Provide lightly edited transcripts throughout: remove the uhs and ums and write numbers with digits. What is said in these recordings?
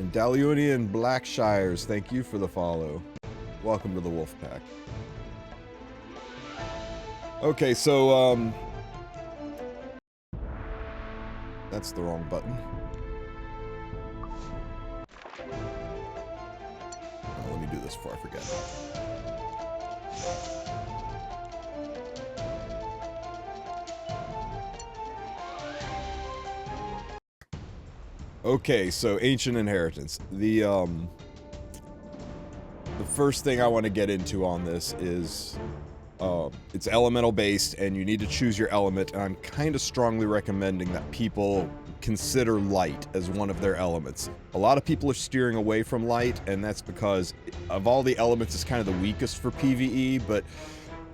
And Daliunian Blackshires, thank you for the follow. Welcome to the Wolf Pack. Okay, so, that's the wrong button. Oh, let me do this before I forget. Okay, so Ancient Inheritance. The first thing I want to get into on this is it's elemental based, and you need to choose your element, and I'm kind of strongly recommending that people consider light as one of their elements. A lot of people are steering away from light, and that's because of all the elements, it's kind of the weakest for PvE, but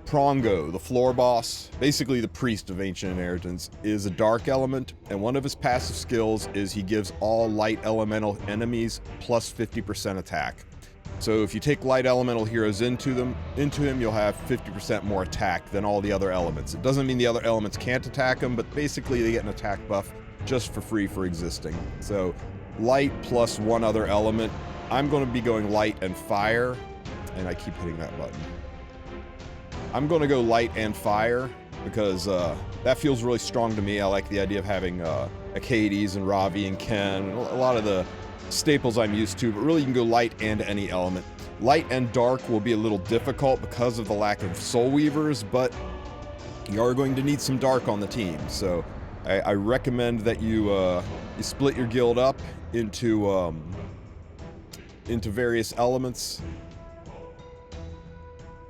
Prongo, the floor boss, basically the priest of Ancient Inheritance, is a dark element, and one of his passive skills is he gives all light elemental enemies plus 50% attack. So if you take light elemental heroes into him, you'll have 50% more attack than all the other elements. It doesn't mean the other elements can't attack him, but basically they get an attack buff just for free for existing. So light plus one other element. I'm going to be going light and fire, and I keep hitting that button. I'm going to go light and fire because that feels really strong to me. I like the idea of having Acades and Ravi and Ken, and a lot of the staples I'm used to, but really you can go light and any element. Light and dark will be a little difficult because of the lack of soul weavers, but you are going to need some dark on the team. So I recommend that you split your guild up into various elements.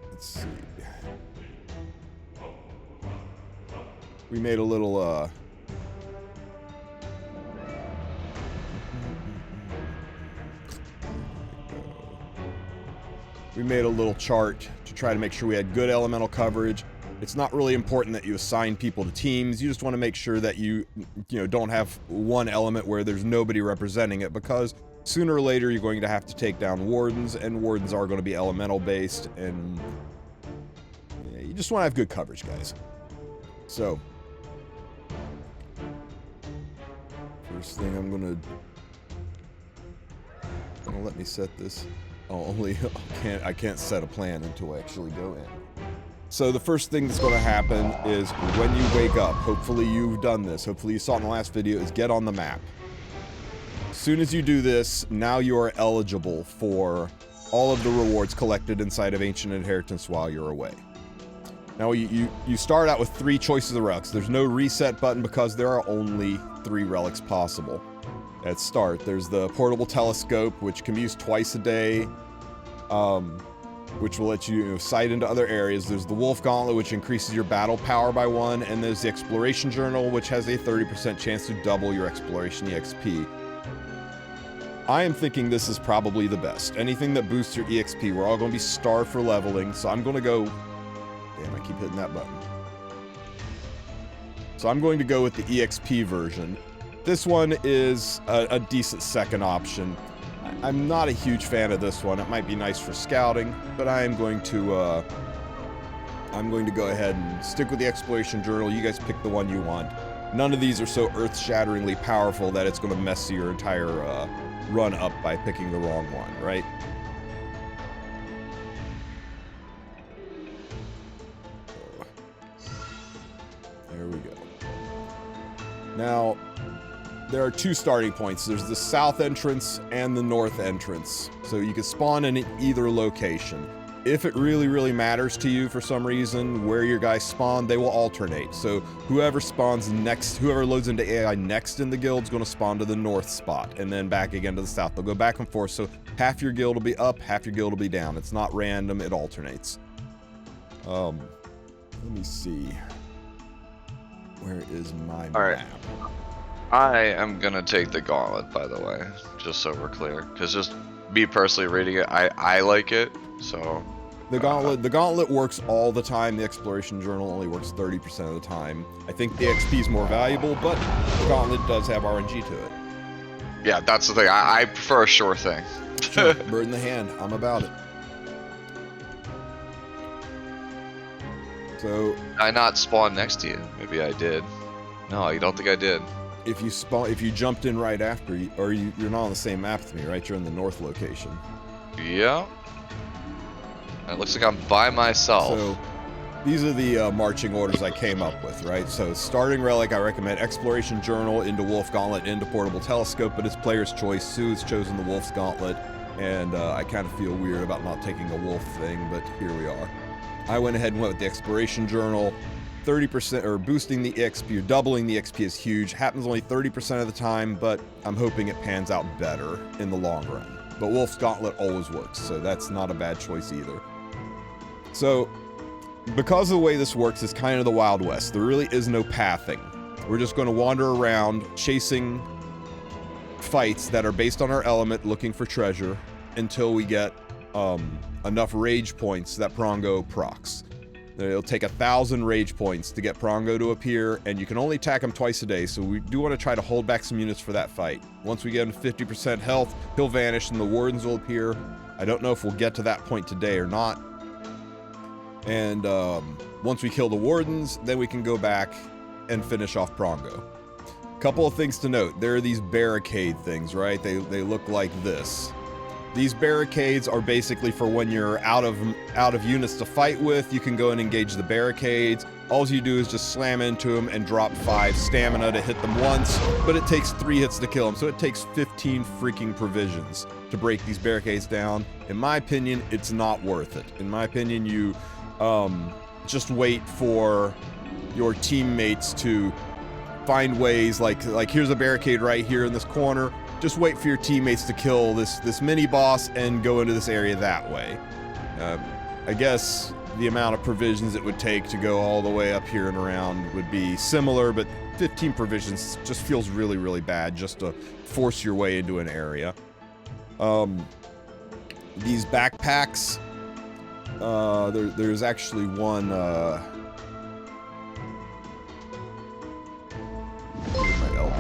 Let's see. We made a little chart to try to make sure we had good elemental coverage. It's not really important that you assign people to teams. You just want to make sure that you don't have one element where there's nobody representing it, because sooner or later you're going to have to take down wardens, and wardens are going to be elemental based, and you just want to have good coverage, guys. So first thing I'm gonna let me set this. Oh, I can't set a plan until I actually go in. So the first thing that's going to happen is when you wake up, hopefully you've done this, hopefully you saw it in the last video, is get on the map. As soon as you do this, now you are eligible for all of the rewards collected inside of Ancient Inheritance while you're away. Now you start out with 3 choices of relics. There's no reset button because there are only 3 relics possible. At start, there's the portable telescope, which can be used twice a day, which will let you sight into other areas. There's the Wolf Gauntlet, which increases your battle power by 1, and there's the Exploration Journal, which has a 30% chance to double your Exploration EXP. I am thinking this is probably the best. Anything that boosts your EXP, we're all going to be starved for leveling, so I'm going to go... Damn, I keep hitting that button. So I'm going to go with the EXP version. This one is a decent second option. I'm not a huge fan of this one. It might be nice for scouting, but I'm going to go ahead and stick with the Exploration Journal. You guys pick the one you want. None of these are so earth-shatteringly powerful that it's going to mess your entire run up by picking the wrong one, right? There we go. Now, there are 2 starting points. There's the south entrance and the north entrance. So you can spawn in either location. If it really, really matters to you for some reason where your guys spawn, they will alternate. So whoever spawns next, whoever loads into AI next in the guild is going to spawn to the north spot, and then back again to the south. They'll go back and forth. So half your guild will be up, half your guild will be down. It's not random, it alternates. Let me see. Where is my map? I am gonna take the gauntlet, by the way, just so we're clear. Because just me personally reading it, I like it. So the gauntlet works all the time. The Exploration Journal only works 30% of the time. I think the XP is more valuable, but the gauntlet does have RNG to it. Yeah, that's the thing. I prefer a sure thing. Sure, bird in the hand. I'm about it. So I not spawn next to you. Maybe I did. No, I don't think I did. if you jumped in right after, you're not on the same map with me, right? You're in the north location. Yeah. It looks like I'm by myself. So these are the marching orders I came up with, right? So starting Relic, I recommend Exploration Journal, into Wolf Gauntlet, into Portable Telescope, but it's player's choice. Sue has chosen the Wolf's Gauntlet, and I kind of feel weird about not taking a Wolf thing, but here we are. I went ahead and went with the Exploration Journal. 30%, or boosting the XP, or doubling the XP is huge. Happens only 30% of the time, but I'm hoping it pans out better in the long run. But Wolf's Gauntlet always works, so that's not a bad choice either. So, because of the way this works, it's kind of the Wild West. There really is no pathing. We're just going to wander around chasing fights that are based on our element, looking for treasure, until we get enough rage points that Prongo procs. It'll take 1,000 rage points to get Prongo to appear, and you can only attack him twice a day, so we do want to try to hold back some units for that fight. Once we get him 50% health, he'll vanish and the Wardens will appear. I don't know if we'll get to that point today or not. And once we kill the Wardens, then we can go back and finish off Prongo. Couple of things to note. There are these barricade things, right? They look like this. These barricades are basically for when you're out of units to fight with. You can go and engage the barricades. All you do is just slam into them and drop 5 stamina to hit them once, but it takes 3 hits to kill them, so it takes 15 freaking provisions to break these barricades down. In my opinion, it's not worth it. In my opinion, you just wait for your teammates to find ways, like here's a barricade right here in this corner. Just wait for your teammates to kill this mini boss and go into this area that way. I guess the amount of provisions it would take to go all the way up here and around would be similar, but 15 provisions just feels really, really bad just to force your way into an area. These backpacks, there's actually one, where'd my LB go?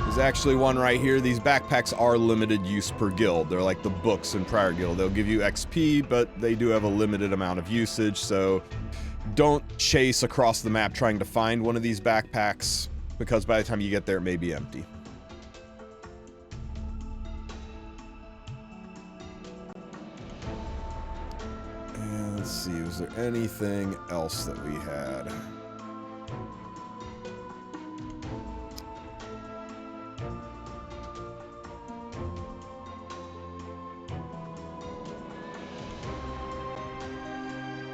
There's actually one right here. These backpacks are limited use per guild. They're like the books in Prior Guild. They'll give you XP, but they do have a limited amount of usage, so don't chase across the map trying to find one of these backpacks, because by the time you get there, it may be empty. And let's see, was there anything else that we had?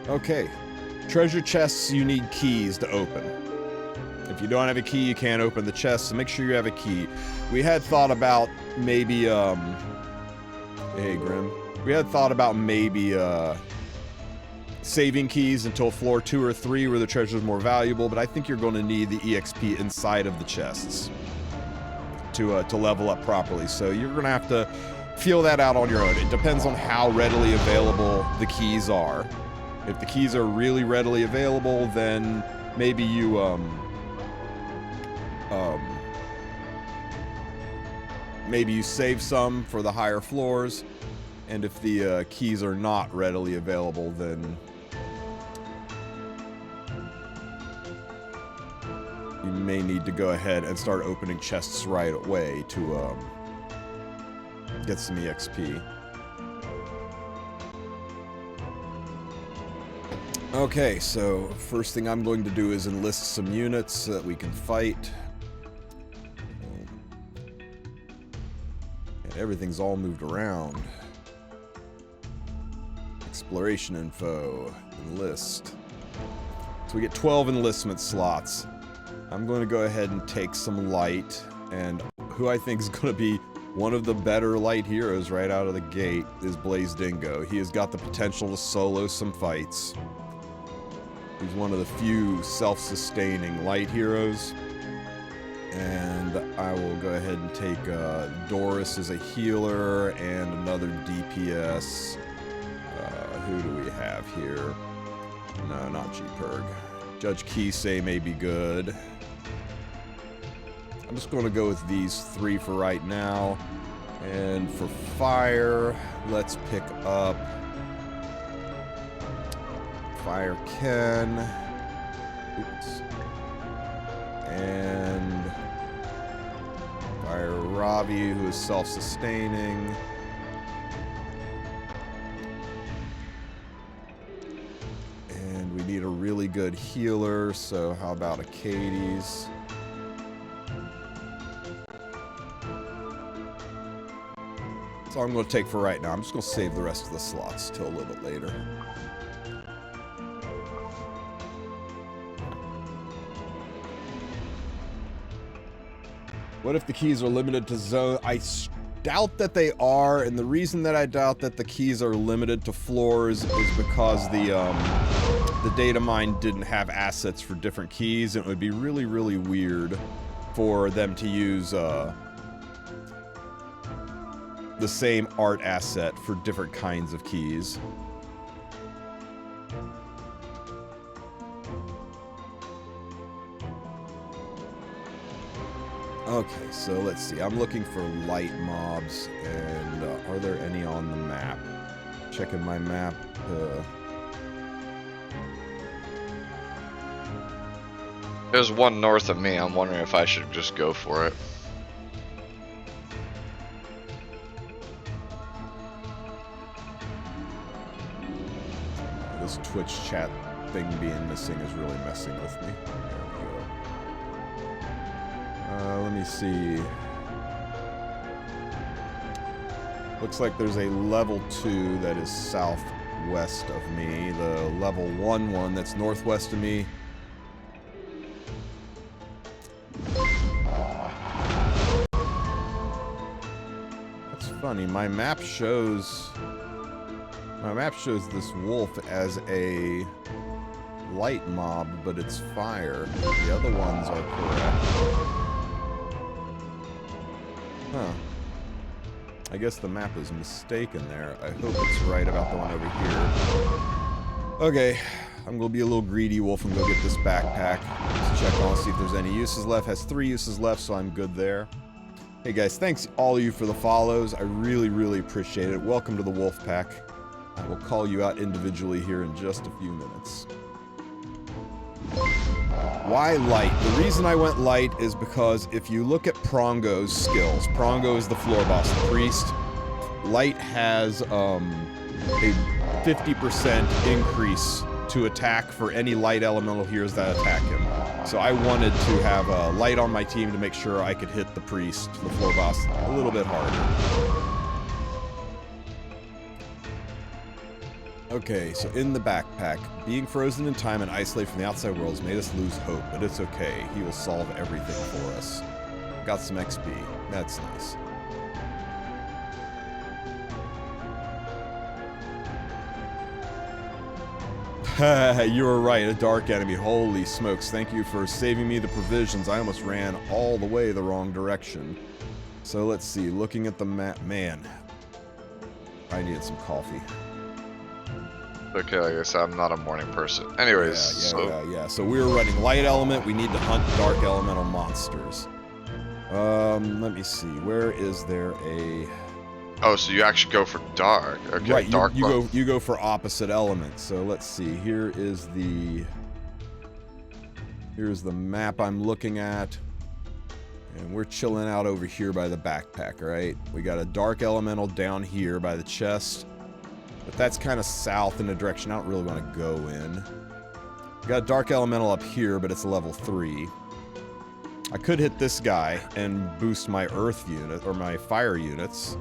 Okay, treasure chests, you need keys to open. If you don't have a key, you can't open the chest, so make sure you have a key. We had thought about maybe, hey Grim. We had thought about maybe, saving keys until floor 2 or 3 where the treasure is more valuable, but I think you're going to need the EXP inside of the chests to level up properly, so you're going to have to feel that out on your own. It depends on how readily available the keys are. If the keys are really readily available, then maybe you maybe you save some for the higher floors, and if the keys are not readily available, then you may need to go ahead and start opening chests right away to get some EXP. Okay, so first thing I'm going to do is enlist some units so that we can fight. And everything's all moved around. Exploration info, enlist. So we get 12 enlistment slots. I'm going to go ahead and take some light, and who I think is going to be one of the better light heroes right out of the gate is Blaze Dingo. He has got the potential to solo some fights. He's one of the few self-sustaining light heroes. And I will go ahead and take Doris as a healer and another DPS. Who do we have here? No, not G-Perg. Judge Kisei may be good. I'm just going to go with these 3 for right now. And for fire, let's pick up Fire Ken. Oops. And Ravi, who is self-sustaining. And we need a really good healer, so how about a Katie's? That's all I'm going to take for right now. I'm just going to save the rest of the slots till a little bit later. What if the keys are limited to zone? I doubt that they are, and the reason that I doubt that the keys are limited to floors is because the data mine didn't have assets for different keys, and it would be really, really weird for them to use the same art asset for different kinds of keys. Okay, so let's see. I'm looking for light mobs, and are there any on the map? Checking my map. There's one north of me. I'm wondering if I should just go for it. This Twitch chat thing being missing is really messing with me. There we go. Let me see. Looks like there's a level 2 that is southwest of me. The level 1 one that's northwest of me. That's funny. My map shows this wolf as a light mob, but it's fire. The other ones are correct. Huh. I guess the map is mistaken there. I hope it's right about the one over here. Okay, I'm gonna be a little greedy wolf and go get this backpack. Let's check on, see if there's any uses left. Has 3 uses left, so I'm good there. Hey guys, thanks all of you for the follows. I really, really appreciate it. Welcome to the Wolf Pack. I will call you out individually here in just a few minutes. Why light? The reason I went light is because if you look at Prongo's skills, Prongo is the floor boss, the priest. Light has a 50% increase to attack for any light elemental heroes that attack him. So I wanted to have light on my team to make sure I could hit the priest, the floor boss, a little bit harder. Okay, so in the backpack, being frozen in time and isolated from the outside world has made us lose hope, but it's okay. He will solve everything for us. Got some XP. That's nice. You were right, a dark enemy. Holy smokes, thank you for saving me the provisions. I almost ran all the way the wrong direction. So let's see, looking at the map, man, I needed some coffee. Okay, like I said, I'm not a morning person. Anyways, So we were running light element. We need to hunt dark elemental monsters. Let me see. Where is there a? Oh, so you actually go for dark? Okay, right. Dark. You go for opposite elements. So let's see. Here's the map I'm looking at, and we're chilling out over here by the backpack. Right. We got a dark elemental down here by the chest. But that's kind of south in a direction I don't really want to go in. Got a dark elemental up here, but it's level 3. I could hit this guy and boost my earth unit, or my fire units.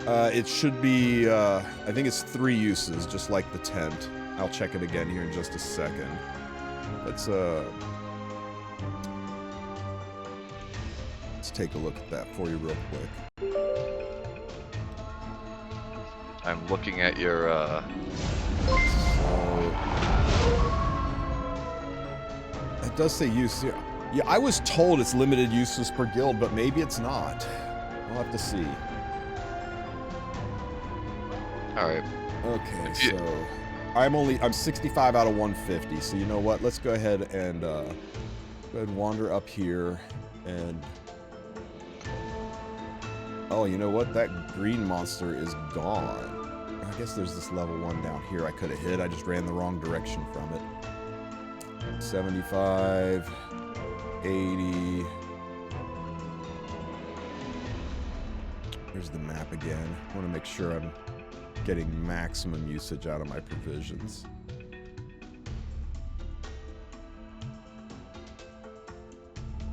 It should be, I think it's 3 uses, just like the tent. I'll check it again here in just a second. Let's take a look at that for you real quick. I'm looking at your, It does say use. Yeah, I was told it's limited uses per guild, but maybe it's not. We'll have to see. Alright. Okay, so I'm 65 out of 150, so you know what? Let's go ahead and wander up here and oh, you know what? That green monster is gone. I guess there's this level 1 down here I could have hit. I just ran the wrong direction from it. 75, 80. There's the map again. I want to make sure I'm getting maximum usage out of my provisions.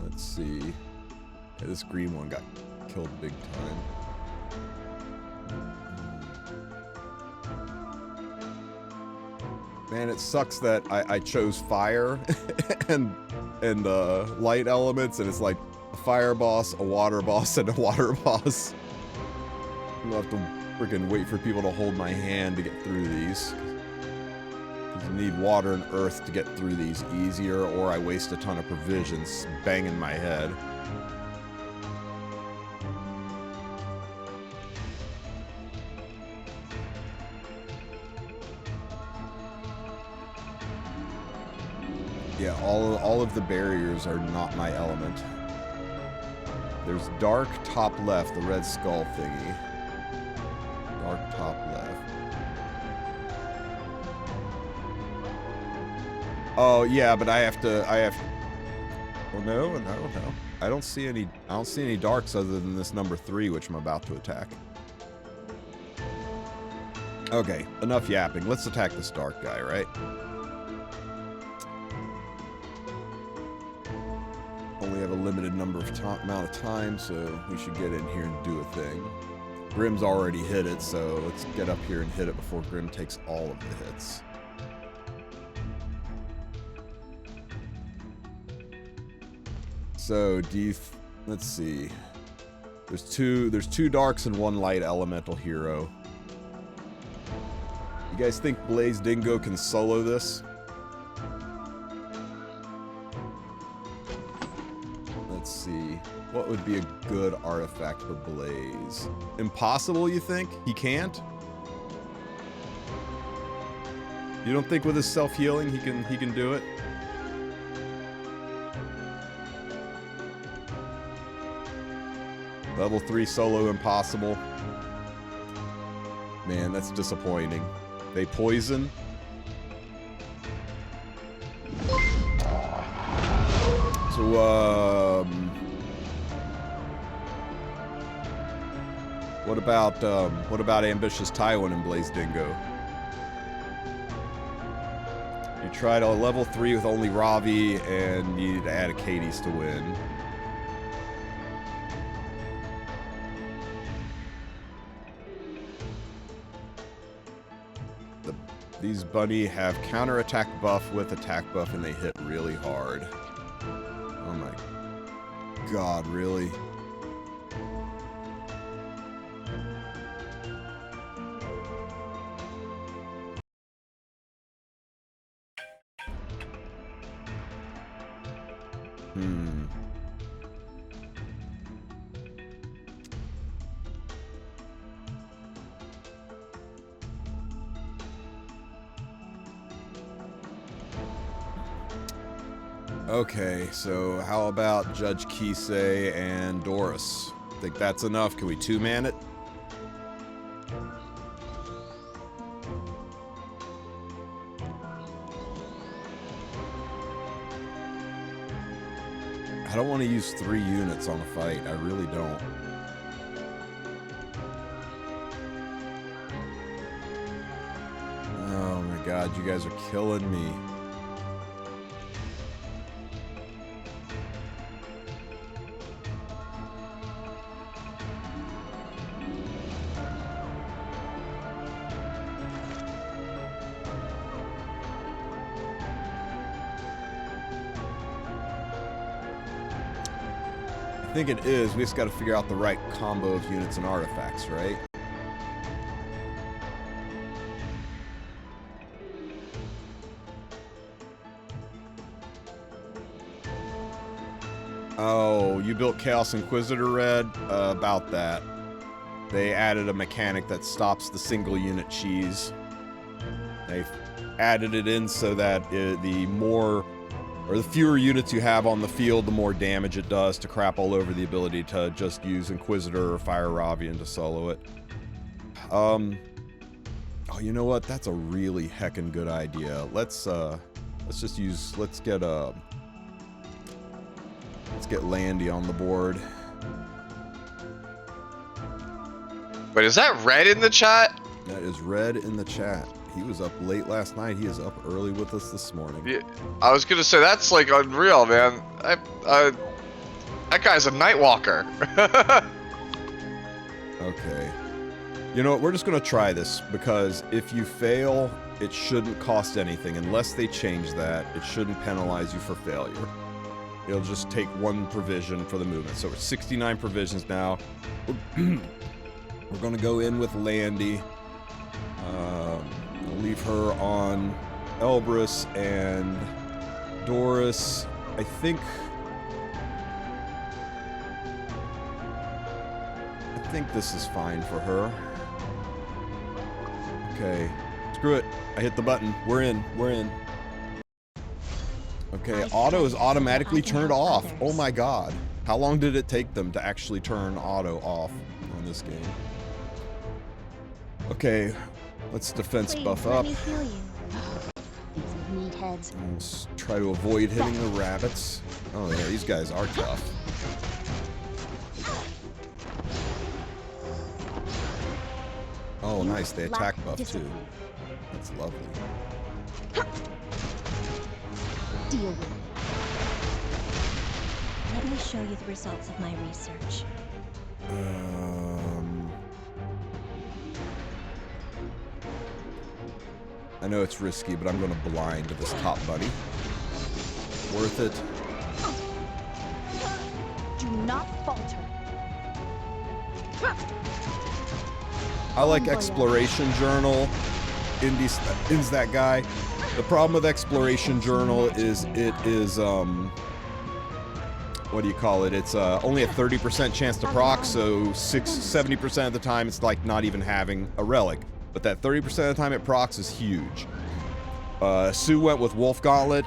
Let's see. Yeah, this green one got killed big time. Man, it sucks that I chose fire and light elements, and it's like a fire boss, a water boss, and a water boss. I'm gonna have to freaking wait for people to hold my hand to get through these. You need water and earth to get through these easier, or I waste a ton of provisions banging my head. Yeah, all of the barriers are not my element. There's dark top left, the red skull thingy. Dark top left. Oh yeah, but I have. Oh no. I don't see any darks other than this number 3, which I'm about to attack. Okay, enough yapping. Let's attack this dark guy, right? Only have a limited number of amount of time, so we should get in here and do a thing. Grim's already hit it, so let's get up here and hit it before Grim takes all of the hits. So, let's see. There's two darks and 1 light elemental hero. You guys think Blaze Dingo can solo this? Let's see. What would be a good artifact for Blaze? Impossible, you think? He can't? You don't think with his self-healing he can do it? Level 3 solo impossible. Man, that's disappointing. They poison. So, what about Ambitious Tywin and Blaze Dingo? You tried a level 3 with only Ravi and needed to add a Cadiz to win. These bunny have counterattack buff with attack buff, and they hit really hard. Oh my god, really? Okay, so how about Judge Kisei and Doris? Think that's enough? Can we 2-man it? I don't want to use 3 units on a fight. I really don't. Oh my god, you guys are killing me. I think it is. We just got to figure out the right combo of units and artifacts, right? Oh, you built Chaos Inquisitor Red? About that. They added a mechanic that stops the single unit cheese. They added it in so that the fewer units you have on the field, the more damage it does to crap all over the ability to just use Inquisitor or Fire Ravian to solo it. Oh, you know what? That's a really heckin' good idea. Let's get Landy on the board. Wait, is that Red in the chat? That is Red in the chat. He was up late last night. He is up early with us this morning. Yeah, I was gonna say that's like unreal, man. That guy's a night walker. Okay. You know what? We're just gonna try this because if you fail, it shouldn't cost anything. Unless they change that, it shouldn't penalize you for failure. It'll just take one provision for the movement. So we're 69 provisions now. We're gonna go in with Landy. We'll leave her on Elbrus and Doris. I think this is fine for her. Okay. Screw it. I hit the button. We're in. We're in. Okay, auto is automatically turned off. Oh my god. How long did it take them to actually turn auto off on this game? Okay, let's defense buff up. Let's try to avoid hitting the rabbits. Oh yeah, these guys are tough. Oh nice, they attack buff too. That's lovely. Deal with it. Let me show you the results of my research. I know it's risky, but I'm going to blind this top buddy. Worth it. Do not falter. I like Exploration Journal. Indy's that guy. The problem with Exploration Journal is it is, what do you call it? It's only a 30% chance to proc, so 70% of the time it's like not even having a relic. But that 30% of the time it procs is huge. Sue went with Wolf Gauntlet.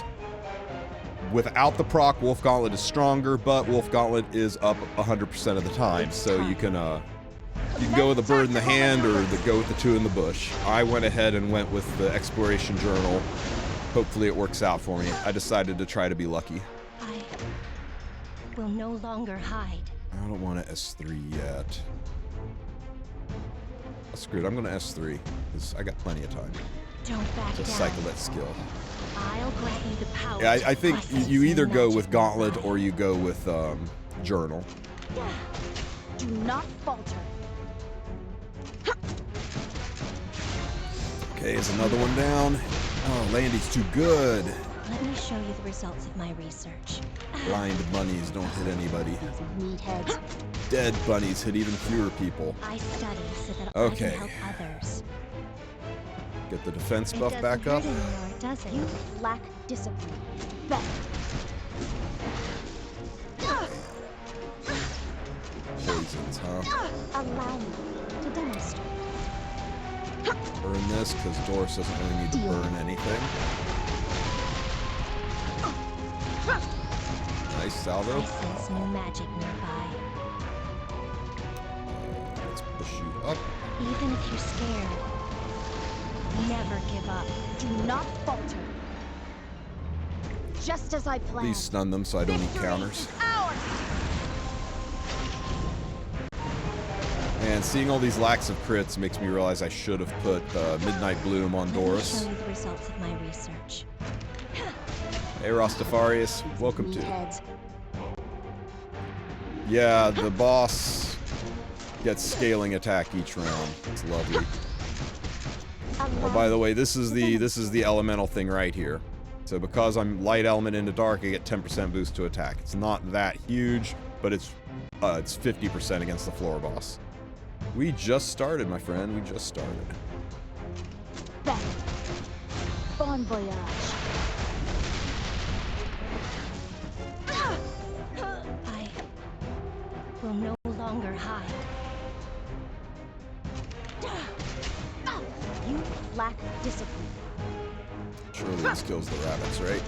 Without the proc, Wolf Gauntlet is stronger, but Wolf Gauntlet is up 100% of the time, so you can go with a bird in the hand or go with the two in the bush. I went ahead and went with the Exploration Journal. Hopefully it works out for me. I decided to try to be lucky. I will no longer hide. I don't want to S3 yet. Screw it, I'm going to S3, because I got plenty of time Don't back to down. cycle that skill. I'll grant you the power. Yeah, I think to you either go magic with Gauntlet nearby. or you go with Journal. Do not falter. Okay, is another one down. Oh, Landy's too good. Let me show you the results of my research. Blind bunnies don't hit anybody. These meatheads. Dead bunnies hit even fewer people. I study so that Okay. I can help others. Get the defense It buff doesn't back up. hurt anymore, does it? You lack discipline. Back. Poisons, huh? Allow me to demonstrate. Burn this, because Doris doesn't really need to burn anything. Nice salvo. I sense new magic nearby. Let's push you up. Even if you're scared, never give up. Do not falter. Just as I planned. Please stun them so I don't need counters. Ours. And seeing all these lacks of crits makes me realize I should have put Midnight Bloom on Let me Doris. show you the results of my research. Hey Rastafarius, welcome to. Meatheads. Yeah, the boss gets scaling attack each round. It's lovely. Oh, by the way, this is the elemental thing right here. So because I'm light element into dark, I get 10% boost to attack. It's not that huge, but it's 50% against the floor boss. We just started, my friend. We just started. Back. Bon voyage. I will no longer hide. You lack discipline. Surely this kills the rabbits, right?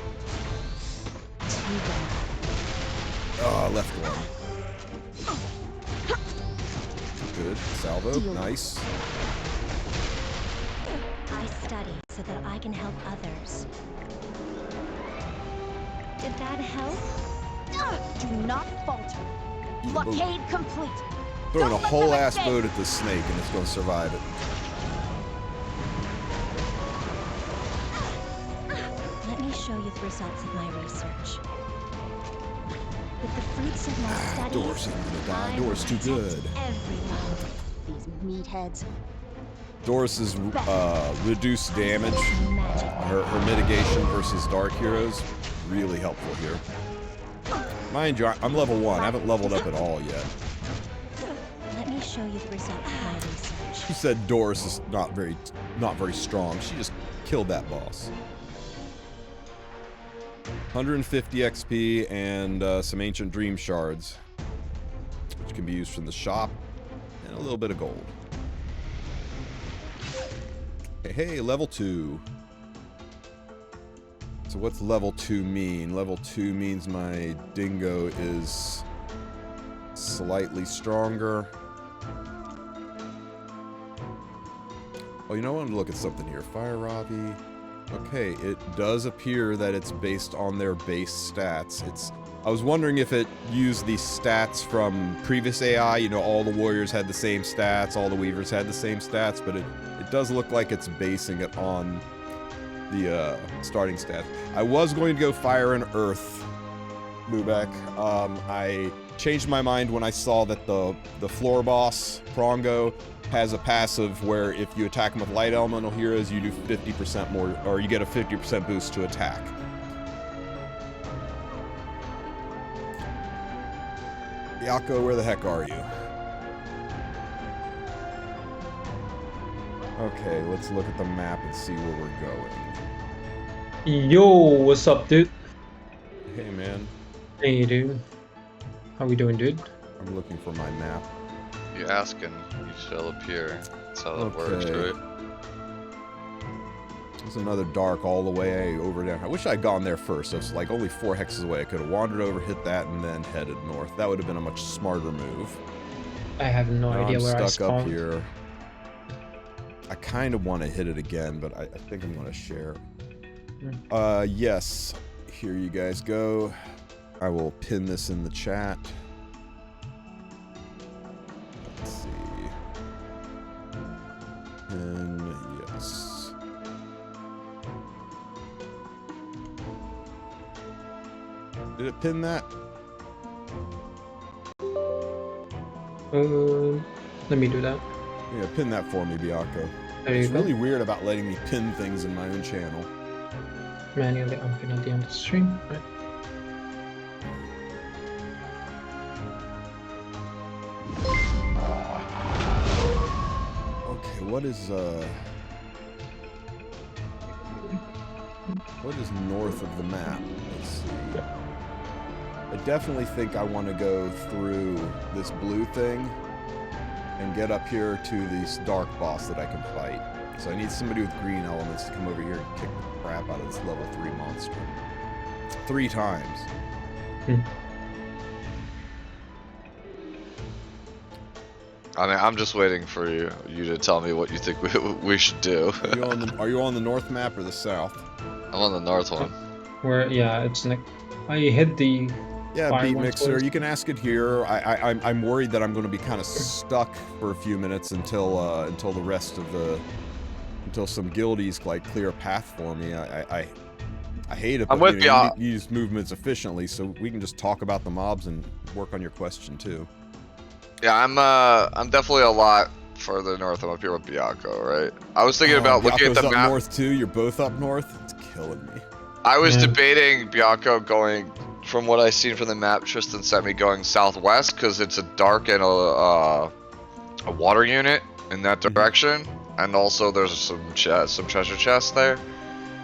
Too bad. Oh, left one. Good. Salvo. Nice. study so that I can help others. Did that help? Do not falter. Blockade complete. Throwing Don't a let whole them ass escape. boat at this snake and it's going to survive it. Let me show you the results of my research. With the fruits of my studies, Doris isn't gonna die. I Doris too will good. protect everyone. These meatheads. Doris's reduced damage, Magic. her mitigation versus dark heroes, really helpful here. Mind you, I'm level 1. I haven't leveled up at all yet. Let me show you the results of my research. She said Doris is not very strong. She just killed that boss. 150 XP and some ancient dream shards, which can be used from the shop, and a little bit of gold. Hey, level 2. So what's level 2 mean? Level 2 means my dingo is slightly stronger. Oh, you know what? I'm gonna look at something here. Fire Ravi. Okay, it does appear that it's based on their base stats. I was wondering if it used the stats from previous AI. You know, all the warriors had the same stats, all the weavers had the same stats, but it does look like it's basing it on the starting stats. I was going to go fire and earth, Lubek. I changed my mind when I saw that the floor boss, Prongo, has a passive where if you attack him with light elemental heroes, you do 50% more, or you get a 50% boost to attack. Yako, where the heck are you? Okay, let's look at the map and see where we're going. Yo, what's up, dude? Hey, man. Hey, dude. How we doing, dude? I'm looking for my map. You asking, you shall appear. That's how that works, Okay. right? There's another dark all the way over there. I wish I'd gone there first. It's like only 4 hexes away. I could have wandered over, hit that, and then headed north. That would have been a much smarter move. I have no idea I'm where I stuck up spawned. here. I kind of want to hit it again, but I think I'm going to share. Yes. Here you guys go. I will pin this in the chat. Let's see. And yes. Did it pin that? Let me do that. Yeah, pin that for me, Biako. There you It's go. really weird about letting me pin things in my own channel. Manually unpin at the end of the stream. Right. Okay, what is north of the map? Let's see. I definitely think I want to go through this blue thing and get up here to this dark boss that I can fight. So I need somebody with green elements to come over here and kick the crap out of this level 3 monster. 3 times. I mean, I'm just waiting for you to tell me what you think we should do. Are you on the north map or the south? I'm on the north one. Where? Yeah, it's like I hit the. Yeah, Fire Beat ones Mixer, first. you can ask it here. I'm worried that I'm going to be kind of stuck for a few minutes until the rest of until some guildies like clear a path for me. I hate it, I'm but with you ya. need to use movements efficiently, so we can just talk about the mobs and work on your question too. Yeah, I'm definitely a lot further north. I'm up here with Biako, right? I was thinking about looking at Biako's the up map. north too. You're both up north. It's killing me. I was Yeah. debating Biako going, from what I seen from the map, Tristen sent me going southwest because it's a dark and a water unit in that direction, and also there's some treasure chests there.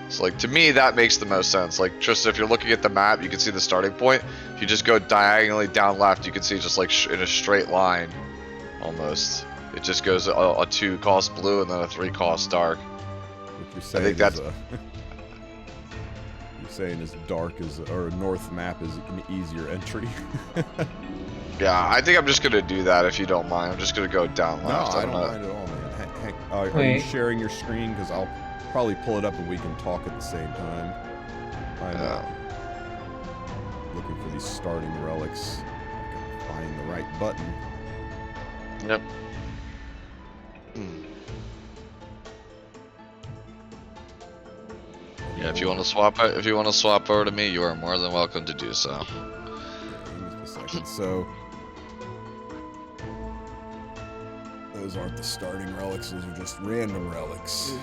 So like to me that makes the most sense. Like Tristan, if you're looking at the map, you can see the starting point. If you just go diagonally down left, you can see just like in a straight line, almost. It just goes a 2 cost blue and then a 3 cost dark. What you're saying think that's- is, you're saying as dark as or north map is an easier entry. Yeah, I think I'm just gonna do that if you don't mind. I'm just gonna go down No, left. I I'm don't not- mind at all, man. Are you Wait. sharing your screen? Because I'll probably pull it up and we can talk at the same time. I'm looking for these starting relics. I can find the right button. Yep. Yeah, if you want to swap over to me, you are more than welcome to do so. Give me just a second. So those aren't the starting relics; those are just random relics.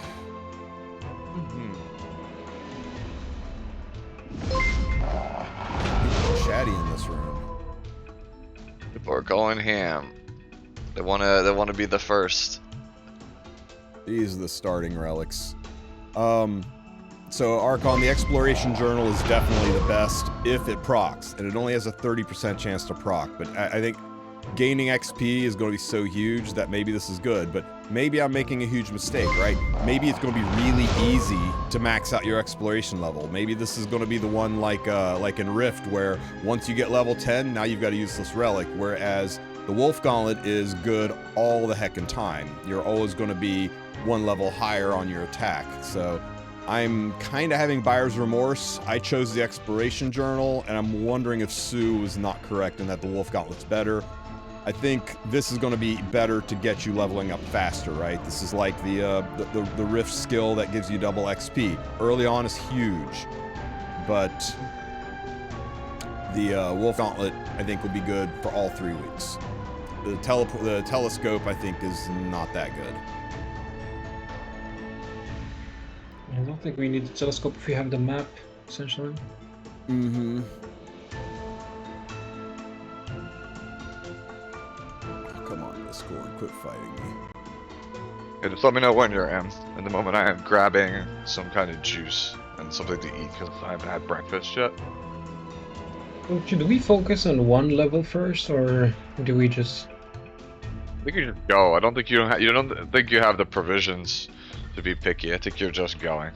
Chatty in this room. People are going ham. They wanna be the first. These are the starting relics. So Archon, the Exploration Journal is definitely the best if it procs, and it only has a 30% chance to proc, but I think gaining XP is going to be so huge that maybe this is good, but maybe I'm making a huge mistake, right? Maybe it's going to be really easy to max out your exploration level. Maybe this is going to be the one like in Rift, where once you get level 10, now you've got a useless relic, whereas the Wulf Gauntlet is good all the heckin' time. You're always going to be one level higher on your attack, so I'm kind of having buyer's remorse. I chose the Exploration Journal, and I'm wondering if Sue was not correct and that the Wulf Gauntlet's better. I think this is going to be better to get you leveling up faster, right? This is like the Rift skill that gives you double XP. Early on is huge, but the Wulf Gauntlet, I think, will be good for all 3 weeks. The telescope, I think, is not that good. I don't think we need the telescope if we have the map, essentially. Mm-hmm. Come on, Discord, quit fighting me. Okay, just let me know when you're in. In the moment, I am grabbing some kind of juice and something to eat because I haven't had breakfast yet. Should we focus on one level first, or do we just... I think you should go. I don't think you don't think you have the provisions to be picky. I think you're just going.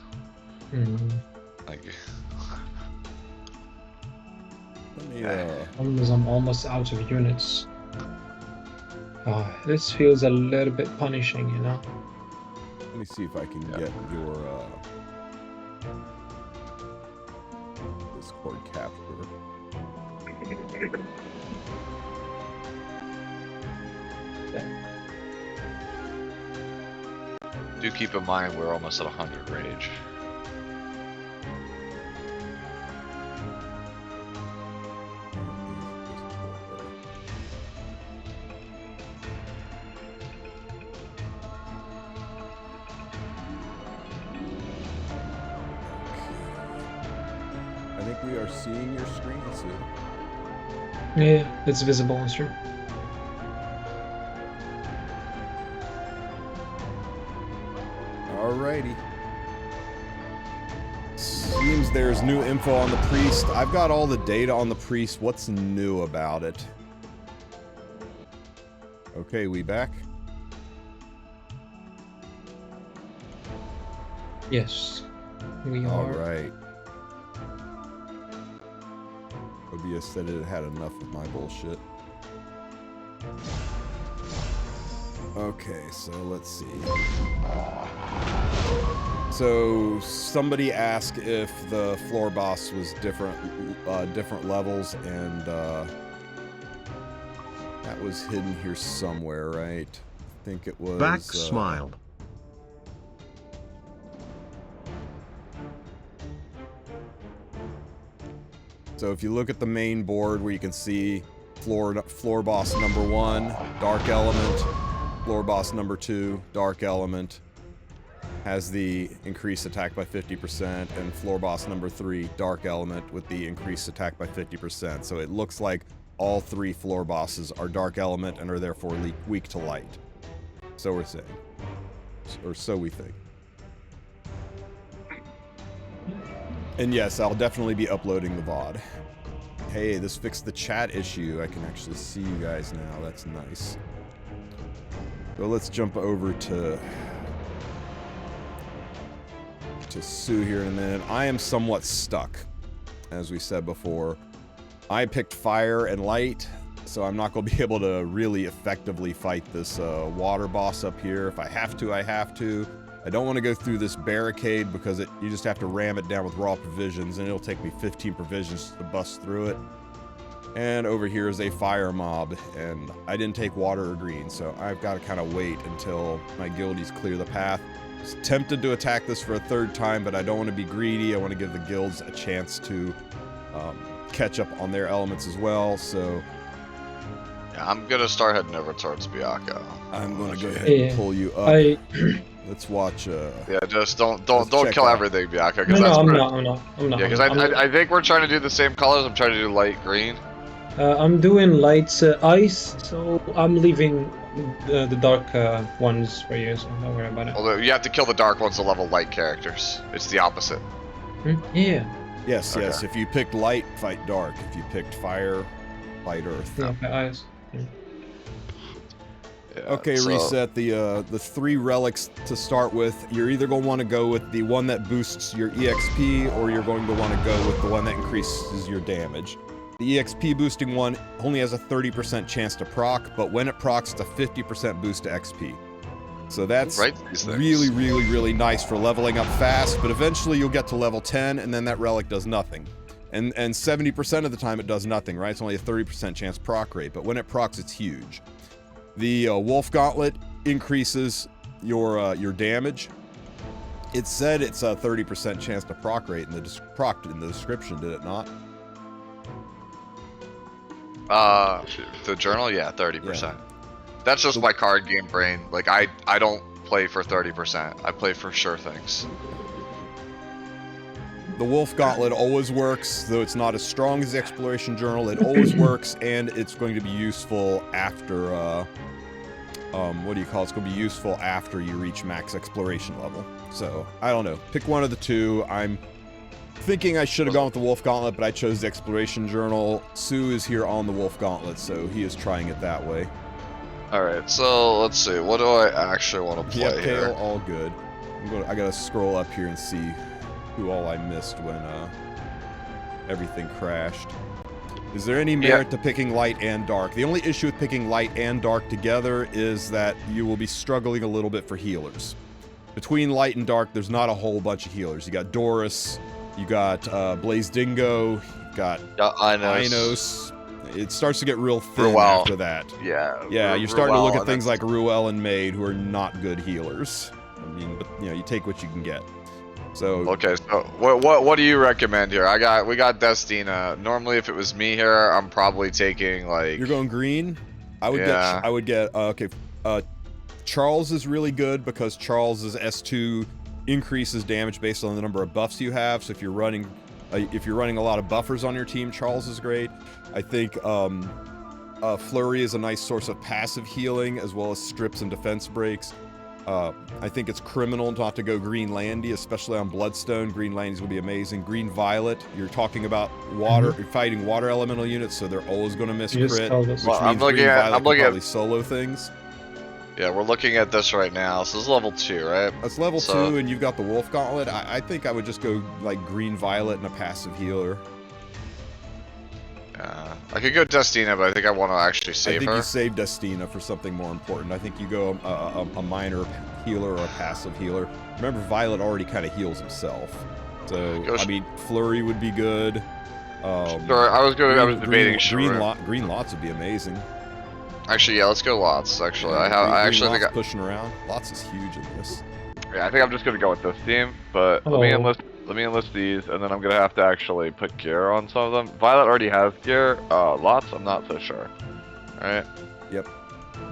Like, Let me, I'm almost out of units. This feels a little bit punishing, you know? let me see if I can get your Discord capture. do keep in mind we're almost at 100 rage. I think we are seeing your screen, Sue. Yeah, it's visible on stream. Alrighty. Seems there's new info on the priest. I've got all the data on the priest. What's new about it? Okay, we back? Yes, we are. Alright. OBS said it had enough of my bullshit. Okay, so let's see. So somebody asked if the floor boss was different levels, and that was hidden here somewhere, right? I think it was. Back smiled. So if you look at the main board where you can see floor boss number 1, dark element, floor boss number 2, dark element, has the increased attack by 50%, and floor boss number 3, dark element, with the increased attack by 50%. So it looks like all 3 floor bosses are dark element and are therefore weak to light. So we're saying. Or so we think. And yes, I'll definitely be uploading the VOD. Hey, this fixed the chat issue. I can actually see you guys now. That's nice. So let's jump over to Sue here in a minute. I am somewhat stuck, as we said before. I picked fire and light, so I'm not going to be able to really effectively fight this water boss up here. If I have to, I have to. I don't want to go through this barricade because you just have to ram it down with raw provisions, and it'll take me 15 provisions to bust through it. And over here is a fire mob, and I didn't take water or green, so I've got to kind of wait until my guildies clear the path. I was tempted to attack this for a third time, but I don't want to be greedy. I want to give the guilds a chance to catch up on their elements as well, so... Yeah, I'm gonna start heading over towards Baka. I'm going to go ahead and pull you up. Let's watch... yeah, just don't kill everything, Baka. No, I'm not. Yeah, because I think we're trying to do the same colors. I'm trying to do light green. I'm doing light ice, so I'm leaving the dark ones for you, so don't worry about it. Although you have to kill the dark ones to level light characters. It's the opposite. Yeah. Yes, Okay. yes. If you picked light, fight dark. If you picked fire, fight earth. Yeah, ice. Yeah. Yeah, Okay, so- reset the 3 relics to start with. You're either going to want to go with the one that boosts your EXP, or you're going to want to go with the one that increases your damage. The EXP boosting one only has a 30% chance to proc, but when it procs, it's a 50% boost to XP. So that's Right, these things. really, really, really nice for leveling up fast, but eventually you'll get to level 10, and then that relic does nothing. And 70% of the time it does nothing, right? It's only a 30% chance proc rate, but when it procs, it's huge. The Wulf Gauntlet increases your damage. It said it's a 30% chance to proc rate in the description, did it not? The journal, yeah, 30%. That's just my card game brain. Like I don't play for 30%. I play for sure things. The Wulf Gauntlet always works, though it's not as strong as the Exploration Journal. It always works, and it's going to be useful after, what do you call it? It's going to be useful after you reach max exploration level. So, I don't know. Pick one of the two. I'm thinking I should have gone with the Wulf Gauntlet, but I chose the Exploration Journal. Sue is here on the Wulf Gauntlet, so he is trying it that way. Alright, so let's see. What do I actually want to play Yeah, here? Kale, all good. I gotta scroll up here and see who all I missed when everything crashed. Is there any merit to picking light and dark? The only issue with picking light and dark together is that you will be struggling a little bit for healers. Between light and dark, there's not a whole bunch of healers. You got Doris, you got Blaze Dingo, you got Inos. It starts to get real thin Ruel. after that. Yeah. Yeah, you're starting to look Ruel, at things like Ruel and Maid, who are not good healers. I mean, but you know, you take what you can get. So Okay, so what do you recommend here? We got Destina. Normally, if it was me here, I'm probably taking like. you're going green. I would get. Okay. Charles is really good because Charles's S2 increases damage based on the number of buffs you have. So if you're running a lot of buffers on your team, Charles is great. I think Flurry is a nice source of passive healing as well as strips and defense breaks. I think it's criminal not to go Green Landy, especially on Bloodstone. Green Landy's will be amazing. Green Violet, you're talking about water, you're fighting water elemental units, so they're always going to miss crit. Which means I'm looking Green at- Violet I'm looking can at- probably solo things. Yeah, we're looking at this right now. So this is level 2, right? That's level So- 2, and you've got the Wulf Gauntlet. I think I would just go like Green Violet and a passive healer. I could go Destina, but I think I want to actually I save think her. you save Destina for something more important. I think you go a minor healer or a passive healer. Remember, Violet already kind of heals himself. So, I mean, Flurry would be good. Sure, I was debating Green Lots would be amazing. Actually, yeah, let's go Lots. Actually, Green I actually think Lots pushing around. Lots is huge in this. yeah, I think I'm just gonna go with this team. But let me enlist these, and then I'm gonna have to actually put gear on some of them. Violet already has gear. Lots, I'm not so sure. All right. Yep.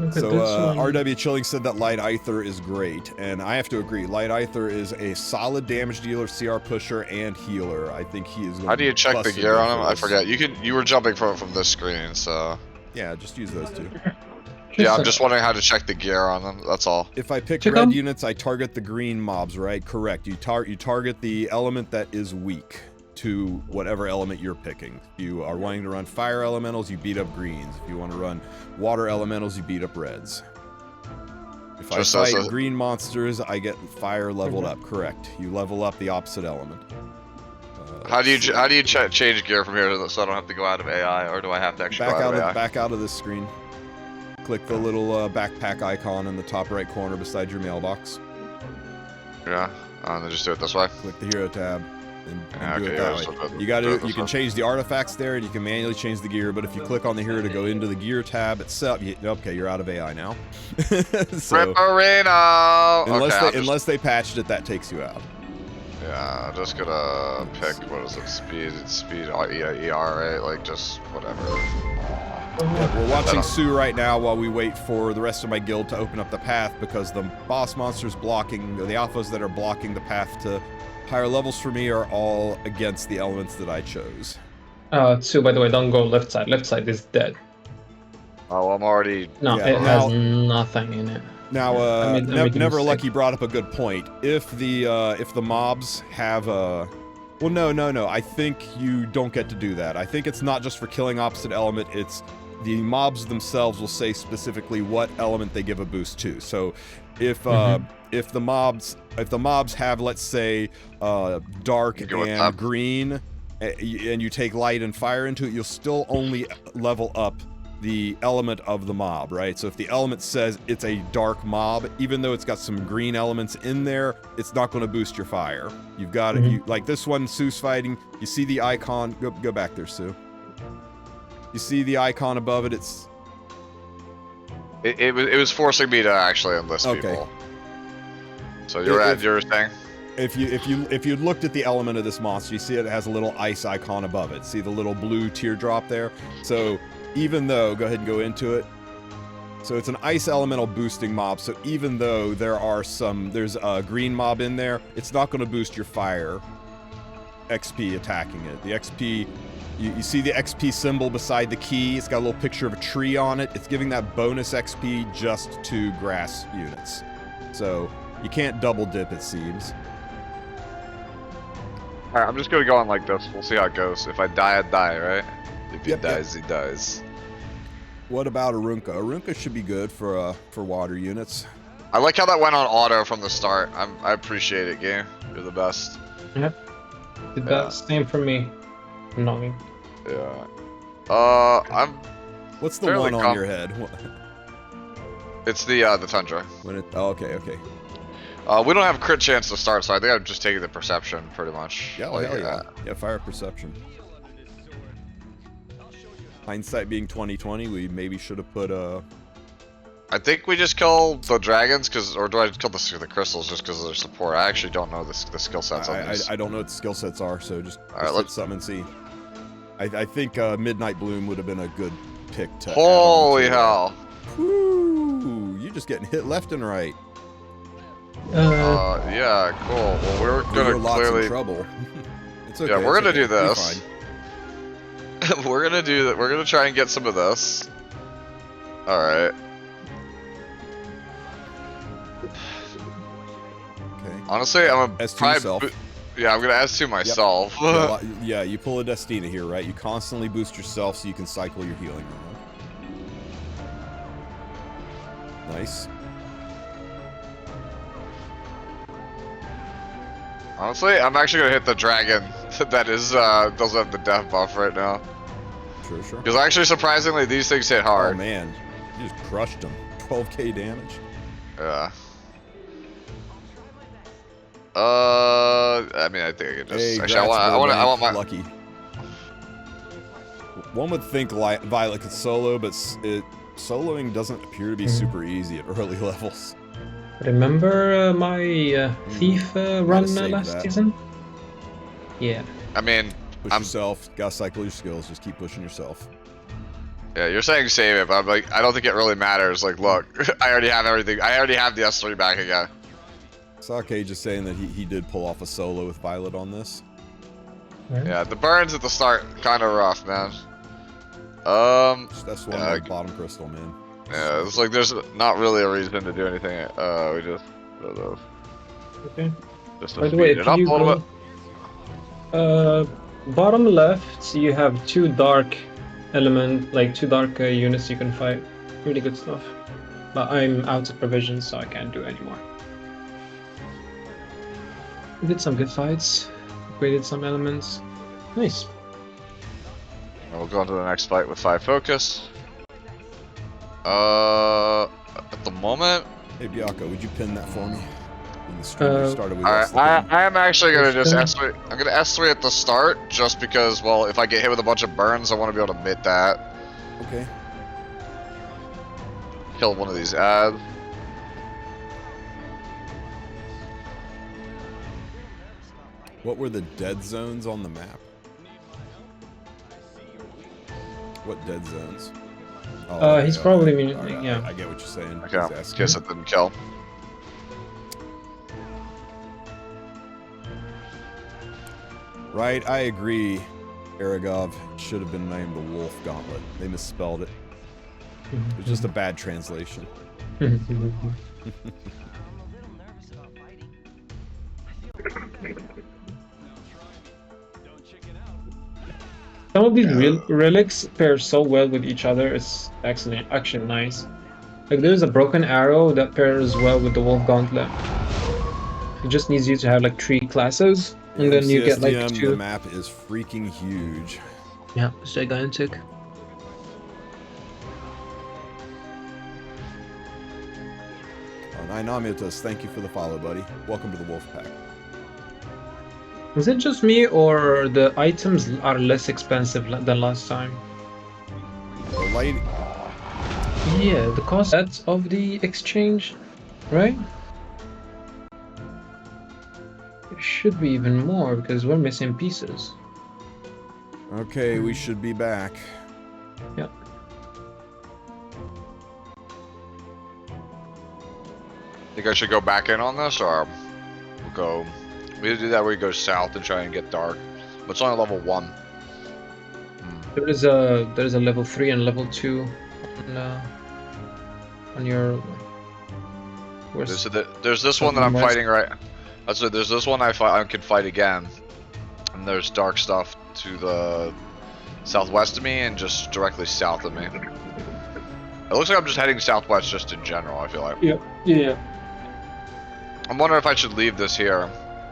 Okay, So this one- RW Chilling said that Light Aether is great, and I have to agree. Light Aether is a solid damage dealer, CR pusher, and healer. I think he is going to How do you check the busted gear on for him? I this. forgot. You were jumping from this screen, so Yeah, just use those two. yeah, I'm just wondering how to check the gear on them. That's all. If I pick Check red 'em. units, I target the green mobs, right? Correct. You target the element that is weak to whatever element you're picking. If you are wanting to run fire elementals, you beat up greens. If you want to run water elementals, you beat up reds. If I Just as fight a- green monsters, I get fire leveled up. Correct. You level up the opposite element. How do you change gear from here so I don't have to go out of AI, or do I have to actually go out of AI? Back out of this screen. Click the little backpack icon in the top right corner beside your mailbox. Yeah, and then just do it this way. Click the hero tab and do okay, it that way. You can change the artifacts there, and you can manually change the gear. But if you click on the hero to go into the gear tab itself, okay, you're out of AI now. So, Ripperino! Unless they patched it, that takes you out. Yeah, I'm just gonna pick, what is it, speed, ER, right? Like, just whatever. Yeah, we're watching Sue right now while we wait for the rest of my guild to open up the path, because the boss monsters blocking, or the alphas that are blocking the path to higher levels for me, are all against the elements that I chose. Sue, by the way, don't go left side. Left side is dead. Oh, I'm already... No, it has nothing in it. Now, Never Lucky brought up a good point. If the mobs have a... Well, no. I think you don't get to do that. I think it's not just for killing opposite element. It's the mobs themselves will say specifically what element they give a boost to. So, if the mobs have, let's say, dark and green, and you take light and fire into it, you'll still only level up the element of the mob, right? So if the element says it's a dark mob, even though it's got some green elements in there, it's not going to boost your fire. You've got it. Like this one, Sue's fighting. You see the icon. Go back there, Sue. You see the icon above it. It was forcing me to actually enlist people. So you're saying? If you looked at the element of this monster, you see it has a little ice icon above it. See the little blue teardrop there? So even though, go ahead and go into it. So it's an ice elemental boosting mob. So even though there's a green mob in there, it's not going to boost your fire XP attacking it. The XP, you see the XP symbol beside the key. It's got a little picture of a tree on it. It's giving that bonus XP just to grass units. So you can't double dip, it seems. Alright, I'm just going to go on like this. We'll see how it goes. If I die, I die, right? If he dies, he dies. What about Arunka? Arunka should be good for water units. I like how that went on auto from the start. I appreciate it, game. You're the best. Yep. Did that same for me. Noggin. Yeah. I'm. What's the one on your head? It's the tundra. Okay. We don't have a crit chance to start, so I think I'm just taking the perception pretty much. Yeah, hell yeah. Yeah, fire perception. Hindsight being 2020, we maybe should have put I think we just kill the dragons, or do I kill the crystals just because of their support? I actually don't know the skill sets on these. I don't know what the skill sets are, so just let's hit something and see. I think Midnight Bloom would have been a good pick to. Holy hell! Woo! You're just getting hit left and right. Yeah, cool. Well, we're gonna clearly. In trouble. It's okay. Yeah, we're gonna do this. We're gonna do that. We're gonna try and get some of this. All right. Okay. Honestly, I'm a S2 yourself. Yeah, I'm gonna S2 myself. Yep. Yeah, you pull a Destina here, right? You constantly boost yourself so you can cycle your healing around. Nice. Honestly, I'm actually gonna hit the dragon that is doesn't have the death buff right now. Sure. Because actually, surprisingly, these things hit hard. Oh man, you just crushed them. 12k damage. Yeah. I mean, I think I can just. Hey, actually, I want my lucky. One would think Violet could solo, but soloing doesn't appear to be super easy at early levels. Remember my thief run last season? Yeah. I mean, push yourself. Gotta cycle your skills. Just keep pushing yourself. Yeah, you're saying save it, but I'm like, I don't think it really matters. Like, look, I already have everything. I already have the S3 back again. Sake just saying that he did pull off a solo with Violet on this. Yeah, the burns at the start kind of rough, man. That's one like bottom crystal, man. Yeah, it's like there's not really a reason to do anything. We just okay. Just to By the way, speed it up a little bit. Bottom left, you have two dark units you can fight. Really good stuff. But I'm out of provisions, so I can't do anymore. We did some good fights. upgraded some elements. Nice. We'll go on to the next fight with 5 focus. At the moment, Hey Bianca, would you pin that for me? In the stream we started with I am actually gonna just Tristen? S3. I'm gonna S3 at the start, just because, well, if I get hit with a bunch of burns, I want to be able to mid that. Okay. Kill one of these ads. What were the dead zones on the map? What dead zones? Oh, He's okay, probably okay. mean, Alright, yeah. I get what you're saying. Okay, He's asking. guess it didn't kill. Right, I agree. Aragov should have been named the Wolf Gauntlet. They misspelled it. It was just a bad translation. Some of these relics pair so well with each other. It's actually nice. Like there's a broken arrow that pairs well with the Wolf Gauntlet. It just needs you to have like 3 classes, and then you get like CSDM, 2. The map is freaking huge. Yeah, it's gigantic. Nainamiatus, thank you for the follow, buddy. Welcome to the Wolf Pack. Is it just me, or the items are less expensive than last time? The light. Yeah, the cost of the exchange, right? It should be even more because we're missing pieces. Okay, we should be back. Yep. Think I should go back in on this, or we'll go? We do that where we go south and try and get dark, but it's only level 1. There's a level 3 and level 2 on your. There's this one that I'm fighting right. That's it. There's this one I can fight again, and there's dark stuff to the southwest of me and just directly south of me. It looks like I'm just heading southwest just in general. I feel like. Yep. Yeah. I'm wondering if I should leave this here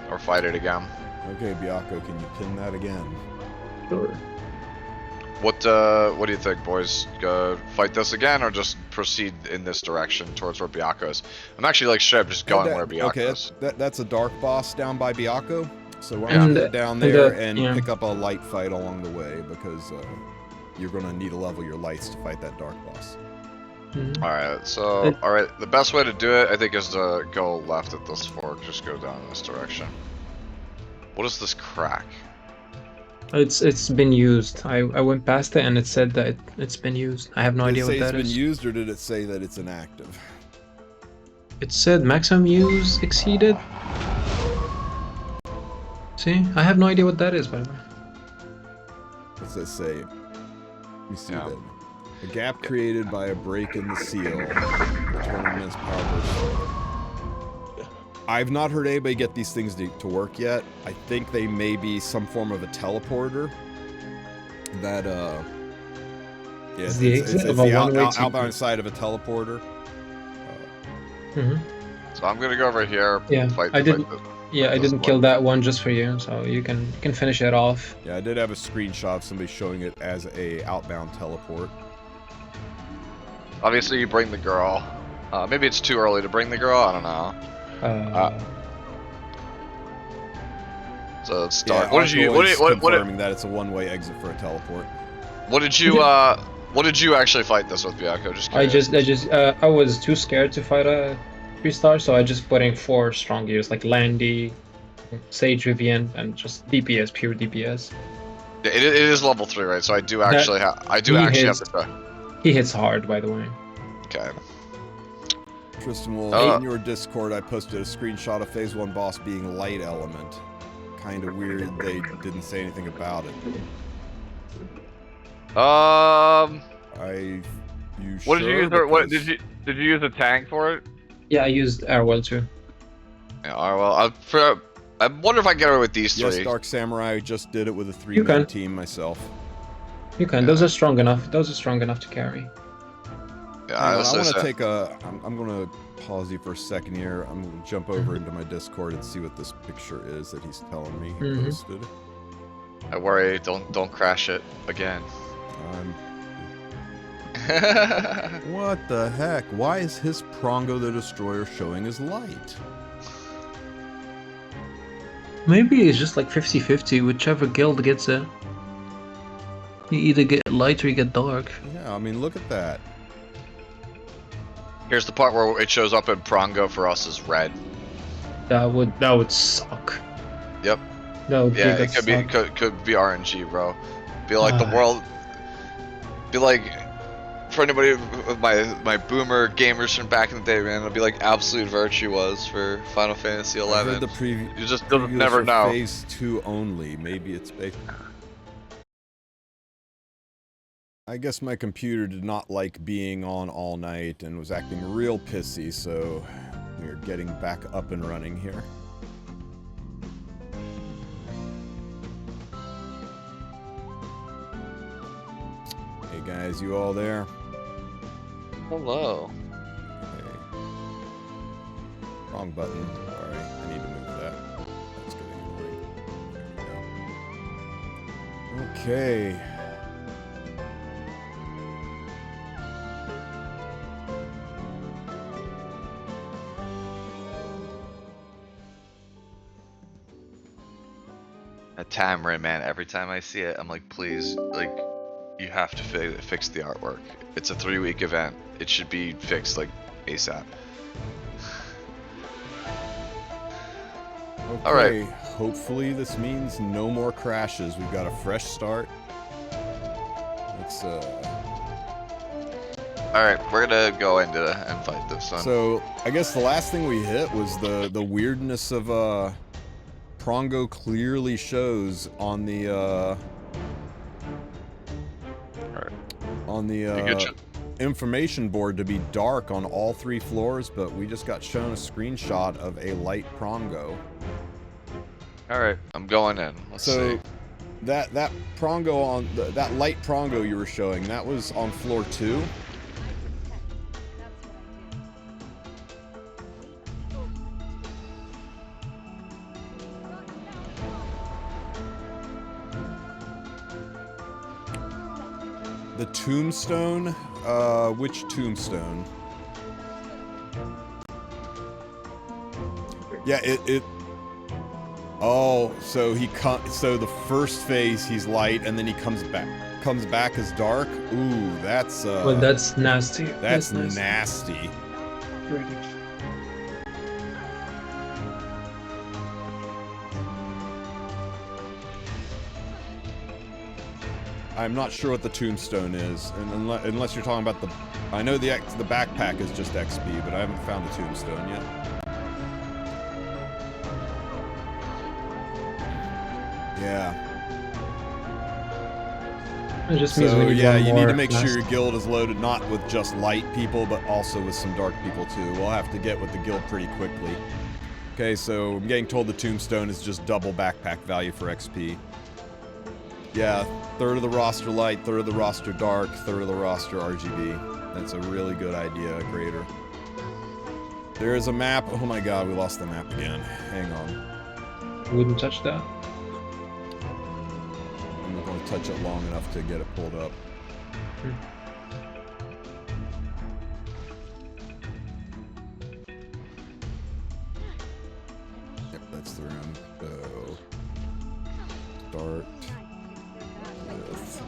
or fight it again. Okay, Biako, can you pin that again? Sure. What do you think, boys? Go fight this again, or just proceed in this direction towards where Biako is? I'm actually like straight up just going where Biako is. That's a dark boss down by Biako. So why Yeah. don't you head down there and yeah. pick up a light fight along the way, because you're gonna need to level your lights to fight that dark boss. Alright, so the best way to do it, I think, is to go left at this fork. Just go down in this direction. What is this crack? It's been used. I went past it and it said that it's been used. I have no idea what Did it say that it's is. been used, or did it say that it's inactive? It said maximum use exceeded. See, I have no idea what that is, by the way. What's that say? Let me see Yeah. that. A gap created by a break in the seal. The tournament's power burst. I've not heard anybody get these things to work yet. I think they may be some form of a teleporter. That yeah, Is the exit of a one-way outbound side of a teleporter. So I'm gonna go over here. Yeah, fight, I didn't. fight Yeah, I this didn't kill that one just for you, so you can finish it off. Yeah, I did have a screenshot of somebody showing it as a outbound teleport. Obviously, you bring the girl. Maybe it's too early to bring the girl. I don't know. So it's dark. Yeah, What did you? What confirming that it's a one-way exit for a teleport. What did you? What did you actually fight this with, Biako? Just curious. I was too scared to fight a 3-star, so I just put in 4 strong gears like Landy, Sage Vivian, and just DPS, pure DPS. It is level 3, right? So I do actually have. I do actually have to try. He hits hard, by the way. Okay. Tristen, in your Discord, I posted a screenshot of Phase 1 boss being light element. Kind of weird they didn't say anything about it. What did you use? What did you use a tank for it? Yeah, I used Airwell too. Yeah. Well, I wonder if I can get away with these 3. Yes, Dark Samurai just did it with a 3-man team myself. You can. Those are strong enough. Those are strong enough to carry. Yeah, Yeah, Hang on, I also want to said- take a. I'm going to pause you for a second here. I'm going to jump over into my Discord and see what this picture is that he's telling me he posted. I worry, don't crash it again. What the heck? Why is his Prongo the Destroyer showing his light? Maybe it's just like 50-50, whichever guild gets it. You either get light or you get dark. Yeah, I mean, look at that. Here's the part where it shows up in Prongo for us as red. That would suck. Yep. That would Yeah, be it could be could be RNG, bro. Be like the world. Be like for anybody of my boomer gamers from back in the day, man. It'll be like Absolute Virtue was for Final Fantasy 11. I heard the preview. You just previews never for know. Phase 2 only. Maybe it's based. I guess my computer did not like being on all night and was acting real pissy, so we're getting back up and running here. Hey guys, you all there? Hello. Okay. Wrong button. Sorry, I need to move that. That's getting annoying. There we go. Okay. A Tamarin, man. Every time I see it, I'm like, please, like, you have to fix the artwork. It's a 3-week event. It should be fixed like ASAP. Okay, All right. hopefully this means no more crashes. We've got a fresh start. Let's Alright, we're gonna go into and fight this one. So, I guess the last thing we hit was the weirdness of Prongo clearly shows on the information board to be dark on all 3 floors, but we just got shown a screenshot of a light Prongo. Alright, I'm going in. Let's see. That Prongo on that light Prongo you were showing, that was on floor 2. The tombstone? Which tombstone? Yeah, it oh, so so the first phase he's light and then he comes back as dark. Ooh, that's well, that's nasty. That's nasty. I'm not sure what the tombstone is, and unless you're talking about the, I know the backpack is just XP, but I haven't found the tombstone yet. Yeah. It just means we need yeah, one you need more to make sure last- your guild is loaded not with just light people, but also with some dark people too. We'll have to get with the guild pretty quickly. Okay, so I'm getting told the tombstone is just double backpack value for XP. Yeah, third of the roster light, third of the roster dark, third of the roster RGB. That's a really good idea, Greater. There is a map. Oh my god, we lost the map again. Hang on. Wouldn't touch that. I'm not going to touch it long enough to get it pulled up. Yep, that's the room. So, start with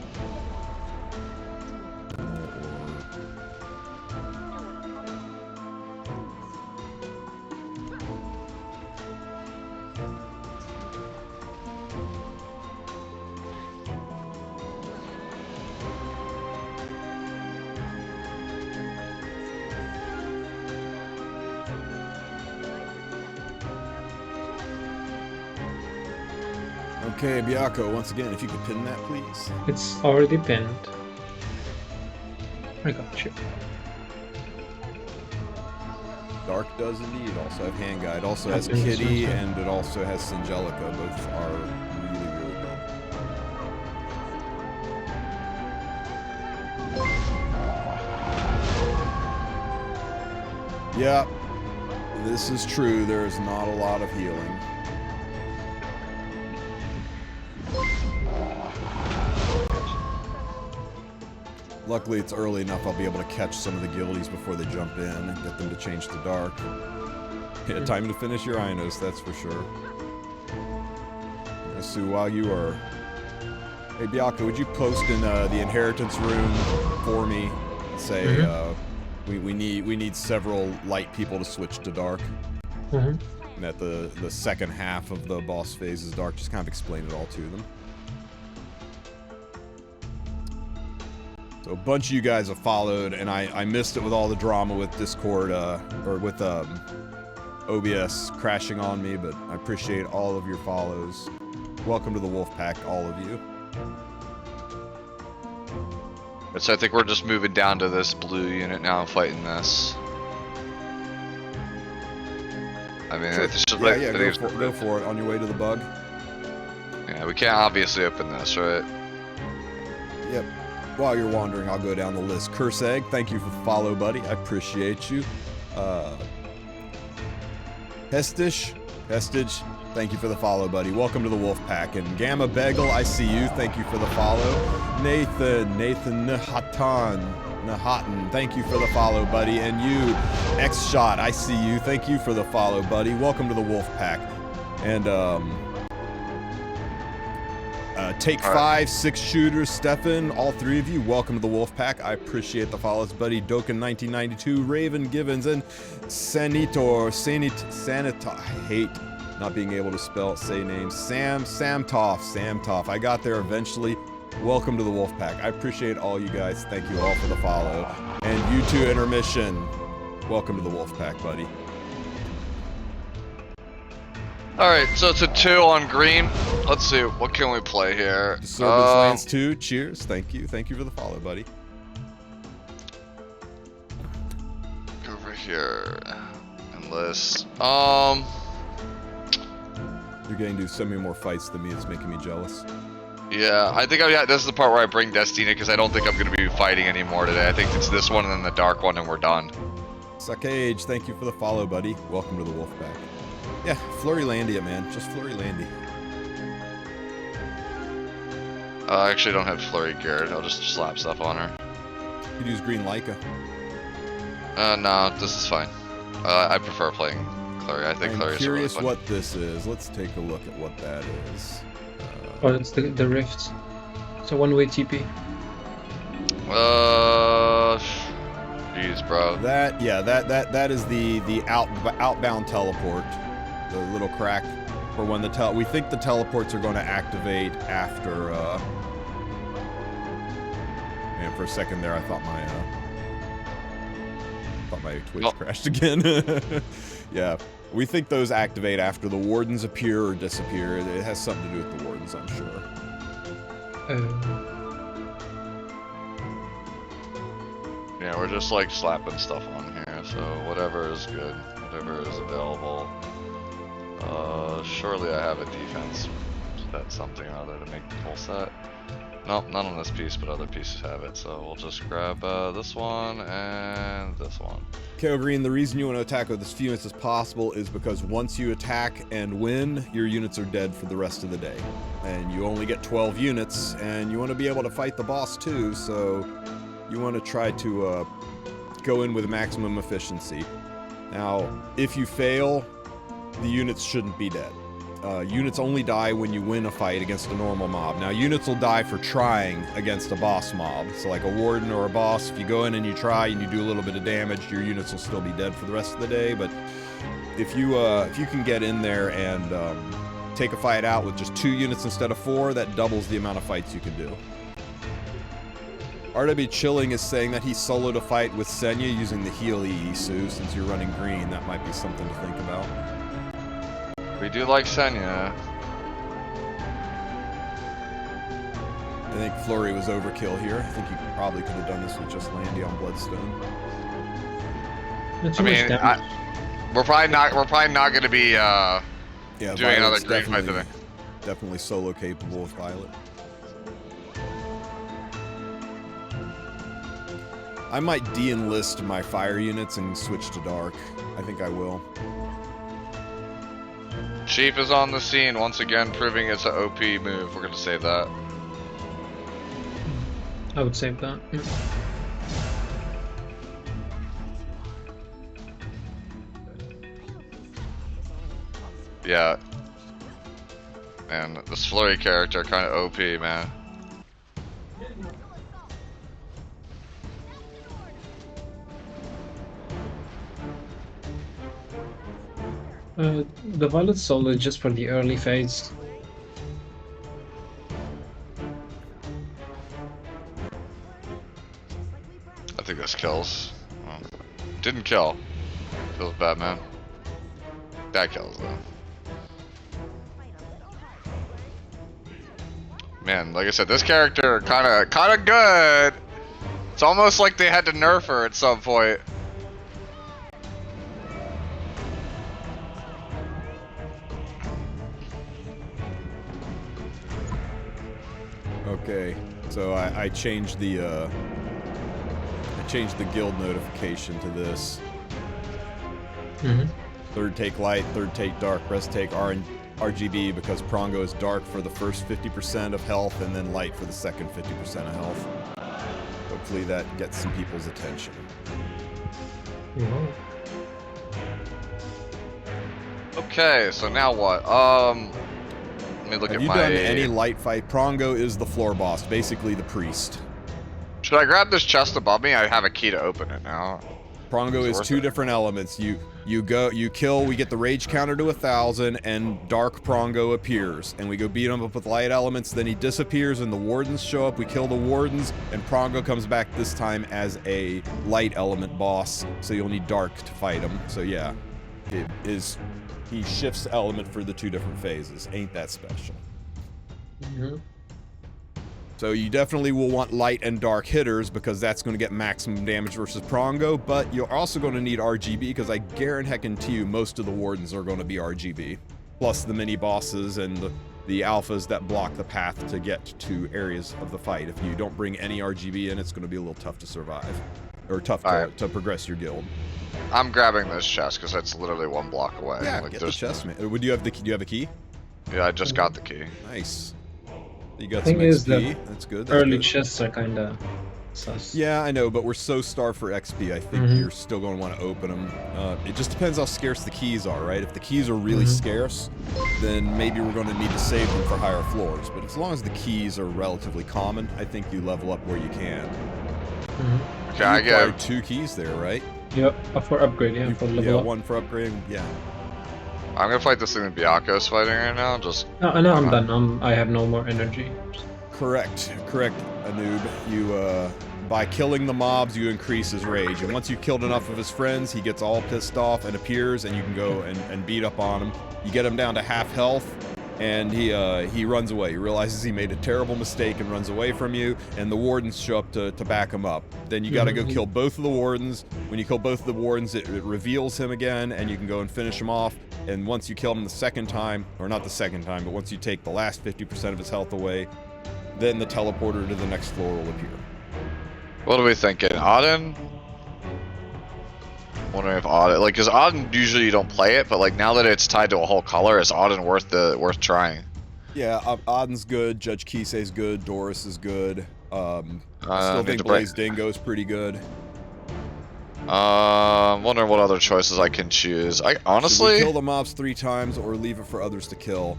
Okay, Biako, once again, if you could pin that, please. It's already pinned. I got you. Dark does indeed also have hand guide. Also has That's Kitty, interesting. and it also has Singelica. Both are really, really good. Yeah, this is true. There is not a lot of healing. Luckily, it's early enough I'll be able to catch some of the guildies before they jump in and get them to change to dark. Yeah, time to finish your Inos, that's for sure. Sue, while you are... Hey, Baka, would you post in the inheritance room for me and say, we need several light people to switch to dark? And that the second half of the boss phase is dark, just kind of explain it all to them. So a bunch of you guys have followed, and I missed it with all the drama with Discord, or with OBS crashing on me, but I appreciate all of your follows. Welcome to the Wolf Pack, all of you. So I think we're just moving down to this blue unit now and fighting this. I mean, Sure. it's just Yeah, like, yeah, go for it on your way to the bug. Yeah, we can't obviously open this, right? Yep. While you're wandering, I'll go down the list. Curse Egg, thank you for the follow, buddy. I appreciate you. Hestige, thank you for the follow, buddy. Welcome to the Wolf Pack. And Gamma Bagel, I see you. Thank you for the follow. Nathan Nahatan, thank you for the follow, buddy. And you, X-Shot, I see you. Thank you for the follow, buddy. Welcome to the Wolf Pack. And, Take 5, 6 shooters, Stefan, all three of you, welcome to the Wolf Pack. I appreciate the follows, buddy. Doken1992, Raven Givens, and Sanitor, I hate not being able to say names. Samtoff. I got there eventually. Welcome to the Wolf Pack. I appreciate all you guys. Thank you all for the follow. And you too, Intermission. Welcome to the Wolf Pack, buddy. Alright, so it's a 2 on green. Let's see, what can we play here? Disturbance Lance 2, cheers. Thank you for the follow, buddy. Over here. Enlist. You're getting to so many more fights than me, it's making me jealous. Yeah, I think this is the part where I bring Destina because I don't think I'm going to be fighting anymore today. I think it's this one and then the dark one and we're done. Suckage, thank you for the follow, buddy. Welcome to the Wolf Pack. Yeah, Flurrylandia, man. Just Flurrylandia. I actually don't have Flurry geared. I'll just slap stuff on her. You could use Green Leica. No, this is fine. I prefer playing Flurry. I think Flurry is really curious fun. what this is. Let's take a look at what that is. Oh, it's the rift. It's a one-way TP. Jeez, bro. That is the outbound teleport. The little crack for when we think the teleports are going to activate after. Man, for a second there, I thought my Twitch crashed again. Yeah, we think those activate after the wardens appear or disappear. It has something to do with the wardens, I'm sure. Yeah, we're just like slapping stuff on here, so whatever is good, whatever is available. Surely I have a defense. That's something or other to make the full set. Nope, not on this piece, but other pieces have it, so we'll just grab this one and this one. KO Green, the reason you want to attack with as few units as possible is because once you attack and win, your units are dead for the rest of the day. And you only get 12 units, and you want to be able to fight the boss too, so you want to try to go in with maximum efficiency. Now, if you fail, the units shouldn't be dead. Units only die when you win a fight against a normal mob. Now, units will die for trying against a boss mob. So like a warden or a boss, if you go in and you try and you do a little bit of damage, your units will still be dead for the rest of the day. But if you can get in there and take a fight out with just 2 units instead of 4, that doubles the amount of fights you can do. RW Chilling is saying that he soloed a fight with Senya using the heal Isu. Since you're running green, that might be something to think about. We do like Senya. I think Flurry was overkill here. I think you probably could have done this with just Landy on Bloodstone. Not too much damage. We're probably not going to be doing another Violet's green fight today. Definitely solo capable with Violet. I might de-enlist my fire units and switch to dark. I think I will. Chief is on the scene once again, proving it's an OP move. We're gonna save that. I would save that. Yeah. Man, this flurry character kind of OP, man. The Violet Soul is just for the early phase. I think this kills. Oh. Didn't kill. Feels bad, man. That kills though. Man, like I said, this character kind of good. It's almost like they had to nerf her at some point. Okay, so I changed the guild notification to this. Third take light, third take dark, rest take RGB because Prongo is dark for the first 50% of health and then light for the second 50% of health. Hopefully that gets some people's attention. Okay, so now what? Let me look Have at you my... done any light fight? Prongo is the floor boss, basically the priest. Should I grab this chest above me? I have a key to open it now. Prongo is two different elements. You kill, we get the rage counter to 1,000, and Dark Prongo appears. And we go beat him up with light elements, then he disappears and the wardens show up, we kill the wardens, and Prongo comes back this time as a light element boss, so you'll need Dark to fight him. So yeah, he shifts element for the two different phases. Ain't that special. So you definitely will want light and dark hitters because that's going to get maximum damage versus Prongo, but you're also going to need RGB because I guarantee you most of the wardens are going to be RGB. Plus the mini bosses and the alphas that block the path to get to areas of the fight. If you don't bring any RGB in, it's going to be a little tough to survive. Or tough to progress your guild. I'm grabbing this chest because it's literally one block away. Yeah, like, get the chest, man. Do you have a key? Yeah, I just got the key. Nice. You got The some thing is XP. That's good. That's Early good. chests are kinda sus. Yeah, I know, but we're so starved for XP, I think you're still going to want to open them. It just depends how scarce the keys are, right? If the keys are really scarce, then maybe we're going to need to save them for higher floors. But as long as the keys are relatively common, I think you level up where you can. Okay, I You get acquired 2 keys there, right? Yep, for upgrade, yeah, for level up. 1 for upgrading, yeah. I'm gonna fight this thing that Baka's fighting right now. Just No, I'm done. I have no more energy. Correct, Anub. You, by killing the mobs, you increase his rage. And once you've killed enough of his friends, he gets all pissed off and appears, and you can go and beat up on him. You get him down to half health, and he runs away. He realizes he made a terrible mistake and runs away from you, and the wardens show up to back him up. Then you gotta go kill both of the wardens. When you kill both of the wardens, it reveals him again, and you can go and finish him off. And once you kill him the second time, or not the second time, but once you take the last 50% of his health away, then the teleporter to the next floor will appear. what are we thinking? Auden? Wondering if Auden, like, cause Auden usually you don't play it, but like now that it's tied to a whole color, is Auden worth trying? Yeah, Auden's good. Judge Kisei's good. Doris is good. I still think Blaze Dingo's pretty good. Wondering what other choices I can choose. I honestly Should we kill the mobs 3 times or leave it for others to kill.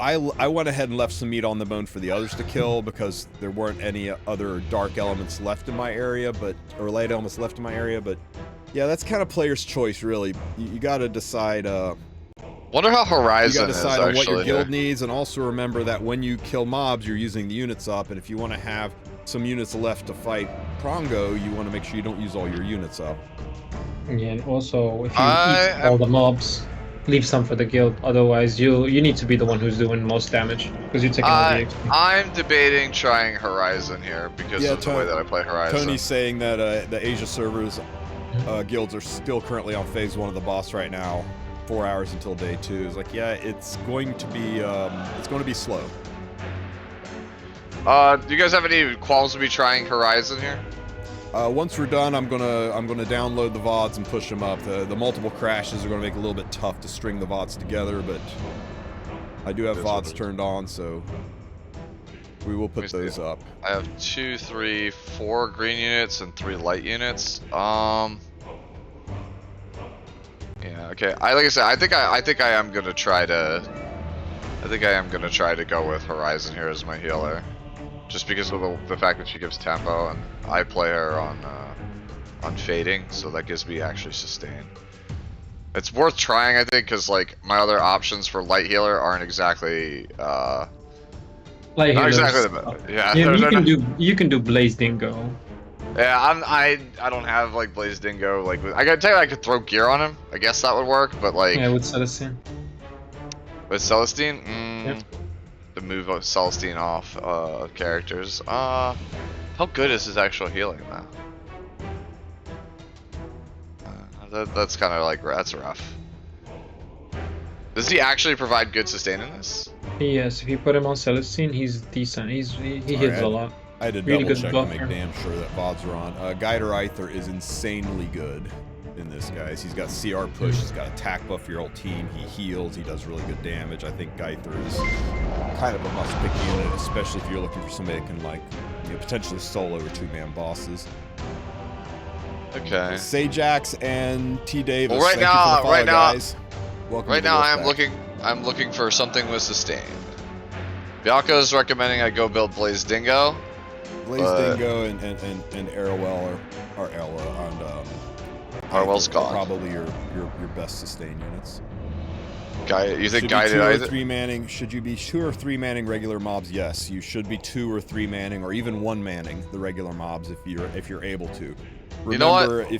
I went ahead and left some meat on the bone for the others to kill because there weren't any other dark elements left in my area, or light elements left in my area. But yeah, that's kind of player's choice, really. You got to decide. wonder how Horizon You got to decide on what your actually guild here. needs, and also remember that when you kill mobs, you're using the units up, and if you want to have some units left to fight Prongo, you want to make sure you don't use all your units up. Yeah, and also if you eat all the mobs, leave some for the guild. Otherwise, you need to be the one who's doing most damage because you're taking all the XP. I'm debating trying Horizon here because of the way that I play Horizon. Tony's saying that the Asia servers guilds are still currently on phase 1 of the boss right now. 4 hours until day 2. It's like, yeah, it's going to be slow. Do you guys have any qualms with me trying Horizon here? Once we're done, I'm gonna download the VODs and push them up. The multiple crashes are gonna make it a little bit tough to string the VODs together, but I do have VODs turned on, so we will put those up. I have 2, 3, 4 green units and 3 light units. Yeah. Okay. Like I said, I think I am gonna try to. I think I am gonna try to go with Horizon here as my healer, just because of the fact that she gives tempo, and I play her on fading, so that gives me actually sustain. It's worth trying, I think, because like my other options for light healer aren't exactly. Light Not healers. exactly the yeah. You can do Blaze Dingo. Yeah, I don't have like Blaze Dingo. Like I gotta tell you, I could throw gear on him. I guess that would work, but like. Yeah, with Celestine. With Celestine? Yep. To move Celestine off characters. How good is his actual healing though? That's kind of like, that's rough. Does he actually provide good sustain in this? Yes, if you put him on Celestine, he's decent. He hits a lot. I had to Really double good check to buffer. make damn sure that VODs are on. Guider Aether is insanely good in this, guys. He's got CR push, he's got attack buff for your whole team, he heals, he does really good damage. I think Aether is kind of a must-pick unit, especially if you're looking for somebody that can, like, you know, potentially solo or 2-man bosses. Okay. Sajax and T. Davis. Well, right thank you for the follow, right now, guys. Welcome right to the now, Wolfpack. I'm looking for something with sustain. Baka is recommending I go build Blaze Dingo. Blaze Dingo and Arrowell or Ella and Arwell's gone. Probably your best sustain units. You think Should guided be 2 or either? 3 manning? Should you be 2 or 3 manning regular mobs? Yes, you should be 2 or 3 manning, or even 1 manning the regular mobs if you're able to. Remember, You know what?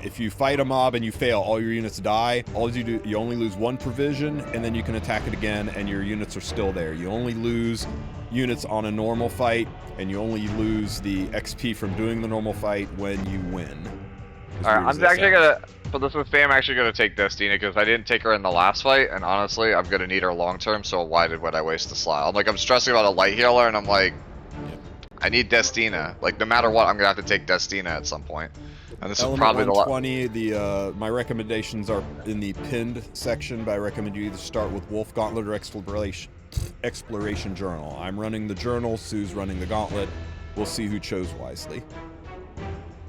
if you fight a mob and you fail, all your units die. All you do, you only lose 1 provision, and then you can attack it again, and your units are still there. You only lose units on a normal fight, and you only lose the XP from doing the normal fight when you win. Alright, I'm actually gonna, for this sustain, I'm actually gonna take Destina, because I didn't take her in the last fight, and honestly, I'm gonna need her long term, so why would I waste the slot? I'm stressing about a light healer, and I'm like, I need Destina. Like, no matter what, I'm gonna have to take Destina at some point. And this Element is probably the 120, my recommendations are in the pinned section, but I recommend you either start with Wolf Gauntlet or Exploration Journal. I'm running the journal, Sue's running the gauntlet. We'll see who chose wisely.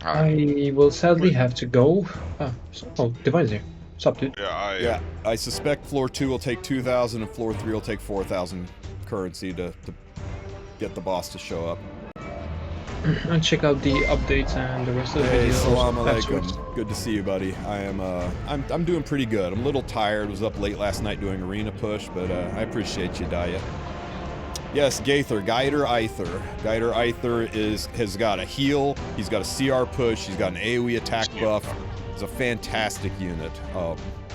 I will sadly have to go. Oh, Divine's here. What's up, dude? Yeah, I suspect floor 2 will take 2,000 and floor 3 will take 4,000 currency to get the boss to show up. And check out the updates and the rest of the Hey, video. salam afterwards. alaikum. Good to see you, buddy. I'm doing pretty good. I'm a little tired. Was up late last night doing arena push, but I appreciate you, Daya. Yes, Gaither, Guider Aether. Guider Aether has got a heal. He's got a CR push. He's got an AoE attack buff. He's a fantastic unit,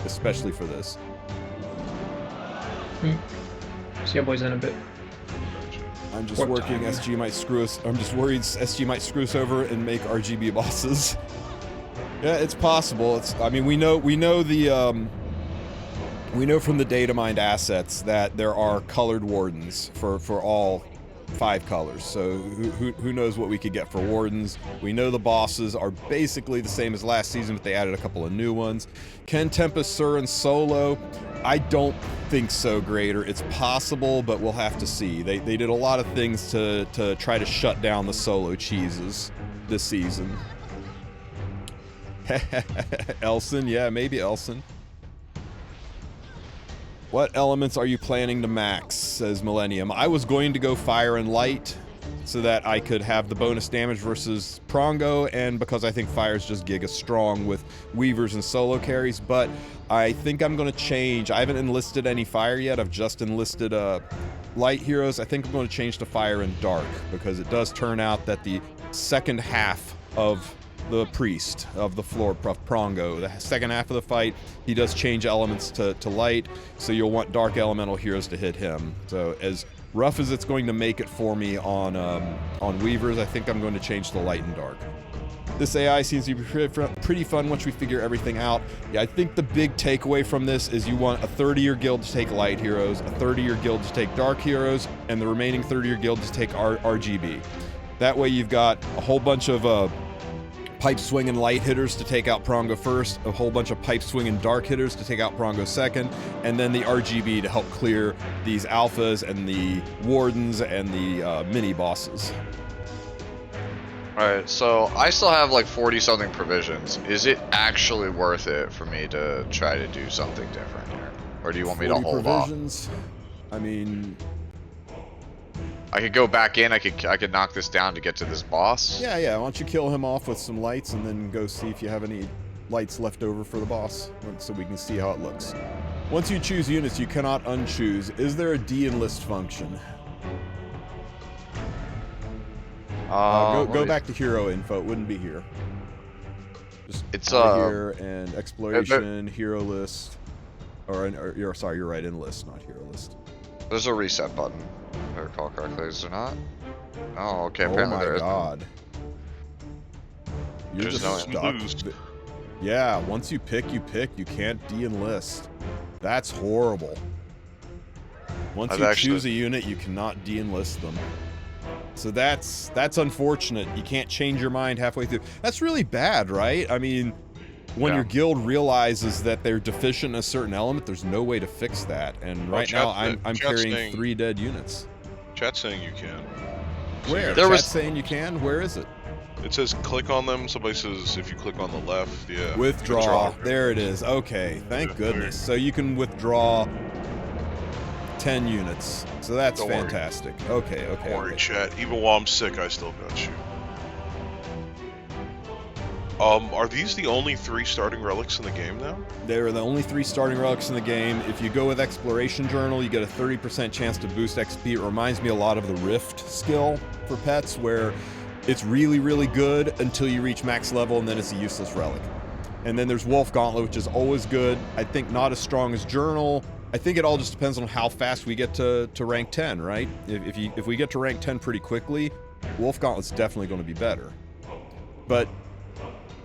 especially for this. See you boys in a bit. I'm just What working. time? SG might screw us. I'm just worried SG might screw us over and make RGB bosses. Yeah, it's possible. I mean, we know the we know from the data mined assets that there are colored wardens for all 5 colors. So who knows what we could get for wardens? We know the bosses are basically the same as last season, but they added a couple of new ones. Can Tempest Sur and solo? I don't think so, Grader. It's possible, but we'll have to see. They did a lot of things to try to shut down the solo cheeses this season. Elson, yeah, maybe Elson. What elements are you planning to max, says Millennium. I was going to go fire and light so that I could have the bonus damage versus Prongo, and because I think fire is just giga strong with weavers and solo carries, but I think I'm going to change. I haven't enlisted any fire yet. I've just enlisted light heroes. I think I'm going to change to fire and dark, because it does turn out that the second half of the priest of the floor of Prongo, the second half of the fight, he does change elements to light, so you'll want dark elemental heroes to hit him. So as rough as it's going to make it for me on weavers, I think I'm going to change to light and dark. This AI seems to be pretty fun once we figure everything out. Yeah, I think the big takeaway from this is you want a third of your guild to take light heroes, a third of your guild to take dark heroes, and the remaining third of your guild to take RGB. That way you've got a whole bunch of pipe swinging light hitters to take out Prongo first, a whole bunch of pipe swinging dark hitters to take out Prongo second, and then the RGB to help clear these alphas and the wardens and the mini bosses. Alright, so I still have like 40-something provisions. Is it actually worth it for me to try to do something different here? Or do you want me to hold provisions? I mean... I could go back in, I could knock this down to get to this boss. Yeah, why don't you kill him off with some lights and then go see if you have any lights left over for the boss, so we can see how it looks. Once you choose units, you cannot unchoose. Is there a de-enlist function? Go back to hero info. It wouldn't be here. Just it's here and exploration, hero list, or sorry, you're right, enlist, not hero list. There's a reset button, if I recall correctly. Is there not? Oh, okay. Oh Apparently my there god. You're There's just stuck. Yeah, once you pick, you can't de-enlist. That's horrible. Once you choose a unit, you cannot de-enlist them. So that's unfortunate. You can't change your mind halfway through. That's really bad, right? I mean, when your guild realizes that they're deficient in a certain element, there's no way to fix that. And right now, I'm carrying 3 dead units. Chat's saying you can. Where? Chat's saying you can? Where is it? It says click on them. Somebody says if you click on the left, yeah. Withdraw. There it is. Okay, thank goodness. So you can withdraw 10 units. So that's fantastic. Okay. Don't worry, chat. Even while I'm sick, I still got you. Are these the only 3 starting relics in the game now? They're the only 3 starting relics in the game. If you go with Exploration Journal, you get a 30% chance to boost XP. It reminds me a lot of the Rift skill for pets, where it's really, really good until you reach max level, and then it's a useless relic. And then there's Wulf Gauntlet, which is always good. I think not as strong as Journal. I think it all just depends on how fast we get to rank 10, right? If we get to rank 10 pretty quickly, Wulf Gauntlet's definitely going to be better. But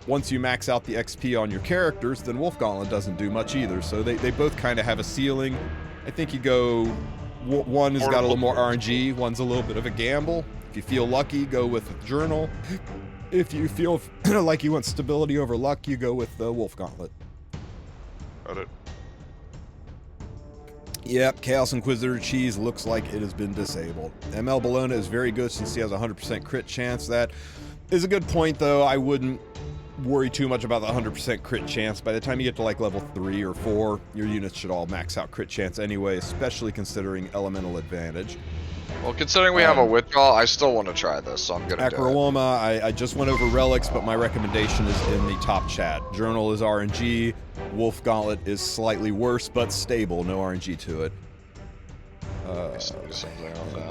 once you max out the XP on your characters, then Wulf Gauntlet doesn't do much either. So they both kind of have a ceiling. I think you go... One has got a little more RNG, one's a little bit of a gamble. If you feel lucky, go with Journal. If you feel like you want stability over luck, you go with the Wulf Gauntlet. Got it. Yep, Chaos Inquisitor cheese looks like it has been disabled. ML Bologna is very good since he has a 100% crit chance. That is a good point, though. I wouldn't worry too much about the 100% crit chance. By the time you get to like level 3 or 4, your units should all max out crit chance anyway, especially considering elemental advantage. Well, considering we have a withdrawal, I still want to try this, so I'm gonna do it. Acroloma, I just went over relics, but my recommendation is in the top chat. Journal is RNG, Wulf Gauntlet is slightly worse, but stable, no RNG to it.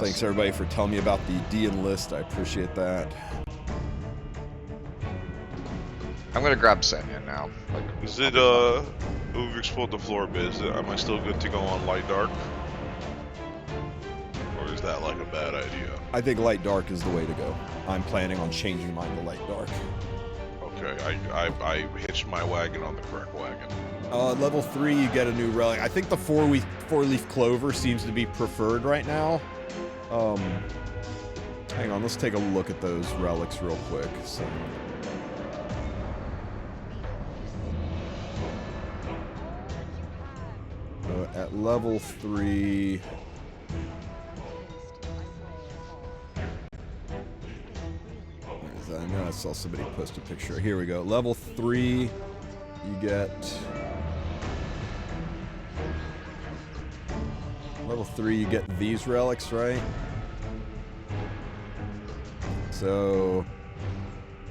Thanks everybody for telling me about the de-enlist, I appreciate that. I'm gonna grab Senya now. Is it, we've explored the floor a bit. Am I still good to go on light dark? Or is that like a bad idea? I think light dark is the way to go. I'm planning on changing mine to light dark. Okay, I hitched my wagon on the correct wagon. Level 3, you get a new relic. I think the 4-leaf clover seems to be preferred right now. Hang on, let's take a look at those relics real quick. So, at level 3... I know I saw somebody post a picture. Here we go. Level 3, you get... Level 3, you get these relics, right? So...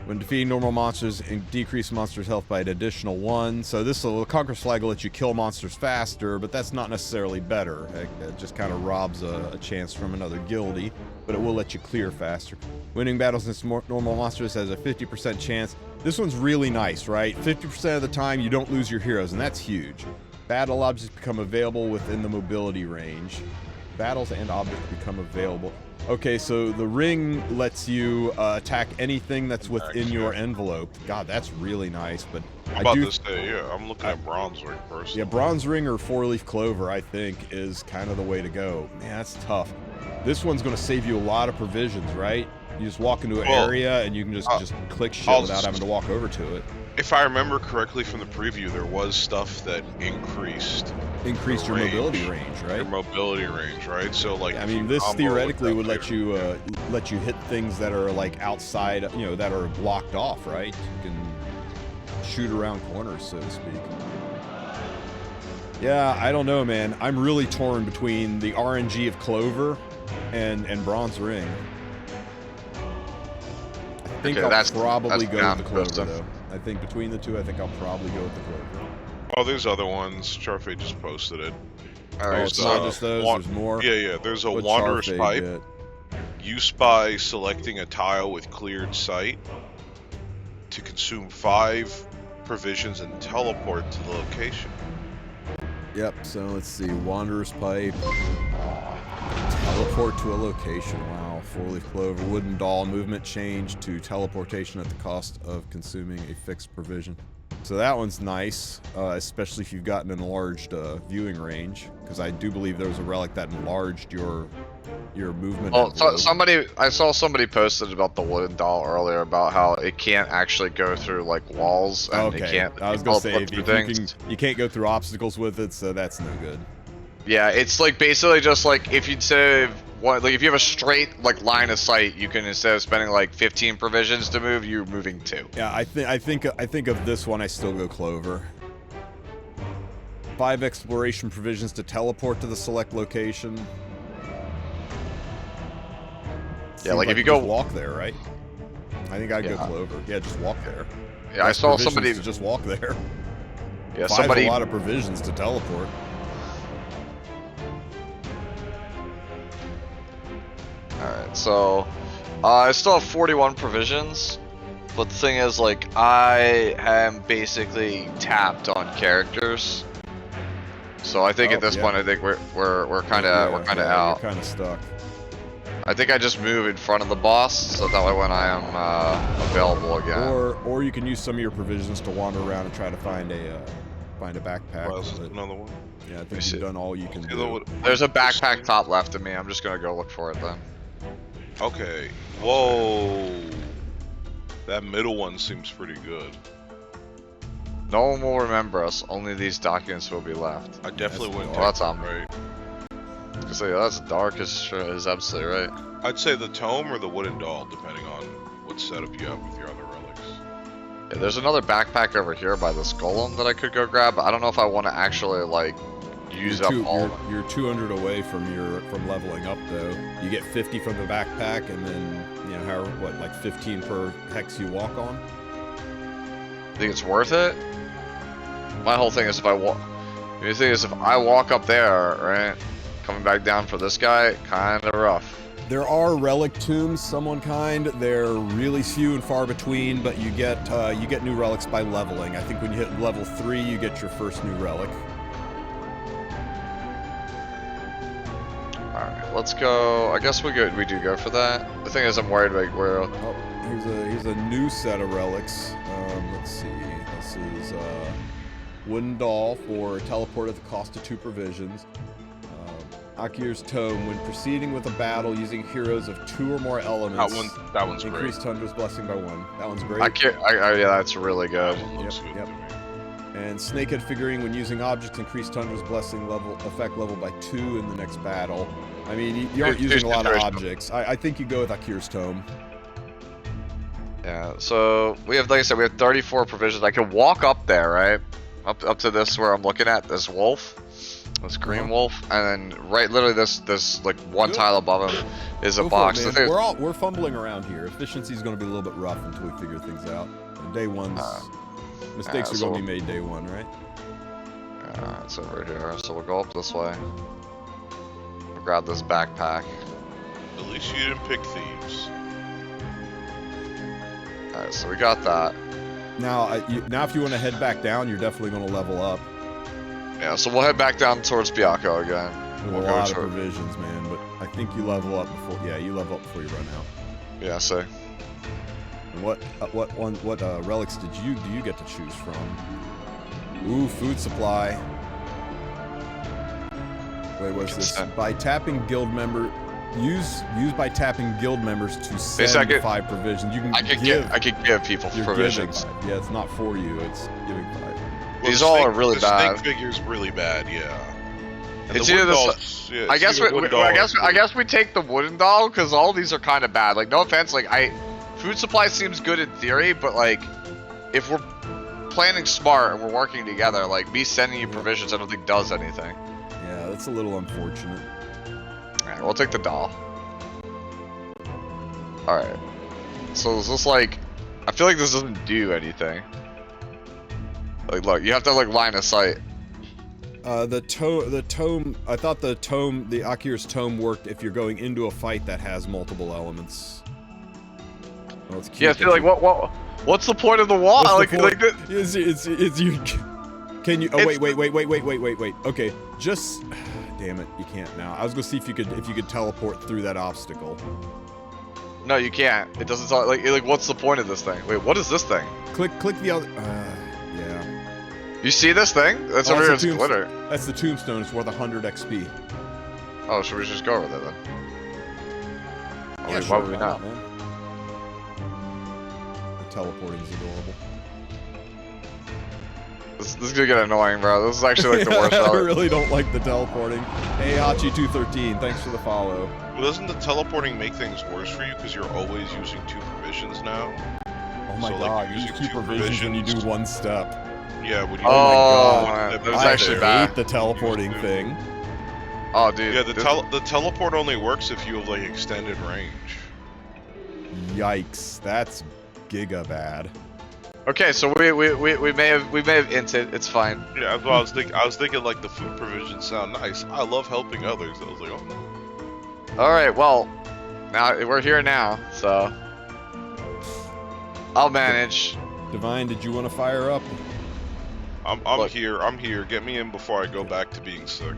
When defeating normal monsters, decrease monsters' health by an additional 1. So this will, Conqueror's Flag will let you kill monsters faster, but that's not necessarily better. It just kind of robs a chance from another guildie, but it will let you clear faster. Winning battles against normal monsters has a 50% chance. This one's really nice, right? 50% of the time you don't lose your heroes, and that's huge. Battle objects become available within the mobility range. Battles and objects become available. Okay, so the ring lets you attack anything that's within your envelope. God, that's really nice, but I'm I about do... to say, yeah, I'm looking at bronze ring first. Yeah, bronze ring or four-leaf clover, I think, is kind of the way to go. Man, that's tough. This one's going to save you a lot of provisions, right? You just walk into an area and you can just click shit without having to walk over to it. If I remember correctly from the preview, there was stuff that increased your mobility range, right? Your mobility range, right? So like, I mean, this theoretically would let you hit things that are like outside, you know, that are blocked off, right? You can shoot around corners, so to speak. Yeah, I don't know, man. I'm really torn between the RNG of Clover and Bronze Ring. I think I'll probably go with the Clover, though. I think between the two, I think I'll probably go with the Clover. Oh, there's other ones. Charfay just posted it. Alright, it's not just those, there's more. Yeah, there's a Wanderer's Pipe. Used by selecting a tile with cleared sight to consume 5 provisions and teleport to the location. Yep, so let's see. Wanderer's Pipe. Teleport to a location. Wow. Four-leaf clover. Wooden doll. Movement change to teleportation at the cost of consuming a fixed provision. So that one's nice, especially if you've got an enlarged viewing range, because I do believe there was a relic that enlarged your movement. Oh, I saw somebody posted about the wooden doll earlier about how it can't actually go through like walls and it can't. I was gonna say you can't go through obstacles with it, so that's no good. Yeah, it's like basically just like if you say if you have a straight like line of sight, you can, instead of spending like 15 provisions to move, you're moving 2. Yeah, I think of this one, I still go Clover. 5 exploration provisions to teleport to the select location. Yeah, like if you go walk there, right? I think I'd go Clover. Yeah, just walk there. Yeah, I saw somebody just walk there. Yeah, 5's a lot of provisions to teleport. Alright, so I still have 41 provisions, but the thing is, like, I am basically tapped on characters. So I think at this point, I think we're kind of out. You're kind of stuck. I think I just move in front of the boss, so that way when I am available again. Or you can use some of your provisions to wander around and try to find a backpack. Another one. Yeah, I think you've done all you can do. There's a backpack top left of me. I'm just gonna go look for it then. Okay. Whoa. That middle one seems pretty good. No one will remember us. Only these documents will be left. I definitely wouldn't. Oh, that's on right. So yeah, that's dark. Is absolutely right. I'd say the tome or the wooden doll, depending on what setup you have with your other relics. Yeah, there's another backpack over here by this golem that I could go grab. But I don't know if I want to actually like use up all. You're 200 away from leveling up though. You get 50 from the backpack, and then you know like 15 per hex you walk on. Think it's worth it? My whole thing is if I walk. The thing is if I walk up there, right, coming back down for this guy, kind of rough. There are relic tombs, someone kind. They're really few and far between, but you get new relics by leveling. I think when you hit level 3, you get your first new relic. Alright, let's go. I guess we do go for that. The thing is, I'm worried about where. Oh, here's a new set of relics. Let's see. This is wooden doll for teleport at the cost of 2 provisions. Akir's Tome. When proceeding with a battle using heroes of 2 or more elements, that one's increase great. Tundra's blessing by 1. That one's great. Yeah, that's really good. Yep. And Snakehead figurine, when using objects, increase Tundra's blessing effect level by 2 in the next battle. I mean, you aren't using a lot of objects. I think you go with Akir's Tome. Yeah, so we have, like I said, we have 34 provisions. I can walk up there, right? Up to this where I'm looking at, this wolf. This green wolf, and then literally this like one tile above him is a box. We're fumbling around here. Efficiency is going to be a little bit rough until we figure things out. And day one's mistakes are going to be made day 1, right? It's over here, so we'll go up this way. We'll grab this backpack. At least you didn't pick thieves. Alright, so we got that. Now if you want to head back down, you're definitely going to level up. Yeah, so we'll head back down towards Baka again. With a lot of provisions, man, but I think you level up before. Yeah, you level up before you run out. Yeah, so. And what relics do you get to choose from? Ooh, food supply. Wait, what's this? By tapping guild member, use by tapping guild members to send 5 provisions. You can I could give people provisions. Yeah, it's not for you. It's giving 5. Well, these all are really bad. The snake figure's really bad. Yeah. And it's either this. I guess we take the wooden doll because all these are kind of bad. Like, no offense, like food supply seems good in theory, but like if we're planning smart and we're working together, like me sending you provisions, I don't think does anything. Yeah, that's a little unfortunate. Alright, we'll take the doll. Alright. So is this like, I feel like this doesn't do anything. Like, look, you have to like line of sight. The tome. I thought the Akira's tome worked if you're going into a fight that has multiple elements. Well, it's cute. Yeah, I feel like what's the point of the wall? It's you. Can you? Oh wait. Okay, just. Damn it, you can't now. I was gonna see if you could teleport through that obstacle. No, you can't. It doesn't sound like what's the point of this thing? Wait, what is this thing? Click the other. Yeah. You see this thing? That's over here. It's glitter. That's the tombstone. It's worth 100 XP. Oh, should we just go over there then? Yeah, why would we not? Man. The teleporting is adorable. This is gonna get annoying, bro. This is actually like the worst. I really don't like the teleporting. Hey, Hachi213, thanks for the follow. Well, doesn't the teleporting make things worse for you because you're always using 2 provisions now? Oh my god, you use 2 provisions when you do 1 step. Yeah, when you oh my god, that was actually bad. I hate the teleporting thing. Oh, dude. Yeah, the teleport only works if you have like extended range. Yikes, that's giga bad. Okay, so we may have inted. It's fine. Yeah, well, I was thinking like the food provisions sound nice. I love helping others. I was like, oh. All right, well, now we're here now, so I'll manage. Divine, did you want to fire up? I'm here. I'm here. Get me in before I go back to being sick.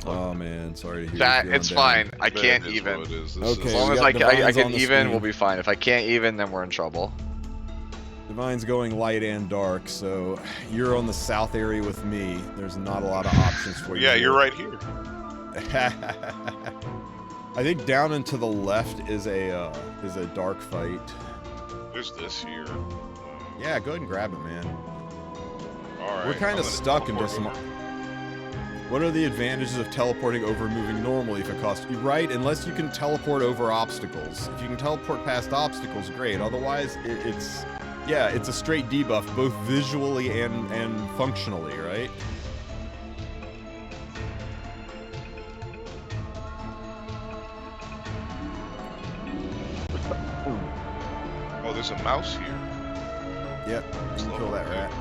Oh man, sorry to hear. That it's fine. I can't even. Okay, as long as I can even, we'll be fine. If I can't even, then we're in trouble. Divine's going light and dark, so you're on the south area with me. There's not a lot of options for you. Yeah, you're right here. I think down and to the left is a dark fight. There's this here. Yeah, go ahead and grab it, man. All right. We're kind of stuck into some. What are the advantages of teleporting over moving normally if it costs you? Right, unless you can teleport over obstacles. If you can teleport past obstacles, great. Otherwise, it's a straight debuff, both visually and functionally, right? Oh, there's a mouse here. Yep, you can kill that rat.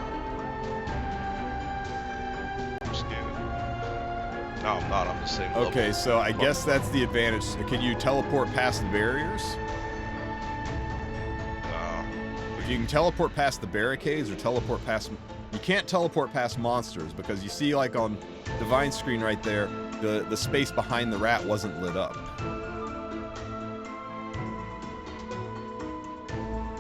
I'm scared. No, I'm not. I'm the same level. Okay, so I guess that's the advantage. Can you teleport past the barriers? If you can teleport past the barricades or teleport past... You can't teleport past monsters because you see, like, on Divine's screen right there, the space behind the rat wasn't lit up.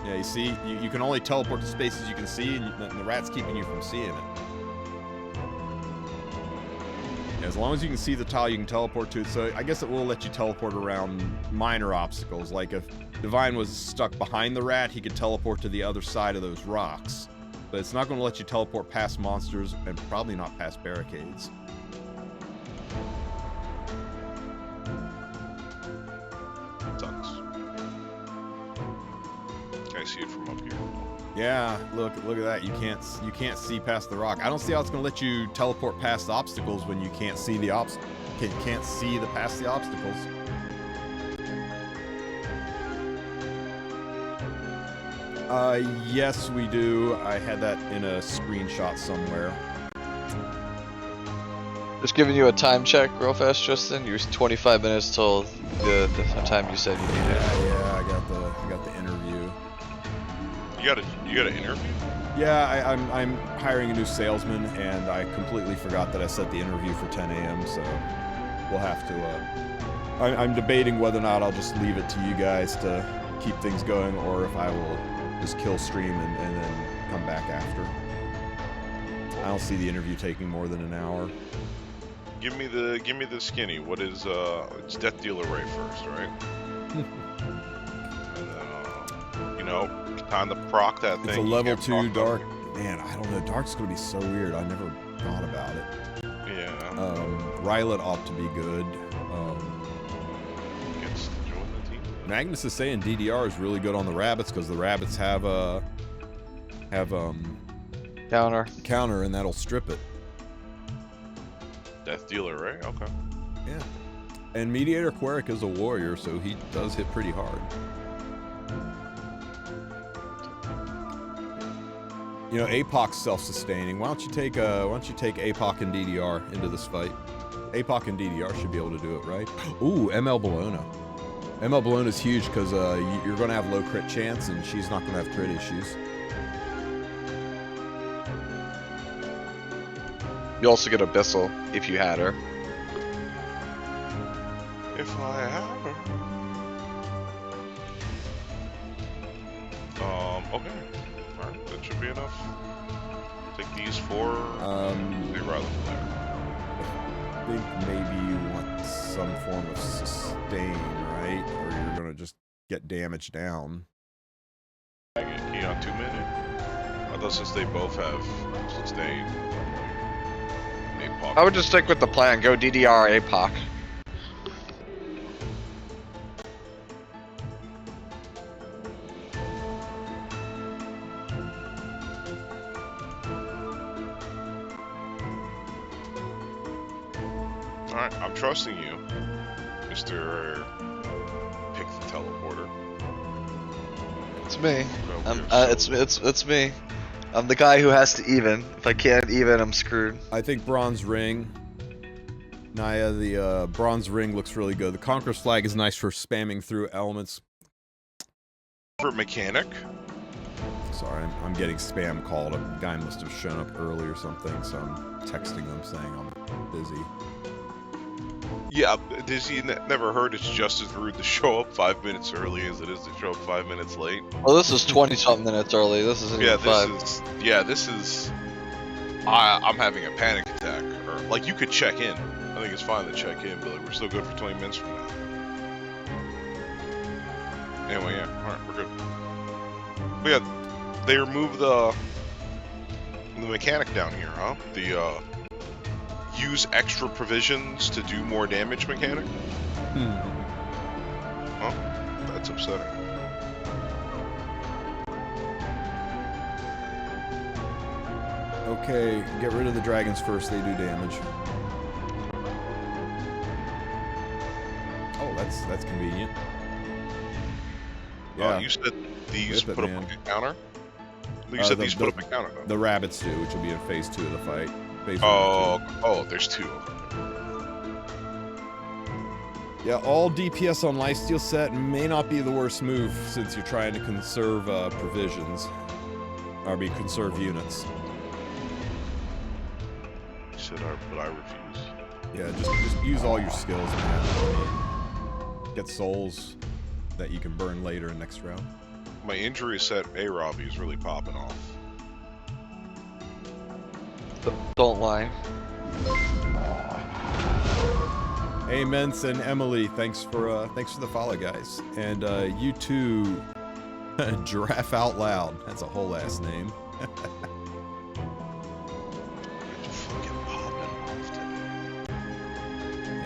Yeah, you see, you can only teleport to spaces you can see, and the rat's keeping you from seeing it. Yeah, as long as you can see the tile, you can teleport to it. So I guess it will let you teleport around minor obstacles. Like if Divine was stuck behind the rat, he could teleport to the other side of those rocks. But it's not going to let you teleport past monsters and probably not past barricades. Sucks. Can I see it from up here? Yeah, look at that. You can't see past the rock. I don't see how it's going to let you teleport past obstacles when you can't see the can't see past the obstacles. Yes, we do. I had that in a screenshot somewhere. Just giving you a time check real fast, Tristen. You're 25 minutes till the time you said you needed. Yeah, I got the interview. You got an interview? Yeah, I'm hiring a new salesman, and I completely forgot that I set the interview for 10 a.m. So we'll have to. I'm debating whether or not I'll just leave it to you guys to keep things going, or if I will just kill stream and then come back after. I don't see the interview taking more than an hour. Give me the skinny. What is it's Death Dealer Ray first, right? And then, you know, time to proc that thing. It's a level 2 dark. Man, I don't know. Dark's gonna be so weird. I never thought about it. Yeah. Rylet ought to be good. Gets to join the team. Magnus is saying DDR is really good on the rabbits because the rabbits have counter and that'll strip it. Death Dealer, right? Okay. Yeah. And Mediator Queric is a warrior, so he does hit pretty hard. You know, APOC's self-sustaining. Why don't you take APOC and DDR into this fight? APOC and DDR should be able to do it, right? Ooh, ML Bologna. ML Bologna's huge because you're going to have low crit chance, and she's not going to have crit issues. You also get Abyssal if you had her. If I have her. Okay. Alright, that should be enough. Take these 4. They rather there. I think maybe you want some form of sustain, right? Or you're going to just get damage down. I get key on 2 minutes. I thought since they both have sustain. I would just stick with the plan. Go DDR APOC. Alright, I'm trusting you, Mr. Pick the Teleporter. It's me. It's me. I'm the guy who has to even. If I can't even, I'm screwed. I think Bronze Ring. Naya, the Bronze Ring looks really good. The Conqueror's Flag is nice for spamming through elements. For mechanic? Sorry, I'm getting spam called. A guy must have shown up early or something, so I'm texting them saying I'm busy. Yeah, Dizzy never heard it's just as rude to show up 5 minutes early as it is to show up 5 minutes late. Well, this is 20-something minutes early. This isn't even 5. This is... I'm having a panic attack. Or, like, you could check in. I think it's fine to check in, but like, we're still good for 20 minutes from now. Anyway, yeah, alright, we're good. But yeah, they removed the mechanic down here, huh? The, use extra provisions to do more damage mechanic? Huh? That's upsetting. Okay, get rid of the dragons first, they do damage. Oh, that's convenient. Yeah. You said these put up a counter? You said these put up a counter, though. The rabbits do, which will be in phase 2 of the fight. There's 2. Yeah, all DPS on Lifesteal set may not be the worst move since you're trying to conserve provisions. Or conserve units. You said, but I refuse. Yeah, just use all your skills, man. I mean, get souls that you can burn later in next round. My injury set A-Robbie is really popping off. Don't lie. Amens and Emily, thanks for the follow, guys. And you too, Giraffe Out Loud. That's a whole ass name. Fucking popping off today.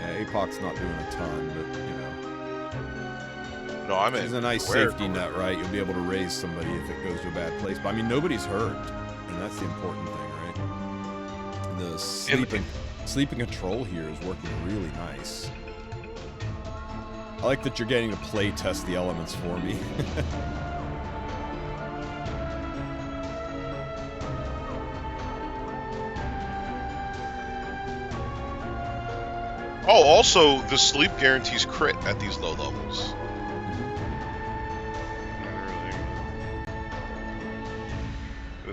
Yeah, APOC's not doing a ton, but you know. No, I mean, it's a nice safety net, right? You'll be able to raise somebody if it goes to a bad place. But I mean, nobody's hurt, and that's the important thing, right? The sleeping control here is working really nice. I like that you're getting to play test the elements for me. Oh, also, the sleep guarantees crit at these low levels.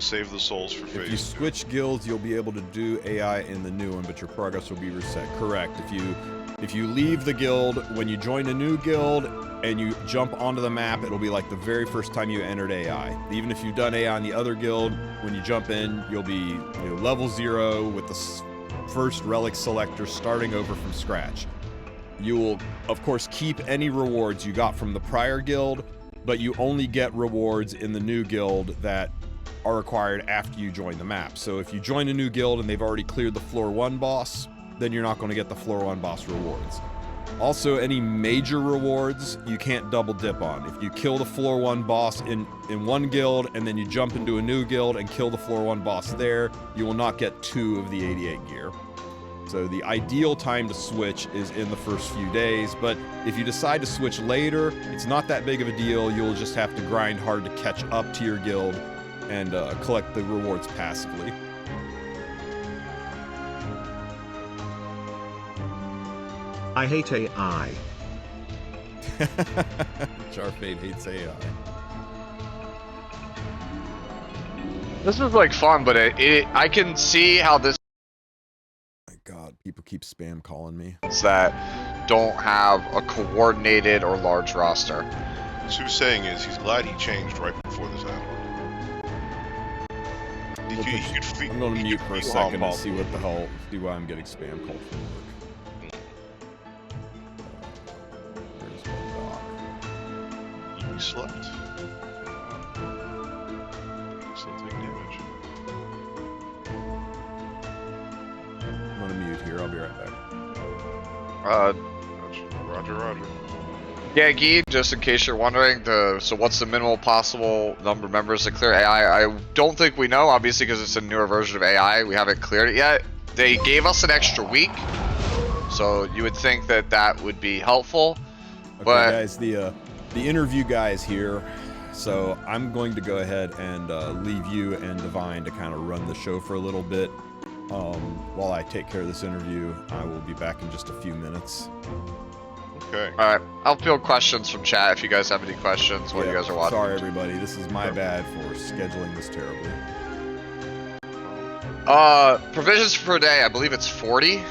to save the souls for If you phase 2. switch guilds, you'll be able to do AI in the new one, but your progress will be reset. Correct. If you leave the guild, when you join a new guild and you jump onto the map, it'll be like the very first time you entered AI. Even if you've done AI in the other guild, when you jump in, you'll be level 0 with the first relic selector starting over from scratch. You will, of course, keep any rewards you got from the prior guild, but you only get rewards in the new guild that are required after you join the map. So if you join a new guild and they've already cleared the floor 1 boss, then you're not going to get the floor 1 boss rewards. Also, any major rewards you can't double dip on. If you kill the floor 1 boss in one guild and then you jump into a new guild and kill the floor 1 boss there, you will not get 2 of the 88 gear. So the ideal time to switch is in the first few days, but if you decide to switch later, it's not that big of a deal. You'll just have to grind hard to catch up to your guild and collect the rewards passively. I hate AI. Charfade hates AI. This is like fun, but I can see how this My God, people keep spam calling me. that don't have a coordinated or large roster. Sue's saying is he's glad he changed right before this happened. I'm going to mute for a second and see what the hell, see why I'm getting spam called from work. Where's my doc? He slept. Still taking damage. I'm going to mute here. I'll be right back. Roger. Yeah, Guy, just in case you're wondering, so what's the minimal possible number of members to clear AI? I don't think we know, obviously, because it's a newer version of AI. We haven't cleared it yet. They gave us an extra week, so you would think that that would be helpful. Okay, But guys, the interview guy is here, so I'm going to go ahead and leave you and Divine to kind of run the show for a little bit. While I take care of this interview, I will be back in just a few minutes. Okay. Alright, I'll field questions from chat if you guys have any questions while you guys are watching. Sorry, everybody. This is my bad for scheduling this terribly. Provisions per day, I believe it's 40,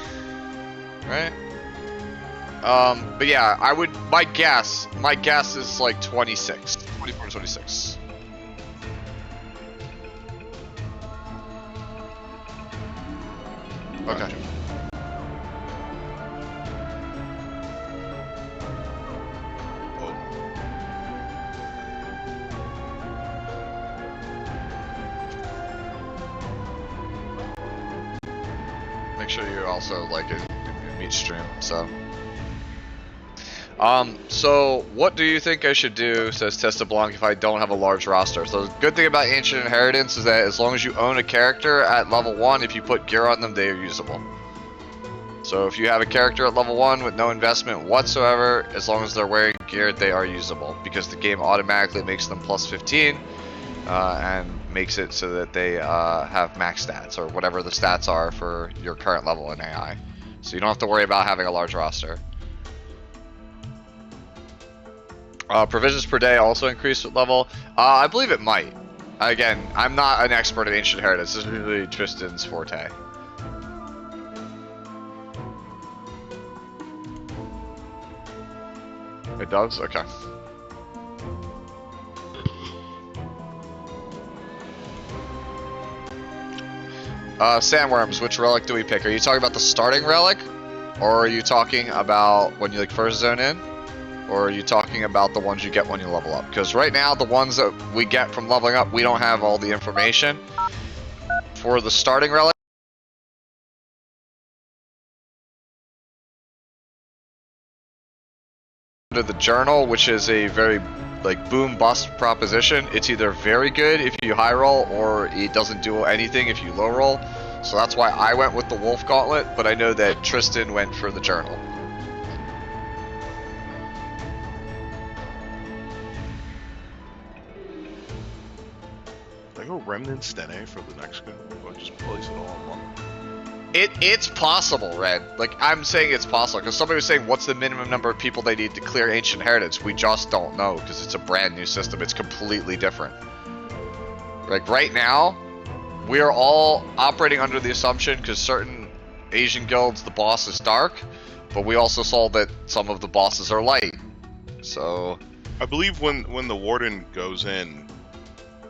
right? But yeah, my guess is like 26, 24 to 26. Okay. Make sure you also like it in meet stream, so. So what do you think I should do, says Testa Blanc, if I don't have a large roster? So the good thing about Ancient Inheritance is that as long as you own a character at level 1, if you put gear on them, they are usable. So if you have a character at level 1 with no investment whatsoever, as long as they're wearing gear, they are usable, because the game automatically makes them plus 15, and makes it so that they have max stats, or whatever the stats are for your current level in AI. So you don't have to worry about having a large roster. Provisions per day also increase with level. I believe it might. Again, I'm not an expert at Ancient Inheritance. This is really Tristan's forte. It does? Okay. Sandworms, which relic do we pick? Are you talking about the starting relic? Or are you talking about when you like first zone in? Or are you talking about the ones you get when you level up? Because right now, the ones that we get from leveling up, we don't have all the information. For the starting relic, to the journal, which is a very like boom bust proposition. It's either very good if you high roll, or it doesn't do anything if you low roll. So that's why I went with the Wulf Gauntlet, but I know that Tristen went for the journal. Can I go Remnant Stene for the next go? Or just place it all in one? It's possible, Red. Like, I'm saying it's possible, because somebody was saying, what's the minimum number of people they need to clear Ancient Inheritance? We just don't know, because it's a brand new system. It's completely different. Like, right now, we are all operating under the assumption, because certain Asian guilds, the boss is dark, but we also saw that some of the bosses are light. So I believe when the warden goes in,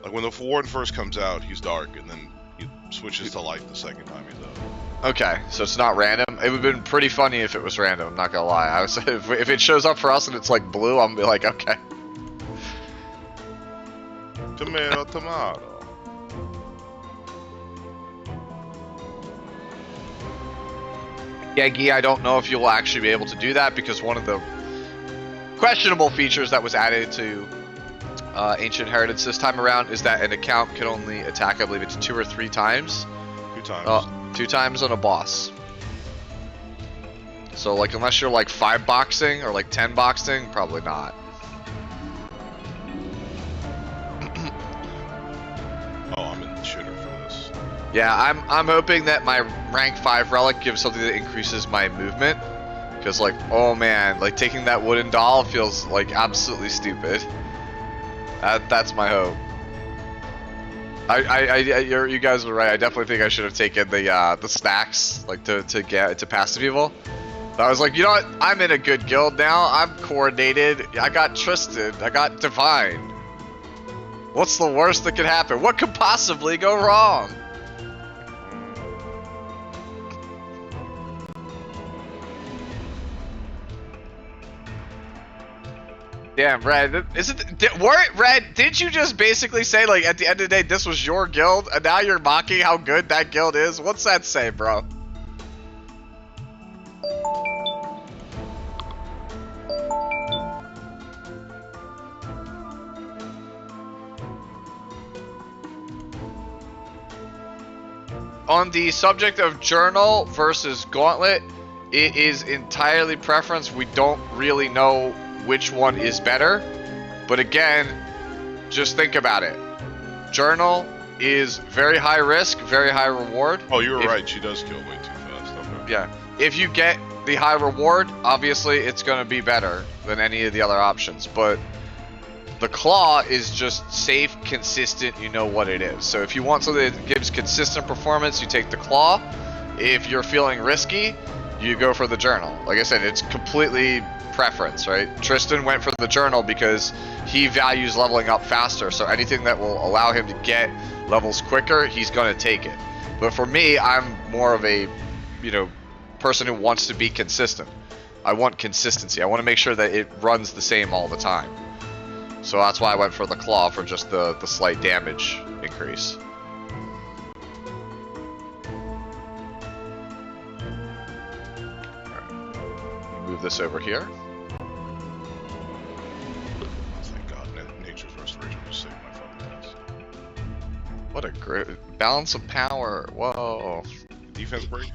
like when the warden first comes out, he's dark, and then he switches to light the second time he's out. okay, so it's not random. It would have been pretty funny if it was random. I'm not gonna lie. I was if it shows up for us and it's like blue, I'm gonna be like, okay. Tomato, tomato. Yeah, Guy, I don't know if you'll actually be able to do that, because one of the questionable features that was added to Ancient Heritage this time around is that an account can only attack, I believe it's 2 or 3 times. 2 times. 2 times on a boss. So, like, unless you're like 5 boxing or like 10 boxing, probably not. Oh, I'm in the shitter for this. Yeah, I'm hoping that my rank 5 relic gives something that increases my movement. Because, like, oh man, like taking that wooden doll feels like absolutely stupid. That's my hope. You guys were right. I definitely think I should have taken the stacks, like to get to passive evil. But I was like, you know what? I'm in a good guild now. I'm coordinated. I got Tristen. I got Divine. What's the worst that could happen? What could possibly go wrong? Damn, Red, Red, didn't you just basically say, like, at the end of the day, this was your guild, and now you're mocking how good that guild is? What's that say, bro? On the subject of Journal versus Gauntlet, it is entirely preference. We don't really know which one is better, but again, just think about it. Journal is very high risk, very high reward. Oh, you were right. She does kill way too fast. Okay. Yeah. If you get the high reward, obviously it's going to be better than any of the other options, but the Claw is just safe, consistent, you know what it is. So if you want something that gives consistent performance, you take the Claw. If you're feeling risky, you go for the Journal. Like I said, it's completely preference, right? Tristen went for the Journal because he values leveling up faster, so anything that will allow him to get levels quicker, he's going to take it. But for me, I'm more of a, person who wants to be consistent. I want consistency. I want to make sure that it runs the same all the time. So that's why I went for the Claw, for just the slight damage increase. Move this over here. Thank God, Nature's Restoration just saved my fucking ass. What a great balance of power. Whoa. Defense break?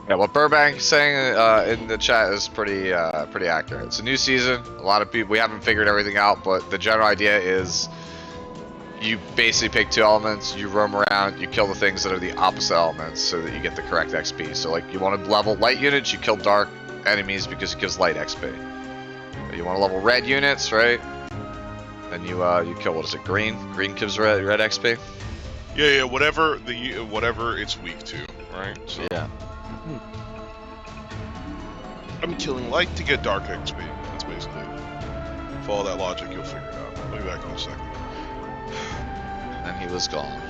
Yeah, what Burbank's saying in the chat is pretty accurate. It's a new season. A lot of people, we haven't figured everything out, but the general idea is you basically pick 2 elements, you roam around, you kill the things that are the opposite elements so that you get the correct XP. So like you want to level light units, you kill dark enemies because it gives light XP. You want to level red units, right? And you kill, what is it, green? Green gives red XP? Yeah, whatever it's weak to, right? So Yeah. I'm killing light to get dark XP. That's basically it. Follow that logic, you'll figure it out. I'll be back in a second. And he was gone.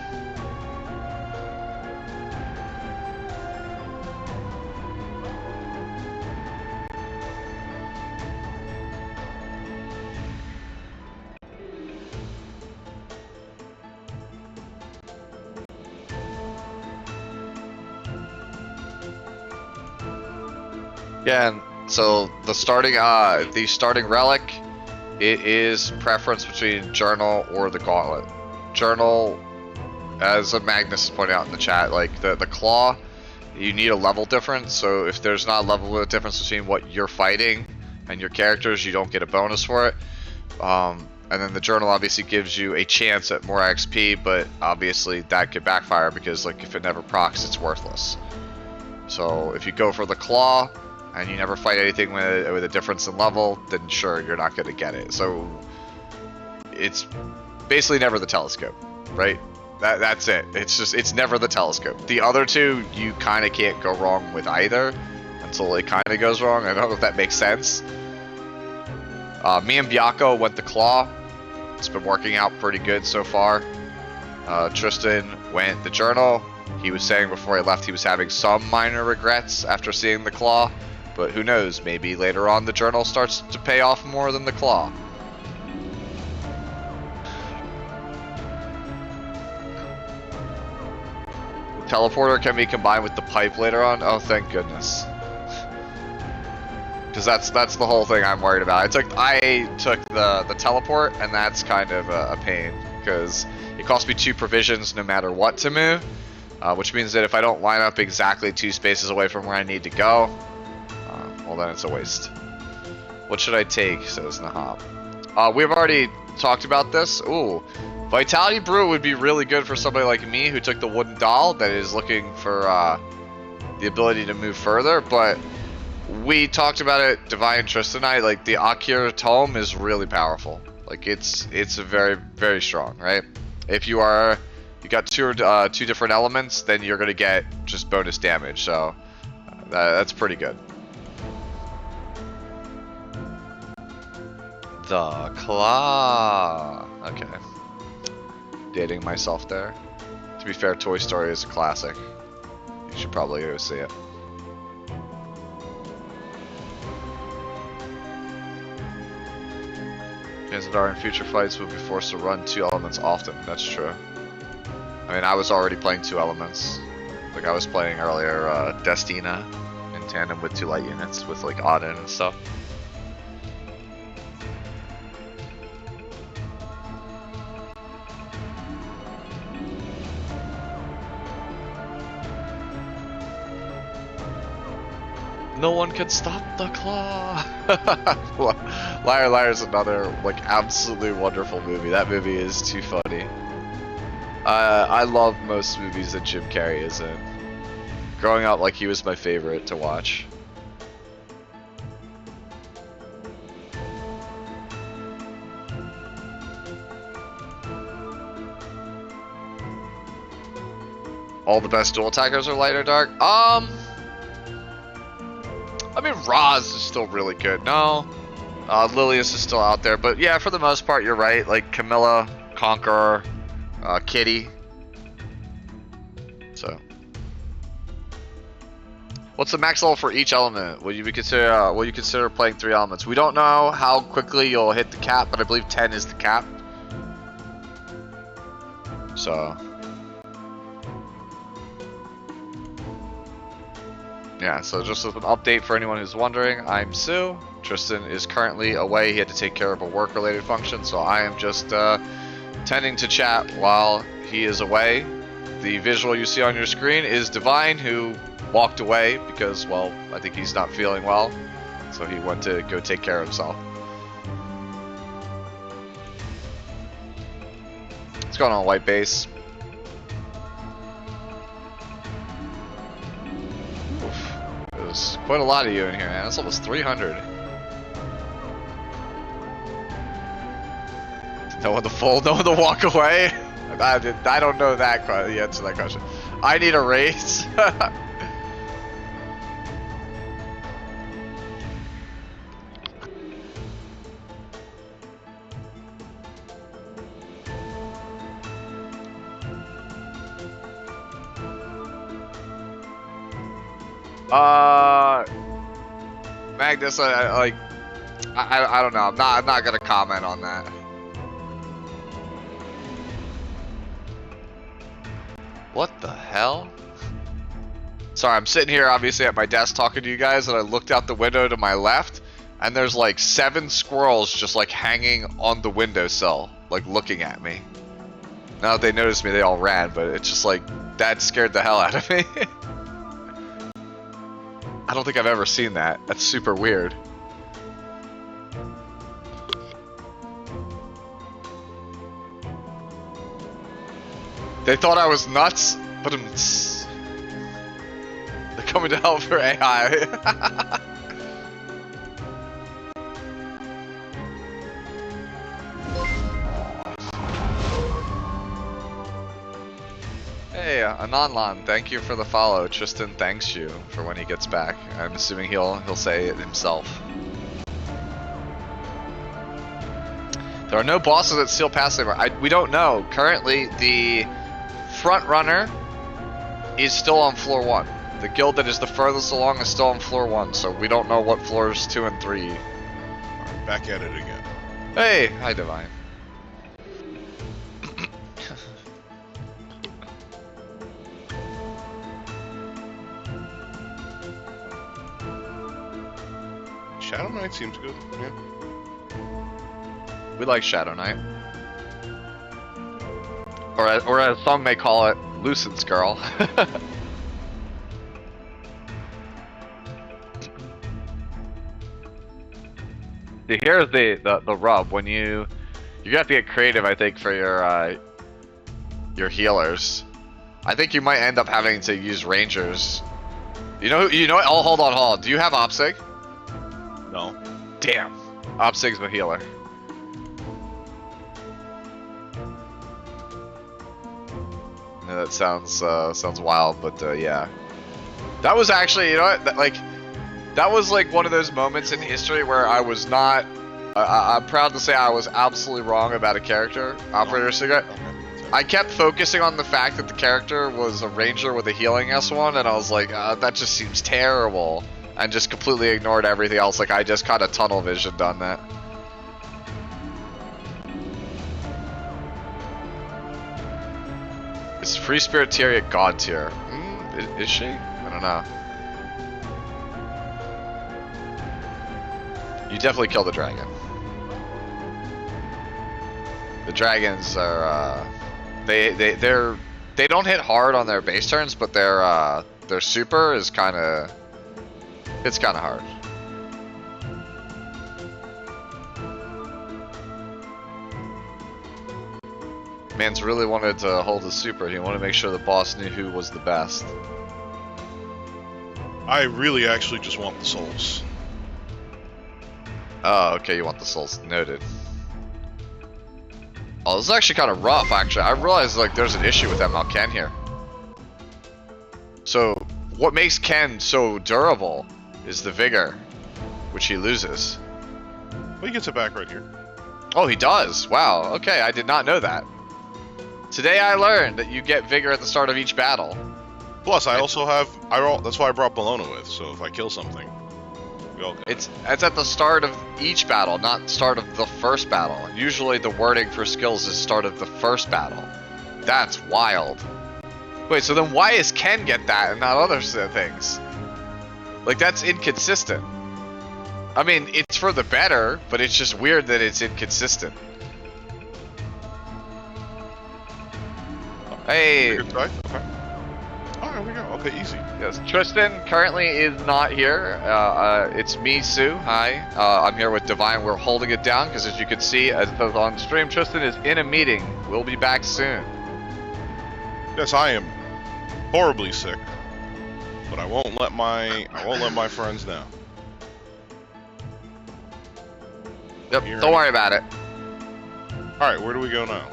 Yeah, and so the starting relic, it is preference between Journal or the Gauntlet. Journal, as Magnus pointed out in the chat, like the Claw, you need a level difference. So if there's not a level difference between what you're fighting and your characters, you don't get a bonus for it. And then the Journal obviously gives you a chance at more XP, but obviously that could backfire because like if it never procs, it's worthless. So if you go for the claw and you never fight anything with a difference in level, then sure, you're not going to get it. So it's basically never the telescope, right? That's it. It's never the telescope. The other two, you kind of can't go wrong with either until it kind of goes wrong. I don't know if that makes sense. Me and Baka went the claw. It's been working out pretty good so far. Tristen went the journal. He was saying before he left he was having some minor regrets after seeing the claw, but who knows, maybe later on the journal starts to pay off more than the claw. The teleporter can be combined with the pipe later on. Oh, thank goodness. Because that's the whole thing I'm worried about. I took the teleport, and that's kind of a pain, because it costs me 2 provisions no matter what to move, which means that if I don't line up exactly 2 spaces away from where I need to go, well then it's a waste. What should I take, says Nahab. We've already talked about this. Ooh, Vitality Brew would be really good for somebody like me who took the wooden doll that is looking for the ability to move further, but we talked about it, Divine Tristen and I, like the Akira Tome is really powerful. Like it's very, very strong, right? If you got two different elements, then you're gonna get just bonus damage, so that's pretty good. The Claw. Okay. Dating myself there. To be fair, Toy Story is a classic. You should probably go see it. Ganzadar in future fights will be forced to run 2 elements often. That's true. I mean, I was already playing 2 elements. Like I was playing earlier Destina in tandem with 2 light units with like Auden and stuff. No one can stop the claw. Liar Liar is another like absolutely wonderful movie. That movie is too funny. I love most movies that Jim Carrey is in. Growing up, like he was my favorite to watch. All the best dual attackers are light or dark. I mean, Roz is still really good. No, Lilius is still out there, but yeah, for the most part, you're right. Like Camilla, Conqueror, Kitty. So, what's the max level for each element? Will you consider playing 3 elements? We don't know how quickly you'll hit the cap, but I believe 10 is the cap. So. Yeah, so just as an update for anyone who's wondering, I'm Sue. Tristen is currently away. He had to take care of a work-related function, so I am just tending to chat while he is away. The visual you see on your screen is Divine, who walked away because, well, I think he's not feeling well, so he went to go take care of himself. What's going on, White Base? There's quite a lot of you in here, man. That's almost 300. No one to fold, no one to walk away. I don't know the answer to that question. I need a raise. Magnus, I don't know. I'm not gonna comment on that. What the hell? Sorry, I'm sitting here obviously at my desk talking to you guys, and I looked out the window to my left, and there's like 7 squirrels just like hanging on the windowsill, like looking at me. Now that they noticed me, they all ran, but it's just like, that scared the hell out of me. I don't think I've ever seen that. That's super weird. They thought I was nuts, but coming to help for AI. Hey, Anonlon, thank you for the follow. Tristen thanks you for when he gets back. I'm assuming he'll say it himself. There are no bosses at Seal Pass anymore. We don't know. Currently, the front runner is still on floor 1. The guild that is the furthest along is still on floor 1, so we don't know what floors 2 and 3. Alright, back at it again. Hey, hi Divine. Shadow Knight seems good. Yeah. We like Shadow Knight. Or as some may call it, Lucid's Girl. See, here's the rub. When you have to get creative, I think, for your healers. I think you might end up having to use Rangers. You know what? Oh, hold on. Do you have Opsig? No. Damn. Opsig's the healer. I know that sounds wild, but yeah. That was actually, you know what? That was like one of those moments in history where I was not. I'm proud to say I was absolutely wrong about a character, Operator Cigarette. I kept focusing on the fact that the character was a ranger with a healing S1, and I was like, that just seems terrible, and just completely ignored everything else. Like I just kind of tunnel visioned on that. Is Free Spirit tier at God tier? Is she? I don't know. You definitely kill the dragon. The dragons are they don't hit hard on their base turns, but their super is kind of hard. Man's really wanted to hold his super. He wanted to make sure the boss knew who was the best. I really actually just want the souls. Oh, okay, you want the souls. Noted. Oh, this is actually kind of rough, actually. I realized, like, there's an issue with ML Ken here. So, what makes Ken so durable is the vigor, which he loses. Well, he gets it back right here. Oh, he does? Wow, okay, I did not know that. Today I learned that you get vigor at the start of each battle. Plus, I also have... that's why I brought Bologna with, so if I kill something, we all get it. It's at the start of each battle, not start of the first battle. Usually the wording for skills is start of the first battle. That's wild. Wait, so then why does Ken get that and not other things? Like, that's inconsistent. I mean, it's for the better, but it's just weird that it's inconsistent. Hey! Good try? Okay. Oh, there we go. Okay, easy. Yes, Tristen currently is not here. It's me, Sue. Hi. I'm here with Divine. We're holding it down because, as you can see, as it says on stream, Tristen is in a meeting. We'll be back soon. Yes, I am horribly sick, but I won't let my friends know. Yep. Don't worry about it. All right, where do we go now?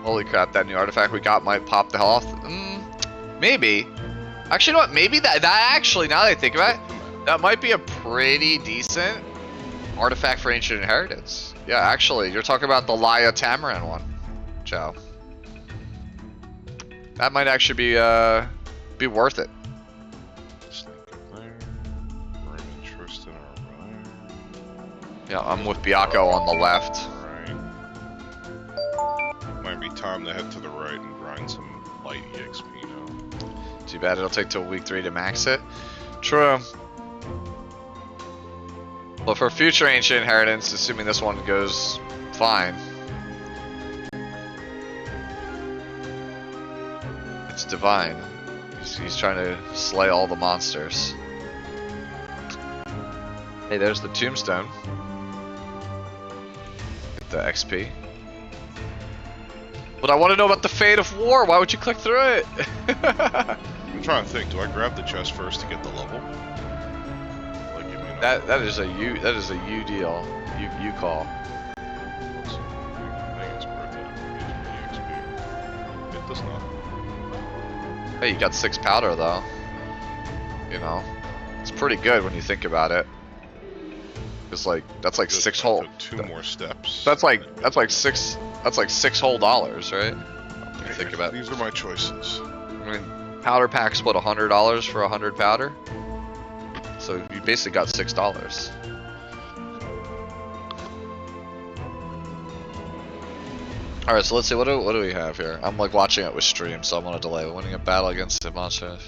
Holy crap! That new artifact we got might pop the hell off. Maybe. Actually, you know what? Maybe that actually, now that I think about it, that might be a pretty decent artifact for Ancient Inheritance. Yeah, actually, you're talking about the Laya Tamaran one, Joe. That might actually be worth it. Yeah, I'm with Biako on the left. Right. Might be time to head to the right and grind some light EXP now. Too bad it'll take till week 3 to max it. True. Well, for future Ancient Inheritance, assuming this one goes fine, it's Divine. He's trying to slay all the monsters. Hey, there's the tombstone. Get the XP. But I want to know about the fate of war. Why would you click through it? I'm trying to think. Do I grab the chest first to get the level? Like, give me enough That is a you deal. You call. Let's see. I think it's worth it if it gives me XP. It does not. Hey, you got 6 powder though. You know, it's pretty good when you think about it. It's like that's like Just 6 I whole. took 2 more steps. That's like six. That's like $6 whole, right? When you think about it. These are my choices. I mean, powder pack's what, $100 for 100 powder? So you basically got $6. All right, so let's see. What do we have here? I'm like watching it with stream, so I'm on a delay. We're winning a battle against Ivanchev.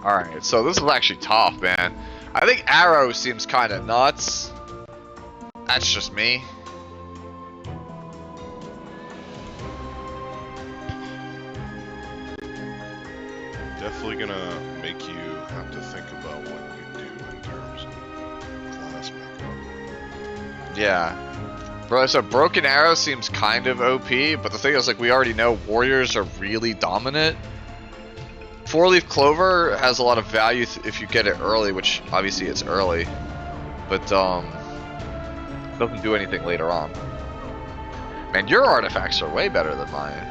Alright, so this is actually tough, man. I think Arrow seems kind of nuts. That's just me. Definitely gonna make you have to think about what you do in terms of class makeup. Yeah. Bro, so Broken Arrow seems kind of OP, but the thing is, like, we already know warriors are really dominant. 4-leaf clover has a lot of value if you get it early, which obviously it's early, but doesn't do anything later on. Man, your artifacts are way better than mine.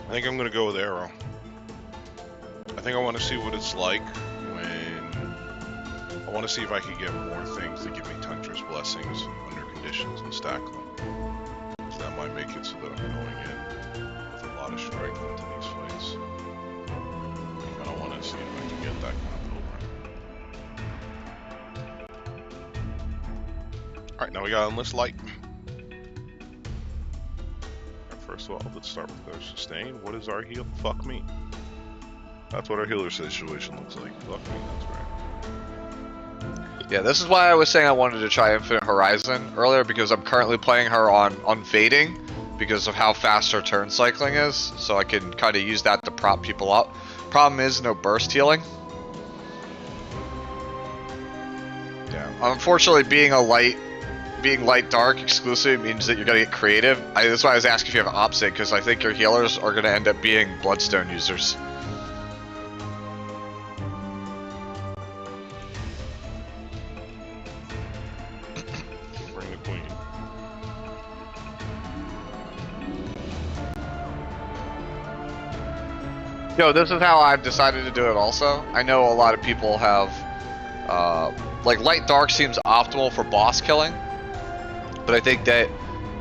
I think I'm gonna go with Arrow. I think I want to see what it's like when... I want to see if I can get more things that give me Tundra's Blessings under conditions and stack them. So that might make it so that I'm going in with a lot of strength into these fights. I kind of want to see if I can get that kind of pilgrim. Alright, now we gotta enlist light. First of all, let's start with our sustain. What is our heal? Fuck me. That's what our healer situation looks like. Fuck me, that's right. Yeah, this is why I was saying I wanted to try Infinite Horizon earlier, because I'm currently playing her on Fading because of how fast her turn cycling is, so I can kind of use that to prop people up. Problem is, no burst healing. Yeah, unfortunately, being light dark exclusive means that you're gonna get creative. That's why I was asking if you have opposite, because I think your healers are gonna end up being bloodstone users. Bring the queen. Yo, this is how I've decided to do it also. I know a lot of people have, like light dark seems optimal for boss killing. But I think that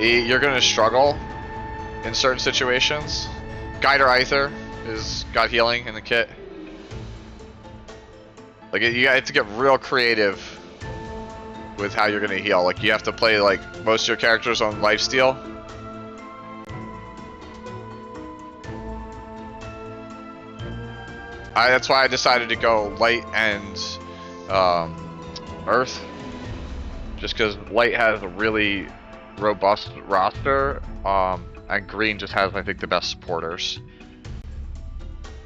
you're going to struggle in certain situations. Guider Aether is got healing in the kit. Like, you have to get real creative with how you're going to heal. Like, you have to play, like, most of your characters on lifesteal. That's why I decided to go light and earth. Just because light has a really robust roster, and green just has, I think, the best supporters.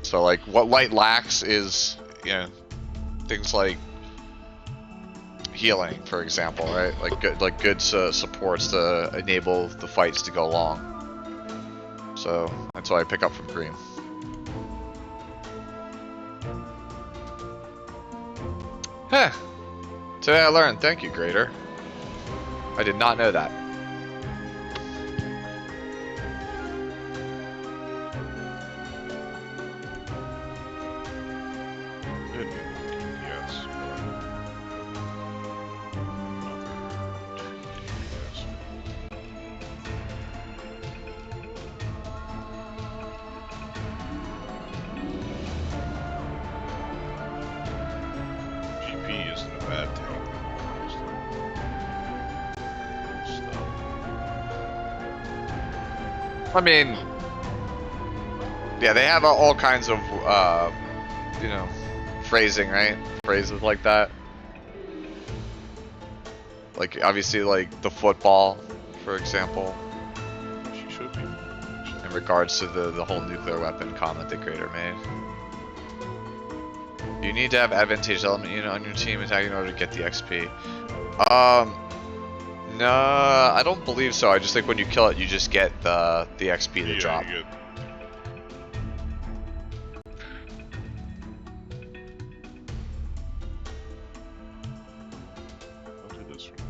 So, like, what light lacks is, you know, things like healing, for example, right? Like good supports to enable the fights to go long. So that's why I pick up from green. Huh. Today I learned. Thank you, Grader. I did not know that. Yes. GP isn't a bad tank. I mean, yeah, they have all kinds of, you know, phrasing, right? Phrases like that. Like, obviously, like, the football, for example. She should be. In regards to the whole nuclear weapon comment the creator made. You need to have advantageous element unit on your team attack in order to get the XP. No, I don't believe so. I just think when you kill it, you just get the XP to drop. You get... I'll do this for now.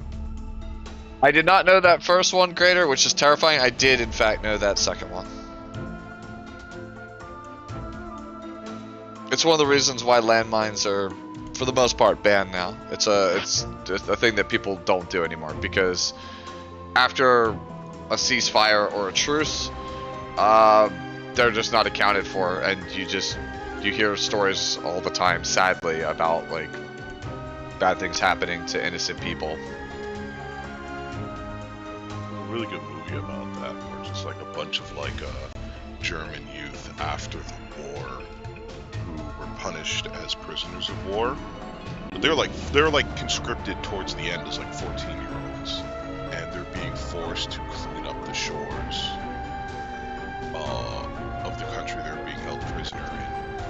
I did not know that first one, Greater, which is terrifying. I did, in fact, know that second one. It's one of the reasons why landmines are, for the most part, banned now. It's a thing that people don't do anymore, because after a ceasefire or a truce, they're just not accounted for, and you hear stories all the time, sadly, about like bad things happening to innocent people. There's a really good movie about that, where just like a bunch of like German youth after the war who were punished as prisoners of war. But they're like conscripted towards the end as like 14-year-olds, and they're being forced to clean up the shores of the country they're being held prisoner in,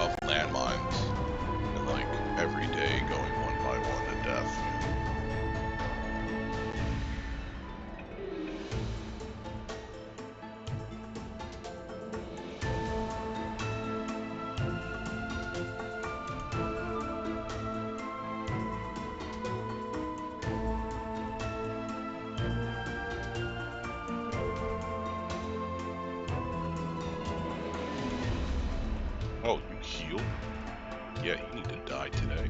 of landmines, and like every day going one by one to death. Oh, you heal? Yeah, you need to die today.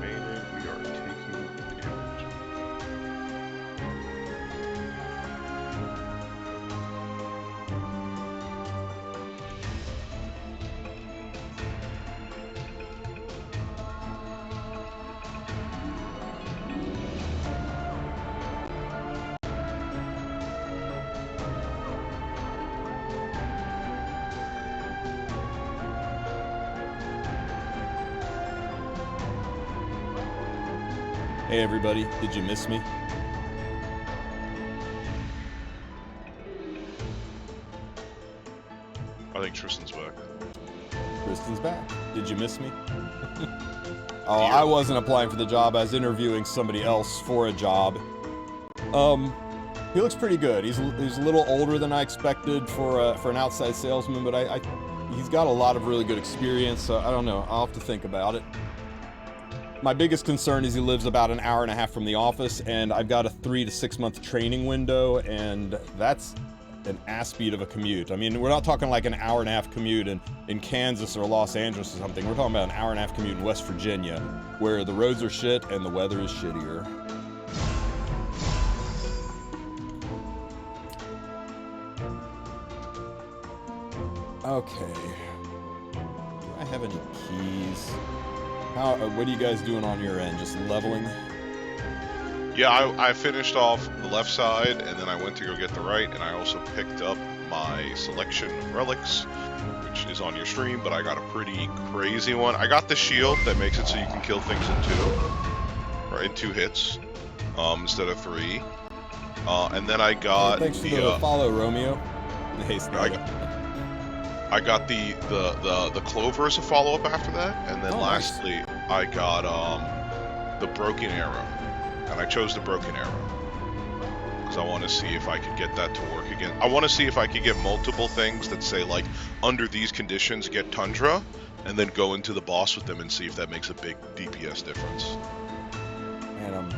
Mayday, we are taking damage. Hey everybody, did you miss me? I think Tristan's back. Tristan's back. Did you miss me? Oh, I wasn't applying for the job. I was interviewing somebody else for a job. He looks pretty good. He's a little older than I expected for an outside salesman, but he's got a lot of really good experience. So I don't know. I'll have to think about it. My biggest concern is he lives about an hour and a half from the office, and I've got a 3 to 6 month training window, and that's an ass beat of a commute. I mean, we're not talking like an hour and a half commute in Kansas or Los Angeles or something. We're talking about an hour and a half commute in West Virginia, where the roads are shit and the weather is shittier. Okay. Do I have any keys? What are you guys doing on your end? Just leveling? Yeah, I finished off the left side, and then I went to go get the right, and I also picked up my selection of relics, which is on your stream, but I got a pretty crazy one. I got the shield that makes it so you can kill things in two hits, instead of 3. And then I got thanks for the follow, Romeo. Nice. I got the clover as a follow-up after that, and then lastly, I got the broken arrow, and I chose the broken arrow because I want to see if I could get that to work again. I want to see if I could get multiple things that say like under these conditions get tundra, and then go into the boss with them and see if that makes a big DPS difference. And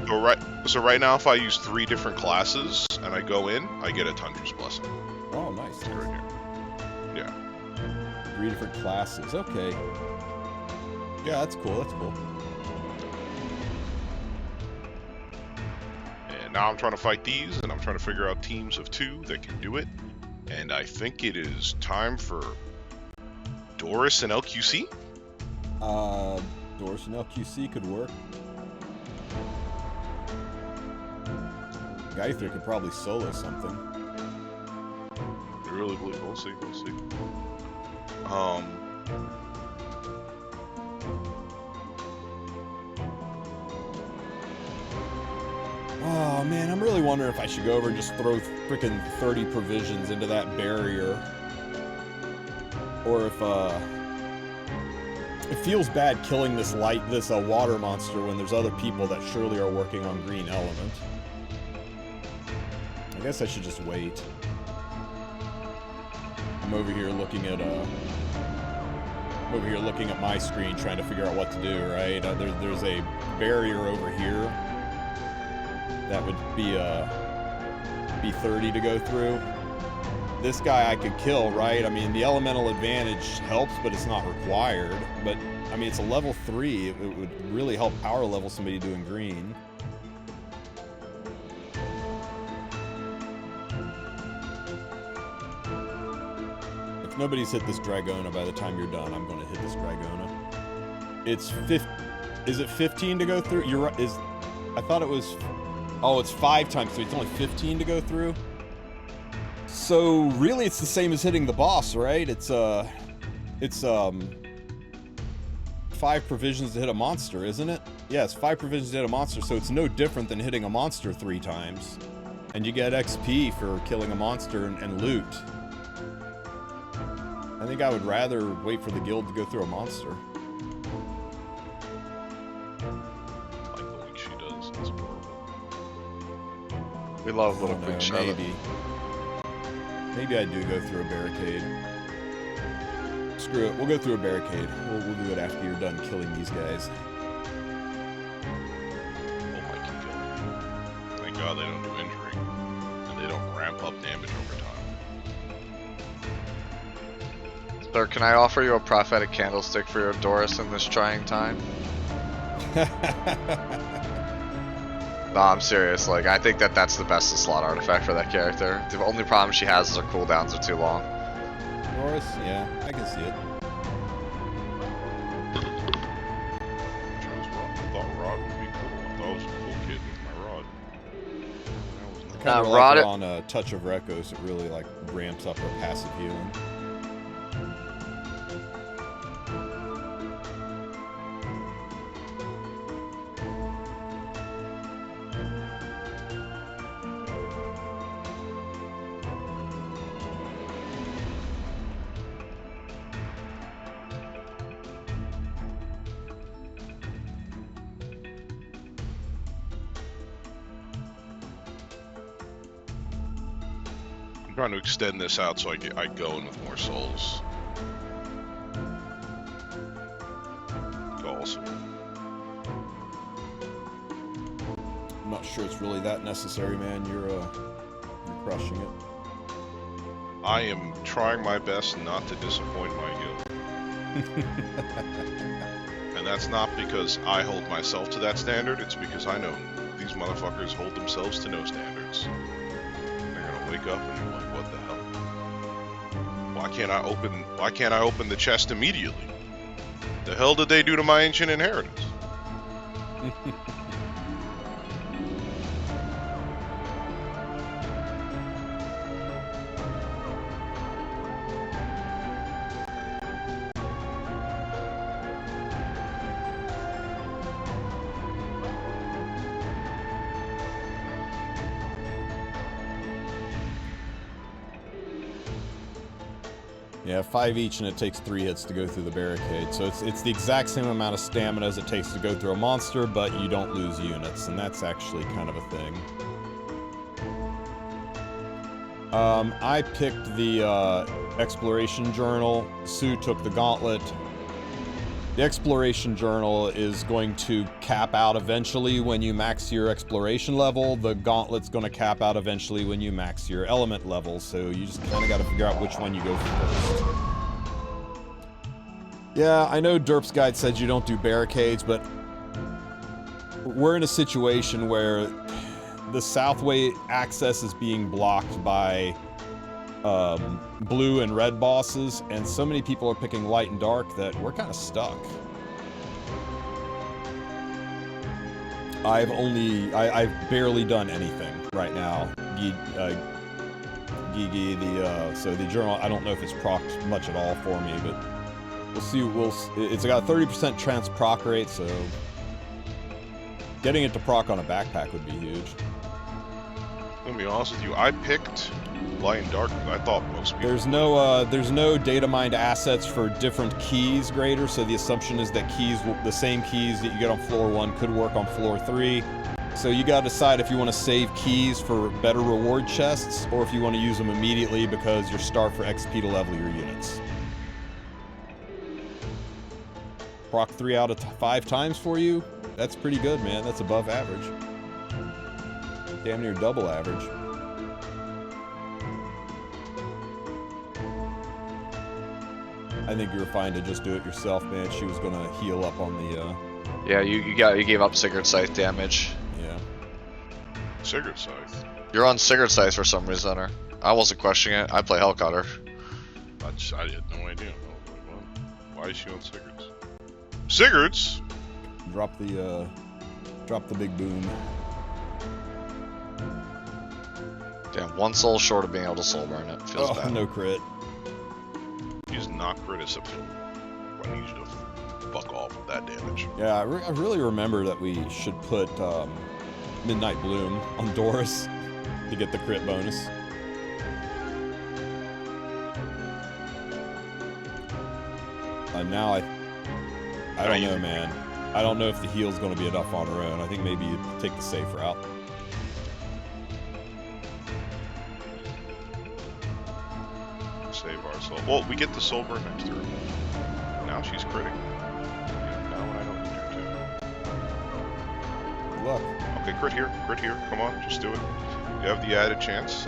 So right now, if I use 3 different classes and I go in, I get a tundra's blessing. Oh, nice. Right here. Yeah. 3 different classes. Okay. Yeah, that's cool. That's cool. And now I'm trying to fight these, and I'm trying to figure out teams of 2 that can do it. And I think it is time for Doris and LQC. Doris and LQC could work. Gaither could probably solo something. I really believe. We'll see. We'll see. Oh man, I'm really wondering if I should go over and just throw freaking 30 provisions into that barrier. Or if, it feels bad killing this water monster when there's other people that surely are working on green element. I guess I should just wait. I'm over here looking at my screen trying to figure out what to do, right? There's a barrier over here that would be 30 to go through. This guy I could kill, right? I mean, the elemental advantage helps, but it's not required. But, I mean, it's a level 3. It would really help power level somebody doing green. If nobody's hit this Dragona by the time you're done, I'm going to hit this Dragona. It's is it 15 to go through? You're right. I thought it was... Oh, it's 5 times 3. It's only 15 to go through? So, really, it's the same as hitting the boss, right? It's 5 provisions to hit a monster, isn't it? Yeah, it's 5 provisions to hit a monster, so it's no different than hitting a monster 3 times. And you get XP for killing a monster and loot. I think I would rather wait for the guild to go through a monster. Like the way she does. It's adorable. We love little quick shadow. Maybe I do go through a barricade. Screw it, we'll go through a barricade. We'll do it after you're done killing these guys. Oh my god. Thank God they don't do injury. And they don't ramp up damage over time. Sir, can I offer you a prophetic candlestick for your Doris in this trying time? No, I'm serious. Like, I think that's the best slot artifact for that character. The only problem she has is her cooldowns are too long. Doris, yeah, I can see it. I thought Rod would be cool. I thought it was a cool kid with my Rod. Kind of Rod like on a touch of Rekos, it really like ramps up her passive healing. I'm trying to extend this out so I go in with more souls. Awesome. I'm not sure it's really that necessary, man. You're crushing it. I am trying my best not to disappoint my guild. And that's not because I hold myself to that standard, it's because I know these motherfuckers hold themselves to no standards. They're gonna wake up and be like, what the hell? Why can't I open the chest immediately? The hell did they do to my ancient inheritance? Yeah, 5 each, and it takes 3 hits to go through the barricade. So it's the exact same amount of stamina as it takes to go through a monster, but you don't lose units, and that's actually kind of a thing. I picked the Exploration Journal. Sue took the Gauntlet. The Exploration Journal is going to cap out eventually when you max your Exploration level. The Gauntlet's going to cap out eventually when you max your Element level, so you just kind of got to figure out which one you go for first. Yeah, I know Derp's guide said you don't do barricades, but we're in a situation where the Southway access is being blocked by blue and red bosses, and so many people are picking light and dark that we're kind of stuck. I've barely done anything right now. Gigi, so the journal, I don't know if it's procced much at all for me, but we'll see. It's got a 30% chance proc rate, so getting it to proc on a backpack would be huge. I'm gonna be honest with you, I picked light and dark because I thought most people... There's no data mined assets for different keys greater, so the assumption is that the same keys that you get on floor 1 could work on floor 3. So you gotta decide if you want to save keys for better reward chests, or if you want to use them immediately because you're starved for XP to level your units. Proc 3 out of 5 times for you? That's pretty good, man. That's above average. Damn near double average. I think you were fine to just do it yourself, man. She was gonna heal up on the, Yeah, you gave up Sigurd Scythe damage. yeah. Sigurd Scythe. You're on Sigurd Scythe for some reason, or I wasn't questioning it. I play Hellcutter. I had no idea. Why is she on Sigurd's? Sigurd's? Drop the big boom. Damn, 1 soul short of being able to soul burn it. Feels bad. No crit. He's not criticism. I need you to fuck off with that damage. Yeah, I really remember that we should put Midnight Bloom on Doris to get the crit bonus. Now I don't know, man. I don't know if the heal's going to be enough on her own. I think maybe you take the safe route. Save our soul. Well, we get the soul burn next turn. Now she's critting. Now I don't need her Good luck. to. Okay, crit here. Crit here. Come on, just do it. You have the added chance.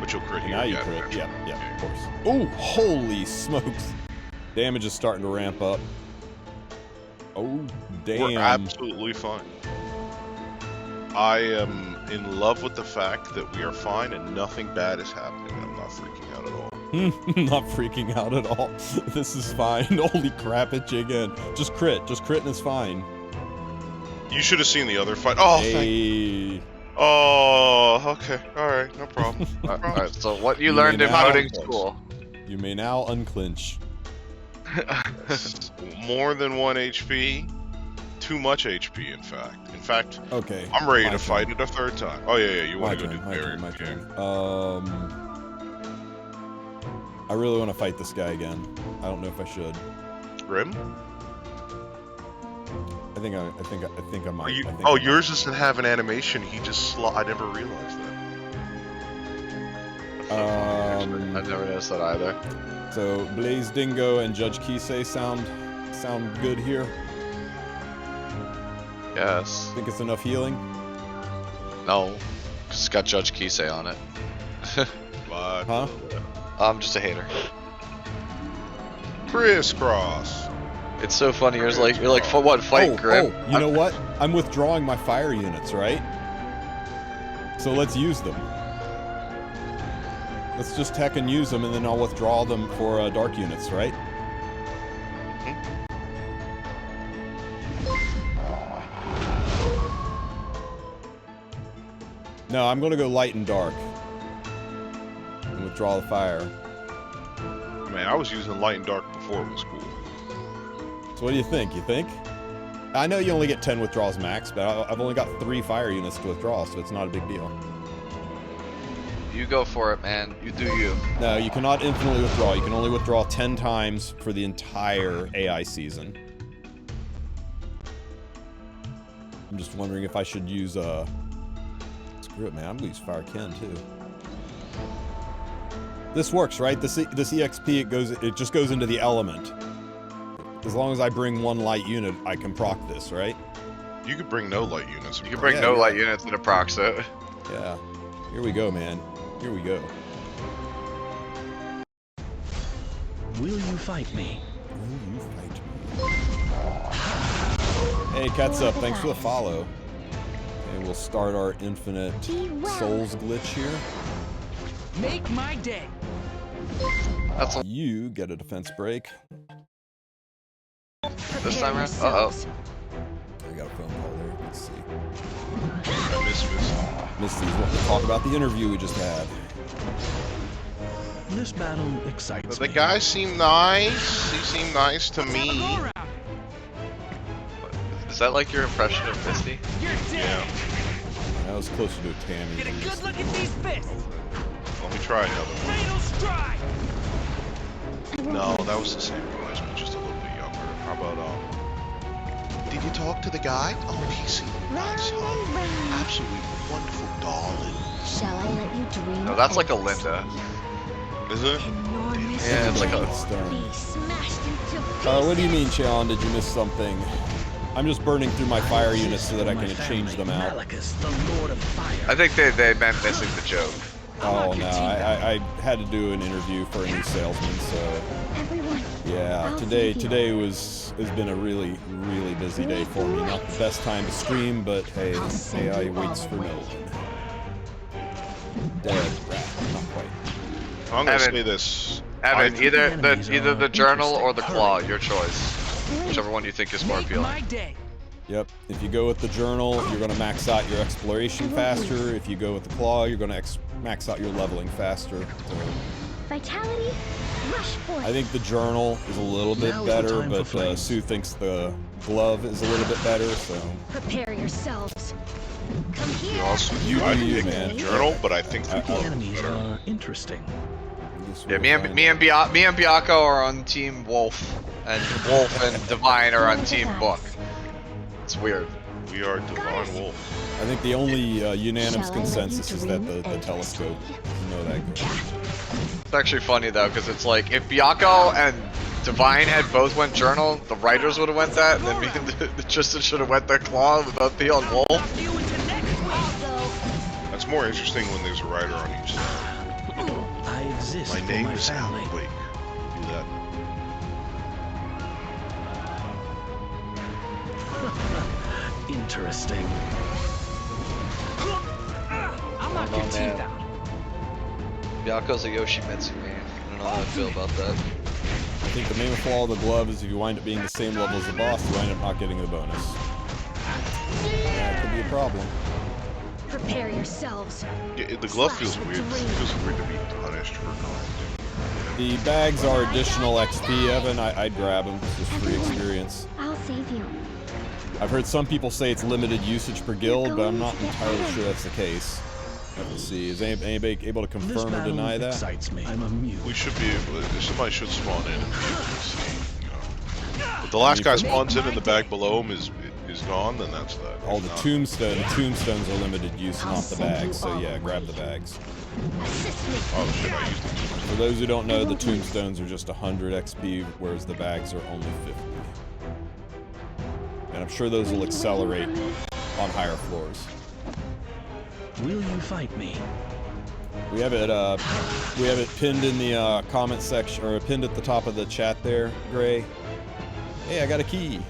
But you'll crit here. Now you crit. Yeah, of course. Oh, holy smokes. Damage is starting to ramp up. Oh, damn. We're absolutely fine. I am in love with the fact that we are fine and nothing bad is happening. I'm not freaking out at all. Not freaking out at all. This is fine. Holy crap, it again. Just crit and it's fine. You should have seen the other fight. Oh, hey. Oh, okay. Alright, no problem. Alright, so what you learned in coding school? You may now unclinch. More than 1 HP. Too much HP, in fact. In fact, okay. I'm ready to fight it a 3rd time. Oh, yeah, you want to go do Barry. My turn. I really want to fight this guy again. I don't know if I should. Grim? I think I might. Yours doesn't have an animation. He just I never realized that. I never noticed that either. So Blaze Dingo and Judge Kisei sound good here. Yes. Think it's enough healing? No, cause it's got Judge Kisei on it. But Huh? I'm just a hater. Crisscross. It's so funny. You're like, what? Fight, Grim? Oh, you know what? I'm withdrawing my fire units, right? So let's use them. Let's just heckin' use them, and then I'll withdraw them for dark units, right? No, I'm gonna go light and dark. And withdraw the fire. Man, I was using light and dark before it was cool. So what do you think? You think? I know you only get 10 withdrawals max, but I've only got 3 fire units to withdraw, so it's not a big deal. You go for it, man. You do you. No, you cannot infinitely withdraw. You can only withdraw 10 times for the entire AI season. I'm just wondering if I should use screw it, man. I'm gonna use Fire Ken too. This works, right? This EXP it just goes into the element. As long as I bring 1 light unit, I can proc this, right? You could bring no light units. You can bring no light units and it procs it. Yeah. Here we go, man. Here we go. Will you fight me? Will you fight me? Hey, Ketsup, thanks for the follow. Okay, we'll start our infinite souls glitch here. Make my day. That's You get a defense break. this time around. Uh oh. I got a phone call there. Let's see. I miss Misty. Misty's wanting to talk about the interview we just had. This battle excites me. The guy seemed nice. He seemed nice to me. Is that like your impression of Misty? You're dead. Yeah. That was closer to a Tammy. Get a than good Misty. look at these fists. Let me try another one. Fatal strike. No, that was the same voice, but just a little bit younger. How about, did you talk to the guy? Oh, he seemed nice, huh? Absolutely wonderful, darling. Shall I let you dream? No, that's like a Linda. Is it? Enormous Yeah, it's like a- be smashed into What do you mean, Cheon? Did you miss something? I'm just burning through my fire units so that I can change them out. Malachus, the Lord of Fire. I think they meant missing the joke. Oh no, I had to do an interview for a new salesman, so everyone. yeah. Today has been a really busy day for me. Not the best time to stream, but hey, AI waits for no one. Dead rat, not quite. I'm gonna Evan. say this. Evan, I- either the journal or the claw, your choice. Whichever one you think is more Make appealing. my day. Yep. If you go with the journal, you're gonna max out your exploration faster. If you go with the claw, you're gonna max out your leveling faster. So Vitality, rush forth. I think the journal is a little bit Now's the better, time for but flames. Sue thinks the glove is a little bit better. So Prepare yourselves. Come here. Also, You I do you, picked man. the journal, but I think the The glove is enemies better. are interesting. Yeah, me and Biako are on Team Wolf, and Wolf and Divine are on Team Book. It's weird. We are Divine Wolf. I think the only unanimous Shall I let you consensus is that dream the and telescope. You know that goes. It's actually funny though, because it's like if Biako and Divine had both went journal, the writers would have went that, and then me and the Tristen should have went the claw with both be on Wolf. Knock you into next week. That's more interesting when there's a writer on each side. I exist My for name my is family. Alan Wake. Do that. Interesting. I'll knock Oh, your teeth man. out. Biako's a Yoshimitsu man. I don't know how I feel about that. I think the main flaw of the glove is if you wind up being the same level as the boss, you wind up not getting the bonus. That could be a problem. Prepare yourselves. Yeah, the glove feels weird. It feels weird to be punished for going. The bags are additional XP, Evan. I'd grab them. It's just free experience. I'll save you. I've heard some people say it's limited usage per guild, but I'm not entirely sure that's the case. Let's see. Is anybody able to This confirm or battle deny that? excites me. I'm amused. We should be able to, somebody should spawn in and be able to see. You know. If the last guy spawns in and the bag below him is gone, then that's that. All If the not, tombstones are limited use, not the bags. So yeah, grab the bags. Assist me. Oh shit, I used the For those who don't know, the tombstones are just 100 XP, whereas the bags are only 50. And I'm sure those will accelerate on higher floors. Will you fight me? We have it pinned in the comment section, or pinned at the top of the chat there, Gray. Hey, I got a key.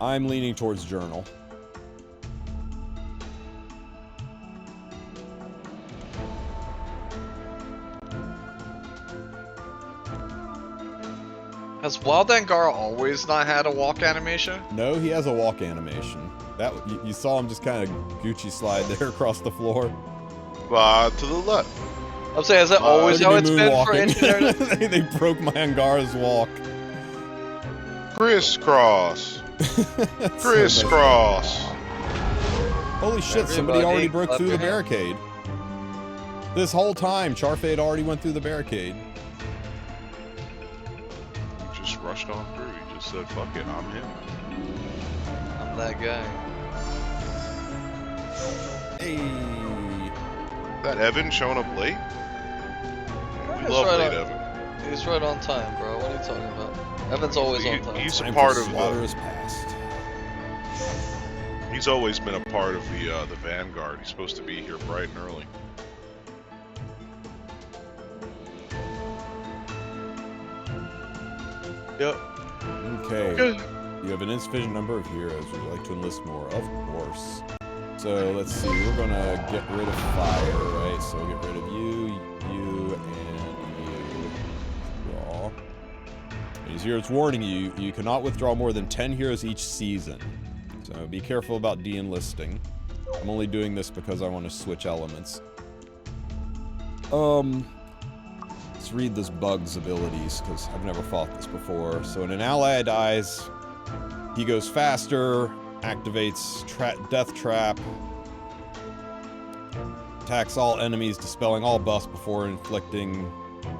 I'm leaning towards journal. Has Wild Angara always not had a walk animation? No, he has a walk animation. That you saw him just kind of Gucci slide there across the floor. to the left. I'm saying, is that always how Look it's at me been for moonwalking. engineers? they broke my Angara's walk. Crisscross. That's so Crisscross. Holy shit, somebody Everybody already broke clap through the your hands. barricade. This whole time, Charfade already went through the barricade. He just rushed on through. He just said, fuck it, I'm him. I'm that guy. Hey. That Evan showing up late? We He's love right late on- Evan. He's right on time, bro. What are you talking about? Evan's always on time. He's a Time part for of slaughter the. is past. He's always been a part of the Vanguard. He's supposed to be here bright and early. Yep. Okay. Good. You have an insufficient number of heroes. Would you like to enlist more? Of course. So let's see. We're gonna get rid of fire, right? So we'll get rid of you, you, and you. Draw. These heroes warning you: you cannot withdraw more than 10 heroes each season. So be careful about de-enlisting. I'm only doing this because I want to switch elements. Let's read this bug's abilities, because I've never fought this before. So when an ally dies, he goes faster, activates Death Trap, attacks all enemies, dispelling all buffs before inflicting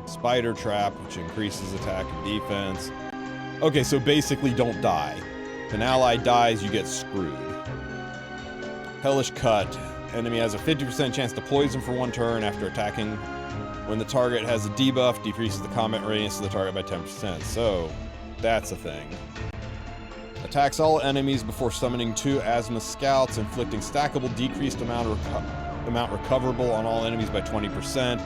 Spider Trap, which increases attack and defense. Okay, so basically don't die. If an ally dies, you get screwed. Hellish Cut. Enemy has a 50% chance to poison for 1 turn after attacking. When the target has a debuff, decreases the combat radius of the target by 10%. So, that's a thing. Attacks all enemies before summoning 2 Asthma Scouts, inflicting stackable decreased amount recoverable on all enemies by 20%.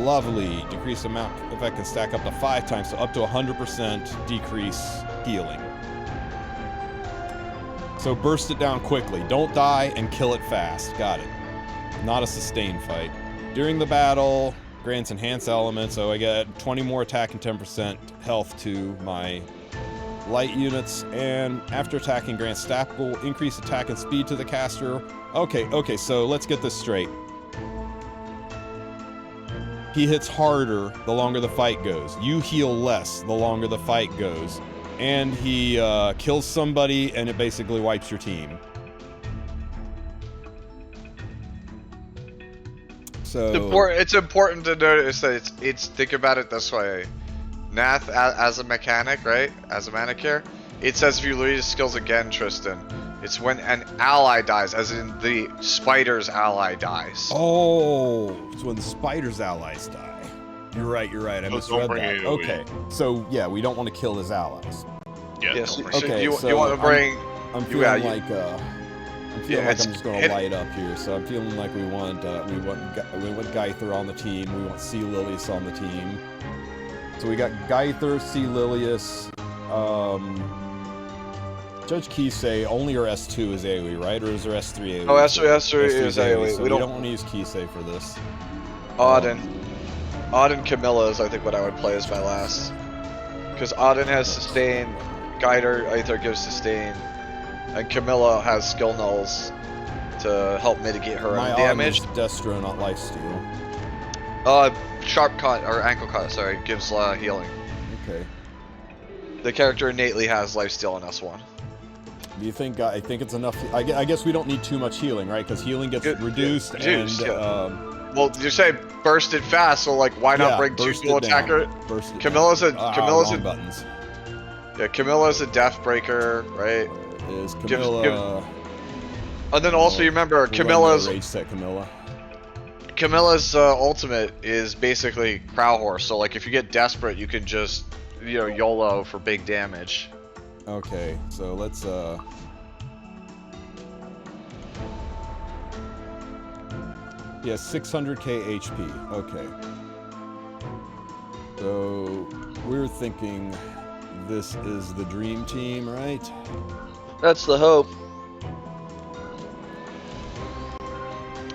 Lovely. Decreased amount effect can stack up to 5 times, so up to 100% decrease healing. So burst it down quickly. Don't die and kill it fast. Got it. Not a sustained fight. During the battle, grants enhanced elements, so I get 20 more attack and 10% health to my light units. And after attacking, grants stackable increased attack and speed to the caster. Okay, so let's get this straight. He hits harder the longer the fight goes. You heal less the longer the fight goes. And he kills somebody, and it basically wipes your team. So It's important to notice that it's think about it this way. Nath as a mechanic, right? As a manicure, it says if you lose skills again, Tristen, it's when an ally dies, as in the spider's ally dies. Oh, it's when the spider's allies die. You're right. I misread that. Okay, so yeah, we don't want to kill his allies. Yeah. Yes. Don't Okay, you so want to bring? I'm feeling like I'm it's- just gonna light up here. So I'm feeling like we want Geither on the team. We want C. Lilius on the team. So we got Geither, C. Lilius, Judge Kisei. Only our S2 is AoE, right? Or is there S3 AoE? Oh, S3 is AoE. So we don't want to use Kisei for this. Auden Camilla is I think what I would play as my last, because Auden has sustain, Geither gives sustain, and Camilla has skill nulls to help mitigate her My own damage. Auden is Destro, not Lifesteal. Sharp cut or ankle cut, sorry, gives healing. Okay. The character innately has lifesteal in S1. Do you think? I think it's enough. I guess we don't need too much healing, right? Because healing gets reduced, Well, you say burst it fast, so like, why not bring 2 burst dual it down. attacker? Burst it Camilla's down. Camilla's wrong a buttons. yeah, Camilla's a death breaker, right? Is Camilla? And then also you remember Camilla's rage set Camilla. Camilla's ultimate is basically Crow Horse. So like, if you get desperate, you can just YOLO for big damage. Okay, so let's yeah, 600k HP. Okay. So we're thinking this is the dream team, right? That's the hope.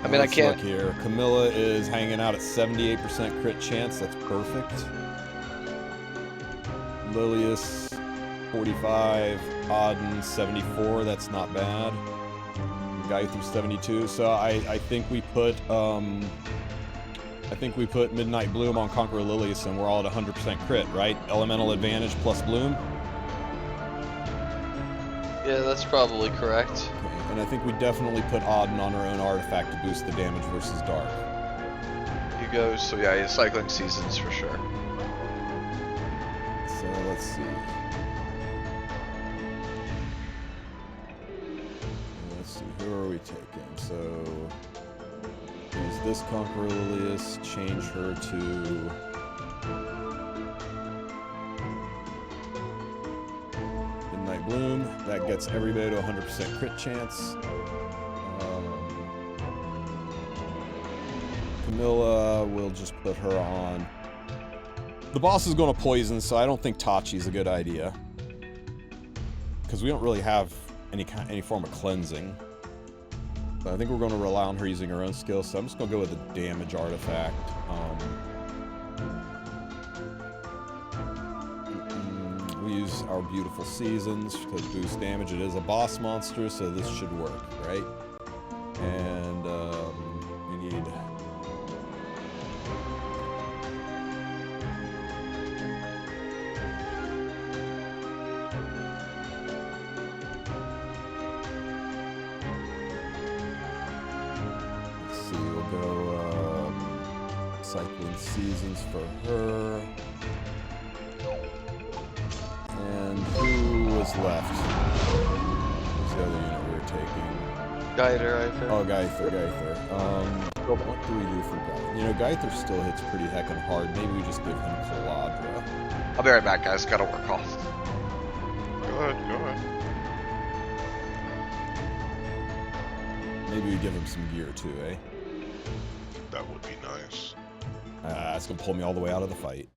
I mean, Let's look here. Camilla is hanging out at 78% crit chance. That's perfect. Lilius, 45. Auden, 74. That's not bad. Geither, 72. So I think we put Midnight Bloom on Conqueror Lilius, and we're all at 100% crit, right? Elemental advantage plus Bloom. Yeah, that's probably correct. Okay. And I think we definitely put Auden on her own artifact to boost the damage versus Dark. He goes, so yeah, he's cycling seasons for sure. So let's see. Who are we taking? So use this Conqueror Lilius, change her to Midnight Bloom. That gets everybody to 100% crit chance. Camilla, we'll just put her on The boss is going to poison, so I don't think Tachi's a good idea. Because we don't really have any form of cleansing. So I think we're going to rely on her using her own skills, so I'm just going to go with the damage artifact. We use our beautiful seasons to boost damage. It is a boss monster, so this should work, right? And we need... Let's see, we'll go cycling seasons for her. And who was left? Who's the other unit we were taking? Geither, I think. Oh, Geither. What do we do for Geither? You know, Geither still hits pretty heckin' hard. Maybe we just give him Caladra. I'll be right back, guys. Gotta work off. Go ahead. Maybe we give him some gear too, eh? That would be nice. It's gonna pull me all the way out of the fight.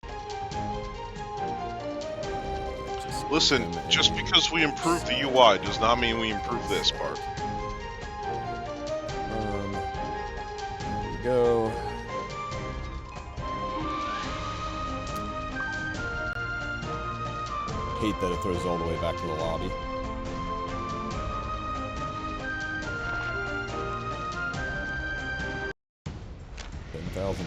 Listen, just because we improve the UI does not mean we improve this part. There we go. Hate that it throws all the way back to the lobby.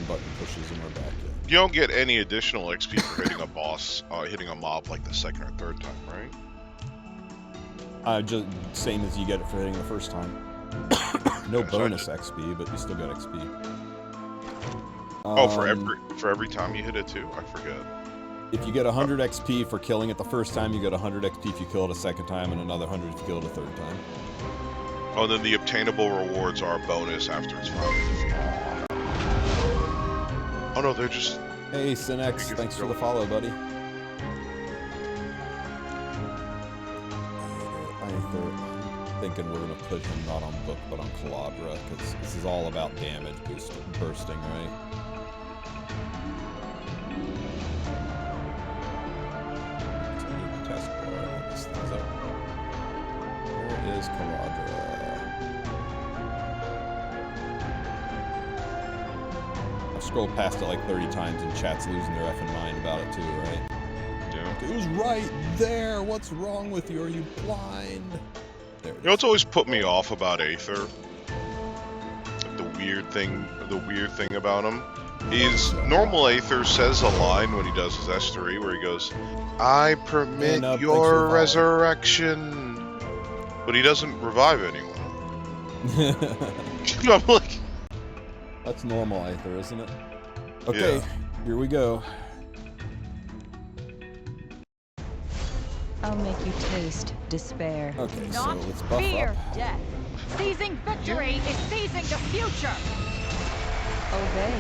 Button pushes and we're back in. You don't get any additional XP for hitting a boss, hitting a mob like the second or third time, right? Just same as you get it for hitting the first time. No bonus XP, but you still got XP. Oh, for every time you hit it too? I forget. If you get 100 XP for killing it the first time, you get 100 XP if you kill it a second time, and another 100 if you kill it a third time. Oh, then the obtainable rewards are a bonus after it's finally defeated. Oh no, they're just... Hey, Synex, thanks for the follow, buddy. I'm thinking we're going to put him not on book, but on Caladra, because this is all about damage bursting, right? Test bar, this thing's up. Where is Caladra? Scrolled past it like 30 times and chat's losing their effing mind about it too, right? Yeah. It was right there! What's wrong with you? Are you blind? There You know what's always put me off about Aether? The weird thing about him is normal Aether says a line when he does his S3 where he goes, "I permit your resurrection," but he doesn't revive anyone. I'm like, that's normal Aether, isn't it? Okay, yeah. Here we go. I'll make you taste despair. Okay, Not so let's buff fear up. death. Seizing victory is seizing the future. Obey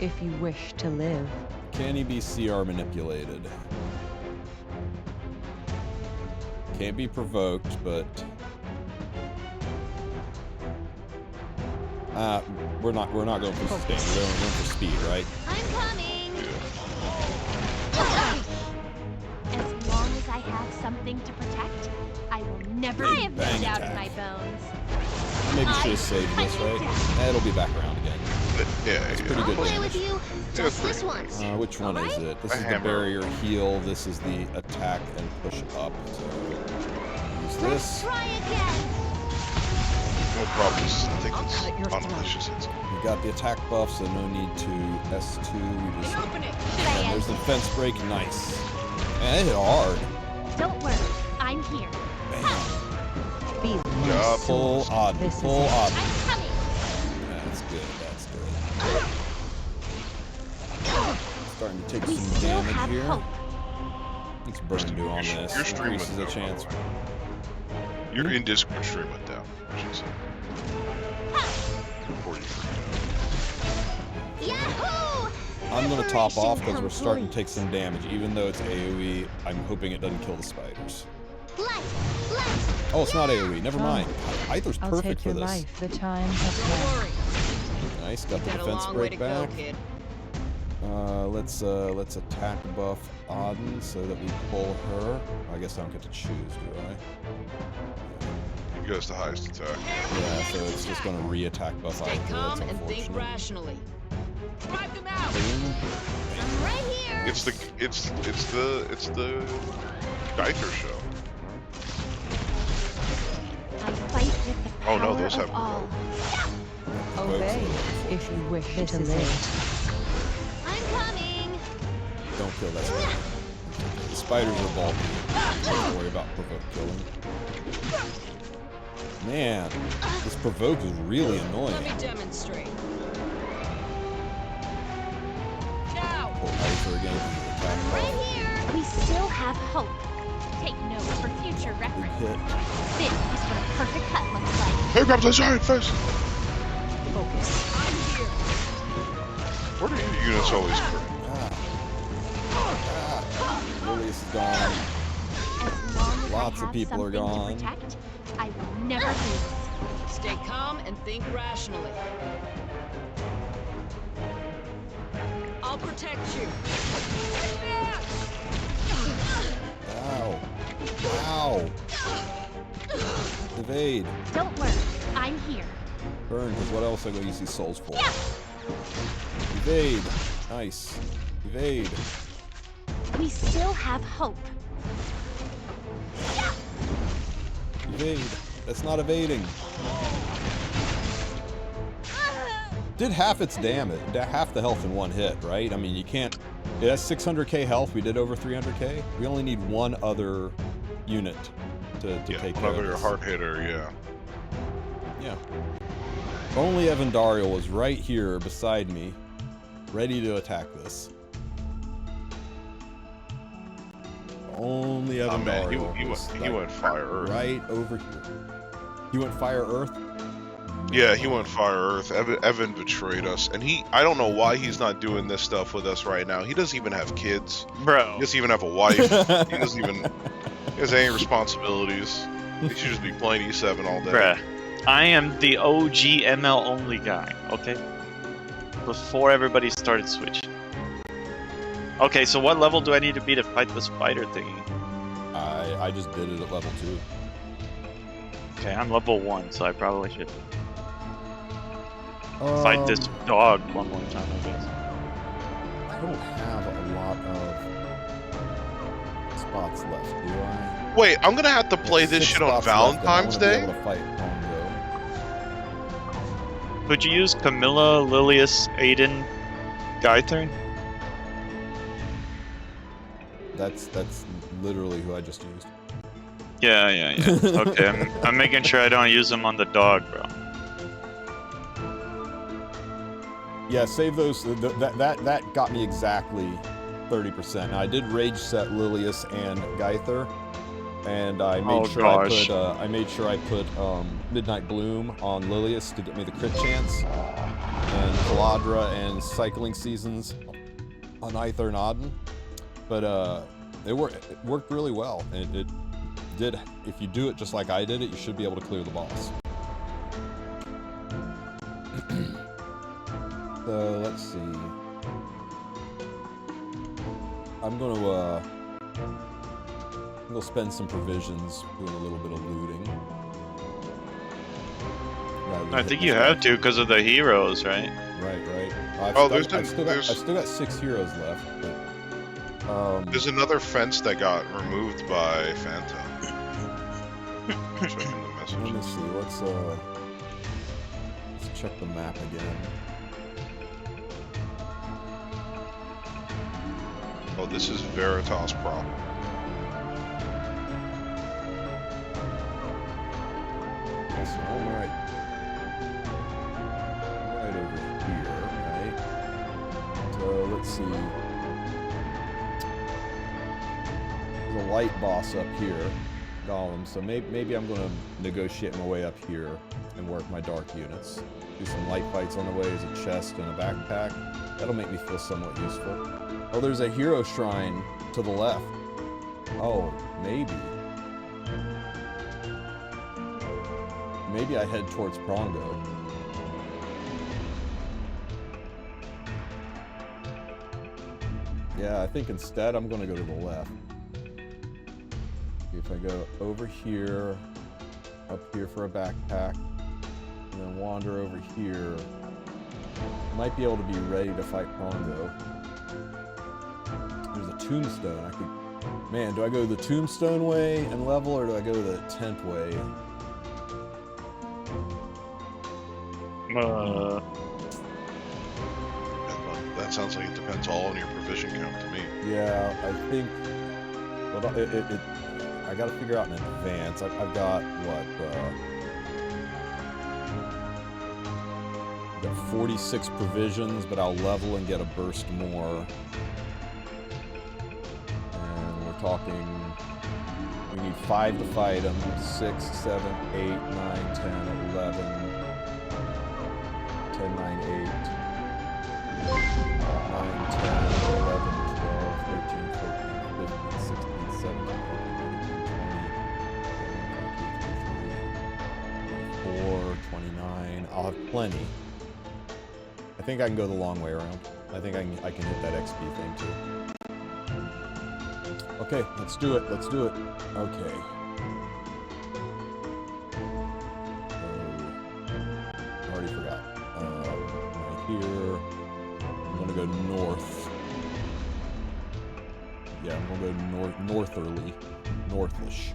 if you wish to live. Can he be CR manipulated? Can't be provoked, but we're not going for sustain. We're going for speed, right? I'm coming. As long as I have something to protect, I will never have no doubt in my bones. Maybe should have saved this, right? It'll be back around again. yeah, it's pretty good Play damage. with you just this once. Which one is it? This is the barrier heal. This is the attack and push up. So use Let's this. try again. no problems. I think it's unmalicious. We got the attack buff, so no need to S2. We just and there's the defense break. Nice. Man, it hit hard. Don't worry, I'm here. Feel Yeah, full odd. This Full is odd. I'm coming. That's good. That's good. Starting to take We some still damage have here. hope. Let's burn do on this. Your stream Increases went the down, chance. by the way. Your in Discord stream went down, I should say. Before you freaked Yahoo! I'm gonna top off because we're Liberation starting to complete. take some damage. Even though it's AoE, I'm hoping it doesn't kill the spiders. Oh, it's not AoE. Never mind. God, Aether's I'll perfect take for your this. life. The time has come. Nice. Got the defense break back. Let's attack buff Auden so that we pull her. I guess I don't get to choose, do I? He goes to highest attack. Yeah, so it's just gonna re-attack buff Stay Auden. calm That's and think unfortunate. rationally. Drive them out! Boom. I'm right here. It's the Geither show. I fight with the power Oh no, those of have all. Obey if you wish to live. I'm coming. Don't kill that spider. The spiders are bulky. Don't worry about provoke killing. Man, this provoke is really annoying. Let me demonstrate. Now. Pull Hyper again. Attack Right buff. here. We still have hope. Take notes for future Big reference. hit. This is what a perfect cut looks like. Hey, grab the giant fish! Focus. I'm here. What are your units always for? Lilius is gone. As long as Lots I of have people are something gone. to protect, I will never lose. Stay calm and think rationally. I'll protect you. Ow. Ow. Evade. Don't worry, I'm here. Burn, because what else am I going to use these souls for? Yeah. Evade. Nice. Evade. We still have hope. Evade. That's not evading. Did half its damage, half the health in one hit, right? I mean, you can't. It has 600k health. We did over 300k. We only need one other unit to take care of Another this. hard hitter, yeah. Yeah. Only Evandariel was right here beside me, ready to attack this. Only Oh man, Evandariel. he went fire earth. Right over here. He went fire earth? Yeah, he went fire earth. Evan betrayed us, and I don't know why he's not doing this stuff with us right now. He doesn't even have kids. Bro. He doesn't even have a wife. He doesn't even. He has any responsibilities. He should just be playing E7 all day. Bruh. I am the OG ML only guy, okay? Before everybody started switching. Okay, so what level do I need to be to fight the spider thingy? I just did it at level 2. Okay, I'm level 1, so I probably should fight this dog one more time, I guess. I don't have a lot of spots left, do I? Wait, I'm gonna have to play this 6 shit on spots left, and I Valentine's wanna be Day? able to fight Pongo. Could you use Camilla, Lilius, Aiden, Geithern? That's literally who I just used. Yeah. Okay, I'm making sure I don't use them on the dog, bro. Yeah, save those. That got me exactly 30%. Now, I did rage set Lilius and Geither, and I made I made sure I put Midnight Bloom on Lilius to get me the crit chance, and Caladra and Cycling Seasons on Aether and Auden. But it worked really well, and it did. If you do it just like I did it, you should be able to clear the boss. So let's see. I'm gonna spend some provisions doing a little bit of looting. I think you have to because of the heroes, right? Right. I've still got 6 heroes left, but There's another fence that got removed by Phantom. Checking the message. let me see. Let's check the map again. Oh, this is Veritas problem. Okay, so I'm right over here, right? So let's see. There's a light boss up here, Golem. So maybe I'm gonna negotiate my way up here and work my dark units. Do some light fights on the way. There's a chest and a backpack. That'll make me feel somewhat useful. Oh, there's a hero shrine to the left. Oh, maybe. Maybe I head towards Prongo. Yeah, I think instead I'm gonna go to the left. If I go over here, up here for a backpack, and then wander over here, might be able to be ready to fight Pongo. There's a tombstone. I could. Man, do I go the tombstone way and level, or do I go the tent way? That sounds like it depends all on your provision count to me. Yeah, I think. Well, I got to figure out in advance. I've got what? I've got 46 provisions, but I'll level and get a burst more. And we're talking. We need 5 to fight them. 6, 7, 8, 9, 10, 11. 10, 9, 8. 9, 10, 11, 12, 13, 14, 15, 16, 17, 18, 20, 29. I'll have plenty. I think I can go the long way around. I think I can hit that XP thing too. Okay, let's do it. Let's do it. Okay. I already forgot. Right here. I'm gonna go north. Yeah, I'm gonna go northerly. Northish.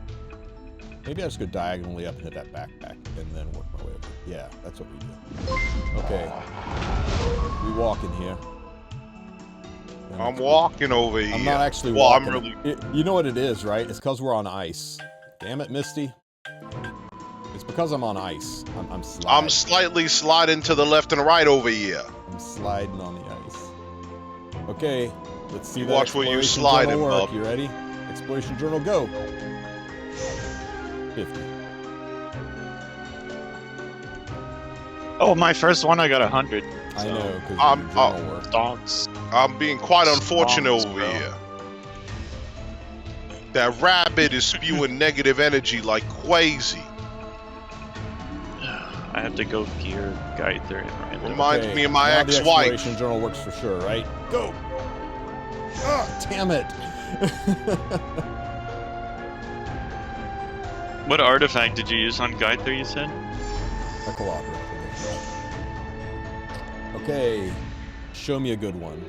Maybe I just go diagonally up and hit that backpack and then work my way over. Yeah, that's what we do. Okay. We walk in here. I'm walking over here. I'm not actually walking. I'm really... You know what it is, right? It's because we're on ice. Damn it, Misty. It's because I'm on ice. I'm sliding. I'm slightly sliding to the left and right over here. I'm sliding on the ice. Okay, let's see that watch where you exploration sliding, journal work. bub. You ready? Exploration journal, go. 50. Oh, my first one I got 100. I know, because journal work. Dogs. I'm being quite unfortunate Stonks, over bro. here. That rabbit is spewing negative energy like crazy. I have to go gear guide there. Reminds me of my now the ex-wife. exploration journal works for sure, right? Go! Ah, damn it! What artifact did you use on guide there, you said? A collaborative. Okay, show me a good one.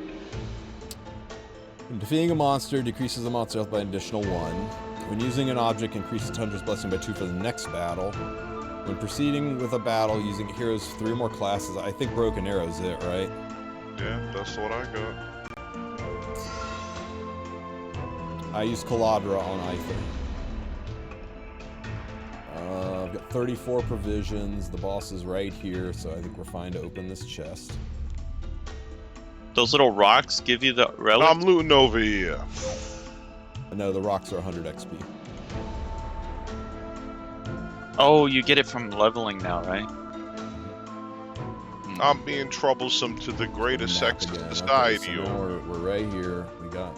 When defeating a monster, decreases the monster health by an additional 1. When using an object, increases Tundra's blessing by 2 for the next battle. When proceeding with a battle using heroes 3 or more classes, I think Broken Arrow's it, right? Yeah, that's what I got. I use Caladra on Aether. I've got 34 provisions. The boss is right here, so I think we're fine to open this chest. Those little rocks give you the relic? I'm looting over here. No, the rocks are 100 XP. Oh, you get it from leveling now, right? I'm being troublesome to the greatest sex of society. Okay, so now we're right here. We got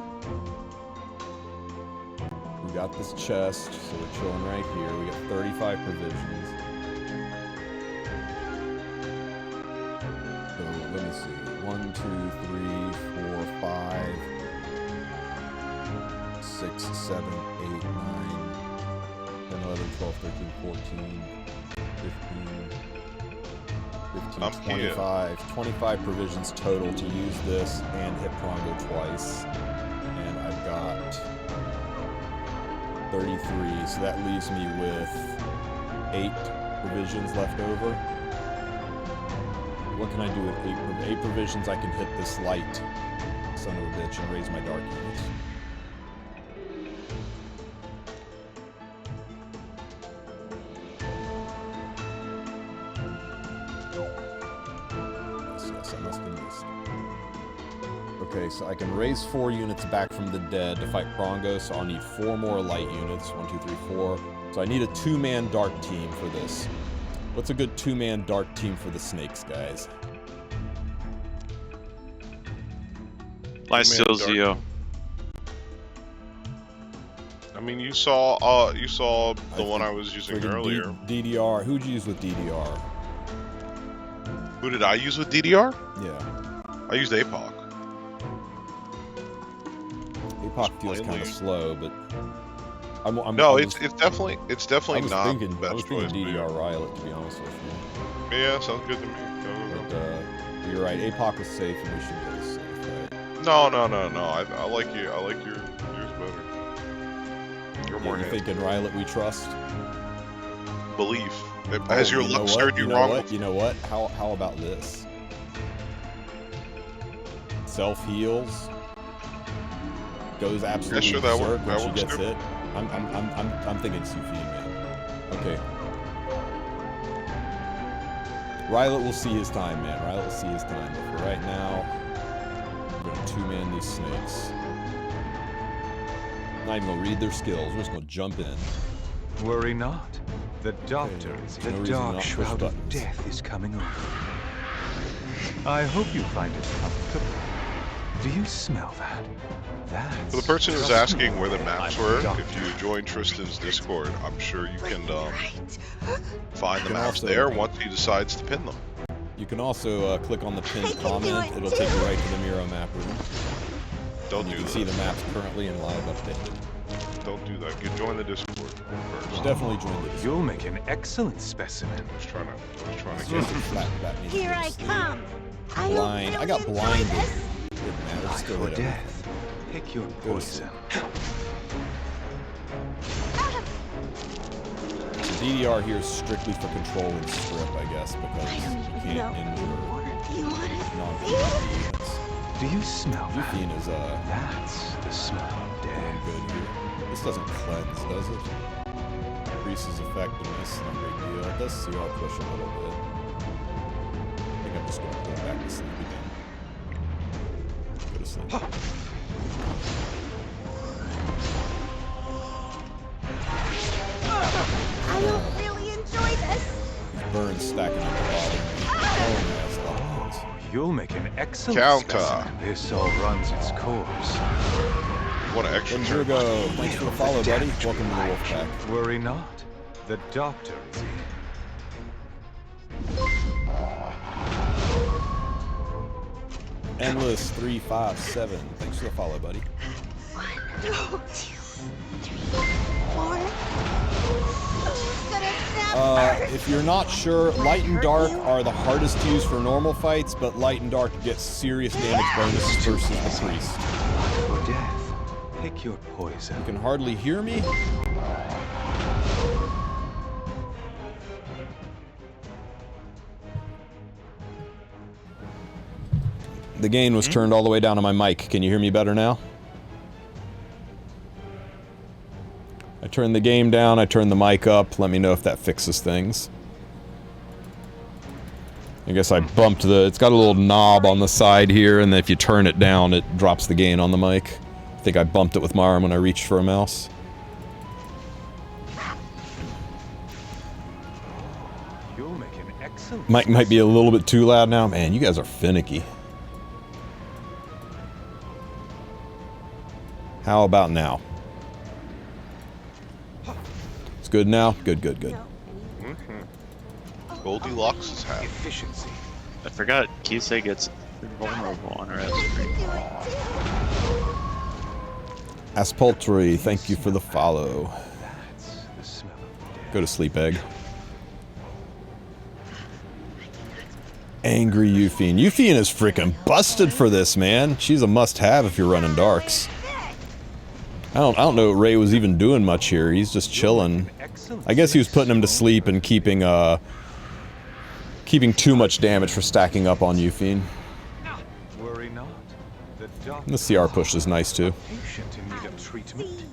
this chest, so we're chilling right here. We got 35 provisions. So let me see. 1, 2, 3, 4, 5, 6, 7, 8, 9, 10, 11, 12, 13, 14, 15, 25. 25 provisions total to use this and hit Prongo twice. And I've got 33, so that leaves me with 8 provisions left over. What can I do with 8 provisions? I can hit this light son of a bitch and raise my dark units. Yes, I must be missed. Okay, so I can raise 4 units back from the dead to fight Prongo, so I'll need 4 more light units. 1, 2, 3, 4. So I need a 2-man dark team for this. What's a good 2-man dark team for the snakes, guys? Lysilzio. I mean, you saw the one I was using earlier. DDR. Who'd you use with DDR? Who did I use with DDR? Yeah. I used APOC. APOC feels kind of slow, but No, it's definitely I was not thinking, the best choice. DDR Relic, to be honest with you. Yeah, sounds good to me. But you're right. APOC was safe, and we should go safe, right? No. I like you. I like yours better. You're more You thinking Relic we trust? belief. Has your luck steered you know wrong? What? You know what? How about this? Self heals. Goes absolutely berserk when she gets hit. I'm thinking Sufi, man. Okay. Rylet will see his time, man. Rylet will see his time. But for right now, we're gonna two-man these snakes. Not even gonna read their skills. We're just gonna jump in. Worry not. The doctor is the dark shroud of death is coming over. I hope you find it comfortable. Do you smell that? For the person who's asking where the maps were, if you join Tristan's Discord, I'm sure you can find the maps there once he decides to pin them. You can also click on the pinned comment. It'll take you right to the Miro map room. Don't do that. You can see the maps currently and live updated. Don't do that. Join the Discord first. Definitely join the Discord. You'll make an excellent specimen. I was trying to get it. Here I come. Blind. I got blinded. Didn't matter. Life Still or hit death. Pick your poison. The DDR here is strictly for control and strip, I guess, because you can't injure non-PvP units. Do you smell that? Yufine is That's the smell of death. good here. This doesn't cleanse, does it? Increases effectiveness, no big deal. It does CR push a little bit. I think I'm just going to put it back to sleep again. Go to sleep. I don't really enjoy this. Burn stacking up the bottom. Oh, you'll make an excellent Counter. specimen. This all runs its course. What an extra turn. Endurgo, thanks for the follow, buddy. Welcome to the Wolf Pack. Worry not. The doctor is here. Endless 357. Thanks for the follow, buddy. 1, 2, 3, 4. Who's gonna snap first? If you're not sure, light and dark are the hardest to use for normal fights, but light and dark get serious damage bonuses versus the priest. Life or death. Pick your poison. You can hardly hear me. The gain was turned all the way down on my mic. Can you hear me better now? I turned the game down, I turned the mic up. Let me know if that fixes things. I guess I bumped it's got a little knob on the side here, and then if you turn it down, it drops the gain on the mic. I think I bumped it with my arm when I reached for a mouse. You'll make an excellent Mic might be a little bit too loud now. Man, you guys are finicky. How about now? It's good now? Good. Goldilocks is happy. efficiency. I forgot Kisei gets vulnerable on her screen. Aspoltry, thank you for the follow. That's the smell of death. Go to sleep, Egg. Angry Yufine. Yufine is freaking busted for this, man. She's a must-have if you're running darks. I don't know what Ray was even doing much here. He's just chilling. I guess he was putting him to sleep and keeping too much damage for stacking up on Yufine. Worry not. The And the CR push is nice too. patient in need of treatment.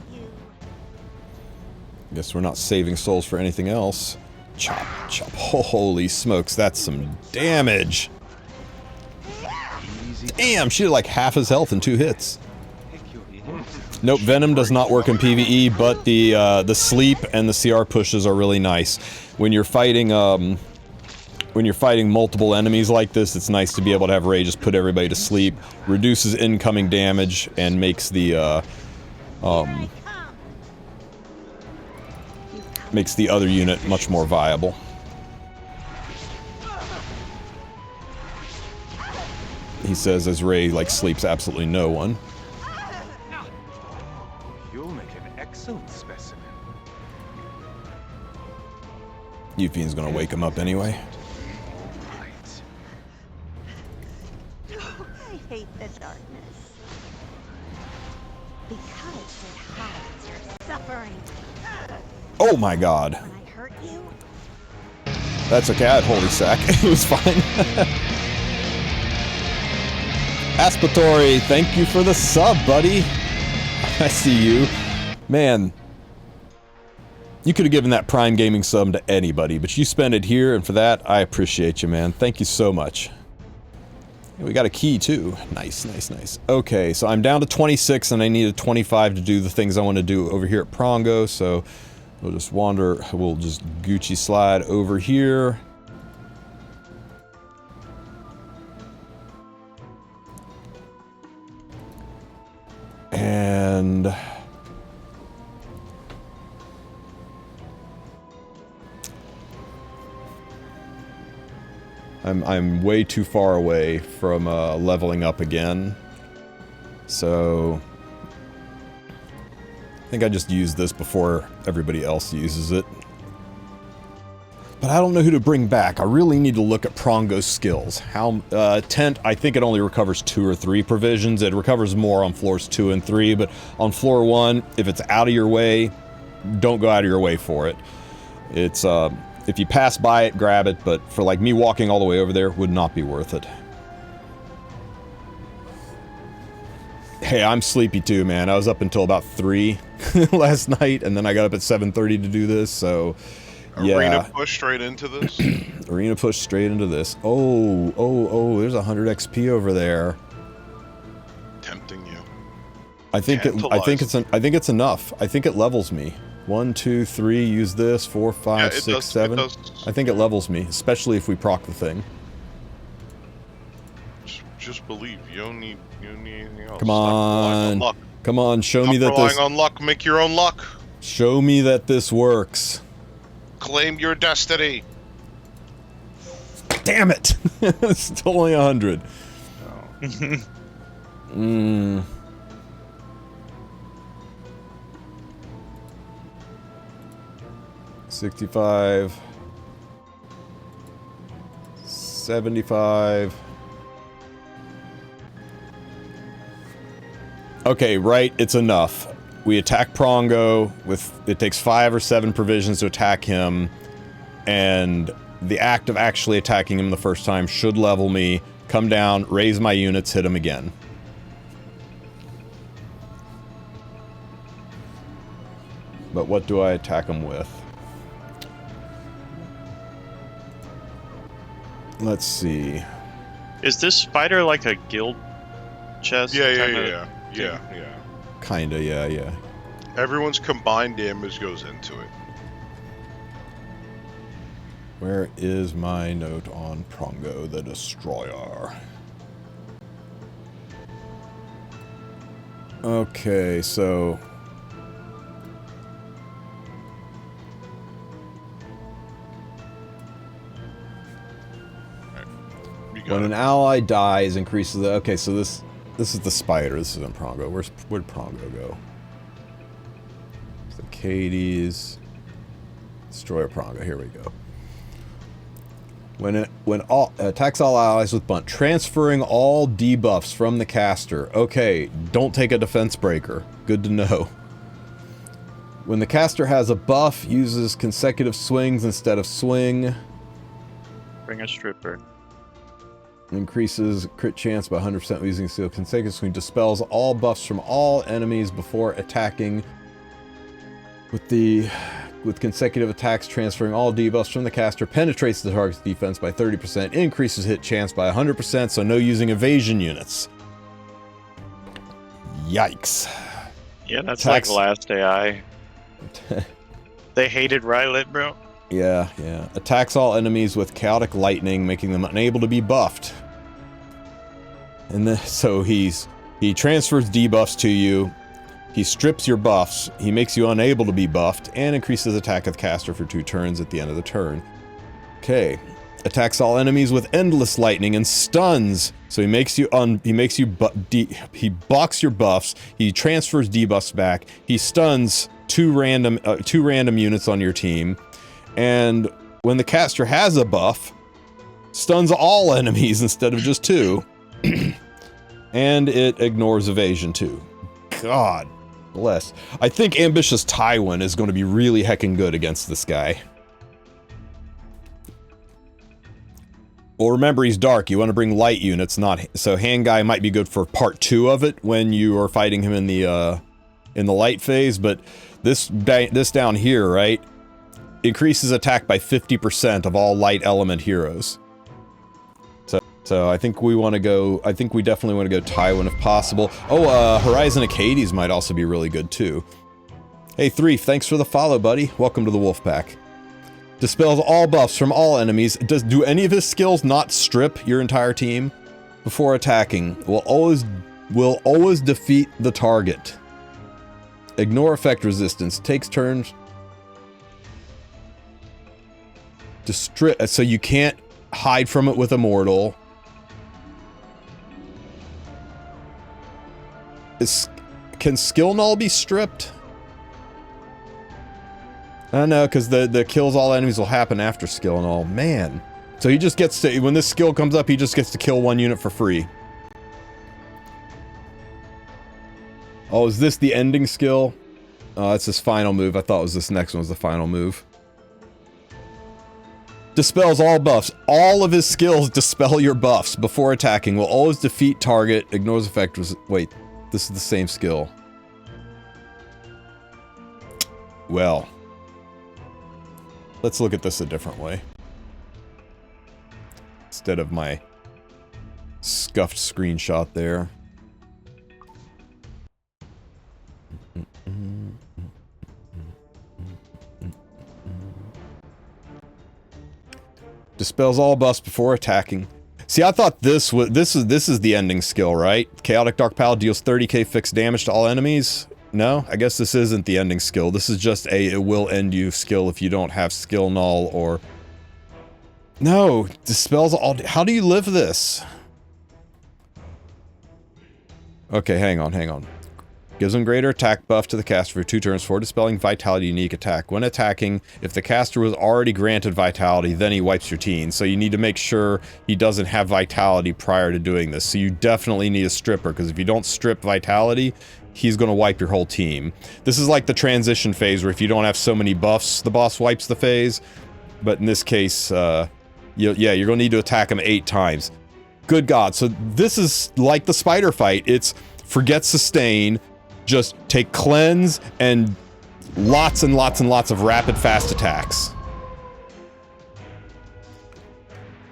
Guess we're not saving souls for anything else. Chop, chop. Holy smokes, that's some damage. Damn, she did like half his health in 2 hits. Nope, Venom does not work in PvE, but the sleep and the CR pushes are really nice. When you're fighting multiple enemies like this, it's nice to be able to have Ray just put everybody to sleep, reduces incoming damage, and makes the other unit much more viable. He says as Ray like sleeps absolutely no one. You'll make an excellent specimen. Euphem's gonna wake him up anyway. I hate the darkness. Because it hides your suffering. Oh my god. When I hurt you, That's okay, I had holy sack. It was fine. Aspiratory, thank you for the sub, buddy. I see you. Man, you could have given that Prime Gaming sub to anybody, but you spent it here, and for that, I appreciate you, man. Thank you so much. We got a key, too. Nice, nice, nice. Okay, so I'm down to 26, and I need a 25 to do the things I want to do over here at Prongo, so we'll just wander, we'll just Gucci slide over here. And I'm way too far away from leveling up again, so I think I just use this before everybody else uses it. But I don't know who to bring back. I really need to look at Prongo's skills. How Tent, I think it only recovers 2 or 3 provisions. It recovers more on floors 2 and 3, but on floor 1, if it's out of your way, don't go out of your way for it. It's if you pass by it, grab it, but for like me walking all the way over there, would not be worth it. Hey, I'm sleepy too, man. I was up until about 3 last night, and then I got up at 7:30 to do this, so yeah. Arena push straight into this? Arena push straight into this. Oh, there's 100 XP over there. Tempting you. I think it's enough. I think it levels me. 1, 2, 3, use this, 4, 5, 6, 7. I think it levels me, especially if we proc the thing. Just believe. You don't need anything else. Come on. Come on, show me that this... relying on luck, make your own luck. Show me that this works. Claim your destiny. Damn it! It's only 100. No. 65. 75. Okay, right, it's enough. We attack Prongo with, it takes 5 or 7 provisions to attack him, and the act of actually attacking him the first time should level me, come down, raise my units, hit him again. But what do I attack him with? Let's see. Is this spider like a guild chest? Yeah. Kinda, yeah. Everyone's combined damage goes into it. Where is my note on Prongo the Destroyer? Okay, so... when an ally dies, increases the... Okay, so this is the spider. This isn't Prongo. Where'd Prongo go? The Cades. Destroyer Prongo. Here we go. When attacks all allies with bunt, transferring all debuffs from the caster. Okay, don't take a defense breaker. Good to know. When the caster has a buff, uses consecutive swings instead of swing. Bring a stripper. Increases crit chance by 100% using seal consecutive swing. Dispels all buffs from all enemies before attacking. With consecutive attacks, transferring all debuffs from the caster, penetrates the target's defense by 30%, increases hit chance by 100%, so no using evasion units. Yikes. Yeah, that's like last AI. They hated Relic, bro. Yeah. Attacks all enemies with chaotic lightning, making them unable to be buffed. And then, so he transfers debuffs to you. He strips your buffs, he makes you unable to be buffed, and increases attack of the caster for 2 turns at the end of the turn. Okay, Attacks all enemies with endless lightning and stuns. So he makes you he blocks your buffs. He transfers debuffs back. He stuns two random units on your team. And when the caster has a buff, stuns all enemies instead of just two. And it ignores evasion too. God bless. I think Ambitious Tywin is going to be really heckin' good against this guy. Well, remember, he's dark. You want to bring light units, not... So hand guy might be good for part 2 of it when you are fighting him in the light phase, but this down here, right? Increases attack by 50% of all light element heroes. So I think we want to go... I think we definitely want to go Tywin if possible. Oh, Horizon Acades might also be really good, too. Hey, Threef, thanks for the follow, buddy. Welcome to the Wolf Pack. Dispels all buffs from all enemies. Do any of his skills not strip your entire team before attacking? Will always defeat the target. Ignore effect resistance. Takes turns to strip. So you can't hide from it with Immortal. Can Skill Null be stripped? I don't know, because the kills all enemies will happen after skill and all. Man. So he just gets to, when this skill comes up, he just gets to kill one unit for free. Oh, is this the ending skill? Oh, that's his final move. I thought it was this next one was the final move. Dispels all buffs. All of his skills dispel your buffs before attacking. Will always defeat target. Ignores effect. Wait, this is the same skill. Well... Let's look at this a different way. Instead of my scuffed screenshot there. Dispels all buffs before attacking. See, I thought this is the ending skill, right? Chaotic Dark Pal deals 30k fixed damage to all enemies. No, I guess this isn't the ending skill. This is just it will end you skill if you don't have skill null or... No, dispels all... How do you live this? Okay, hang on. Gives him greater attack buff to the caster for 2 turns for dispelling vitality unique attack. When attacking, if the caster was already granted vitality, then he wipes your team. So you need to make sure he doesn't have vitality prior to doing this. So you definitely need a stripper, because if you don't strip vitality... he's going to wipe your whole team. This is like the transition phase where if you don't have so many buffs, the boss wipes the phase. But in this case, you're going to need to attack him 8 times. Good God. So this is like the spider fight. It's forget sustain, just take cleanse and lots and lots and lots of rapid fast attacks.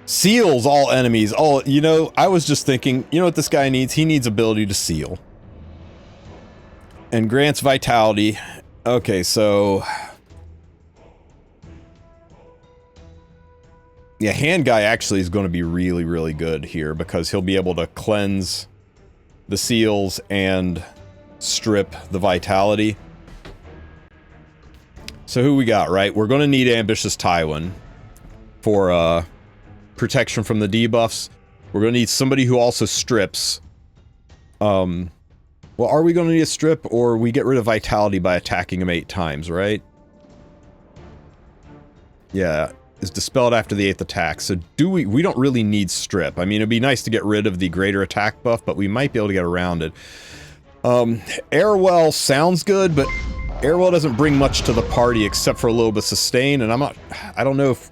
Seals all enemies. Oh, you know, I was just thinking, you know what this guy needs? He needs ability to seal. And grants vitality. Okay, so... Yeah, hand guy actually is going to be really, really good here because he'll be able to cleanse the seals and strip the vitality. So who we got, right? We're going to need Ambitious Tywin for protection from the debuffs. We're going to need somebody who also strips. Well, are we going to need a strip, or we get rid of vitality by attacking him 8 times, right? Yeah, is dispelled after the 8th attack. So we don't really need strip. I mean, it'd be nice to get rid of the greater attack buff, but we might be able to get around it. Airwell sounds good, but Airwell doesn't bring much to the party except for a little bit of sustain, and I don't know if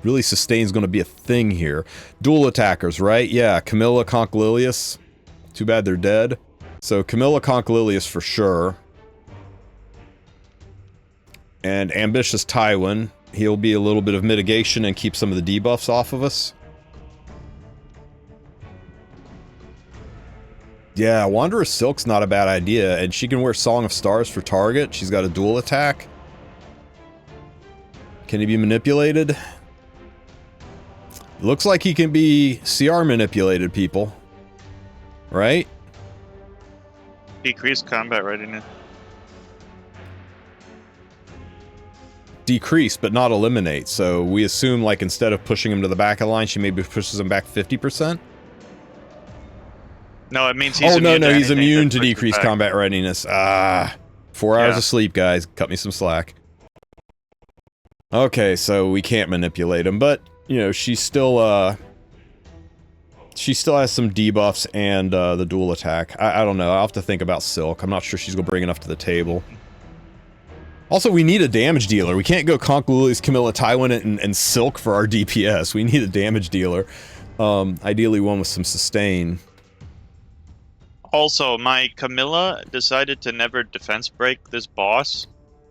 really sustain is going to be a thing here. Dual attackers, right? Yeah, Camilla, Conch-Lilius. Too bad they're dead. So Camilla, Conch-Lilius for sure. And Ambitious Tywin. He'll be a little bit of mitigation and keep some of the debuffs off of us. Yeah, Wanderer Silk's not a bad idea, and she can wear Song of Stars for target. She's got a dual attack. Can he be manipulated? Looks like he can be CR manipulated, people. Right? Decreased combat readiness. decrease, but not eliminate. So we assume, like, instead of pushing him to the back of the line, she maybe pushes him back 50%? No, it means he's oh, immune no, to he's anything immune that to pushes decreased back. combat readiness. 4 hours Yeah. of sleep, guys. Cut me some slack. Okay, so we can't manipulate him, but, you know, she still has some debuffs and the dual attack. I don't know. I'll have to think about Silk. I'm not sure she's going to bring enough to the table. Also, we need a damage dealer. We can't go Conch-Lili's Camilla Tywin and Silk for our DPS. We need a damage dealer. Ideally one with some sustain. Also, my Camilla decided to never defense break this boss,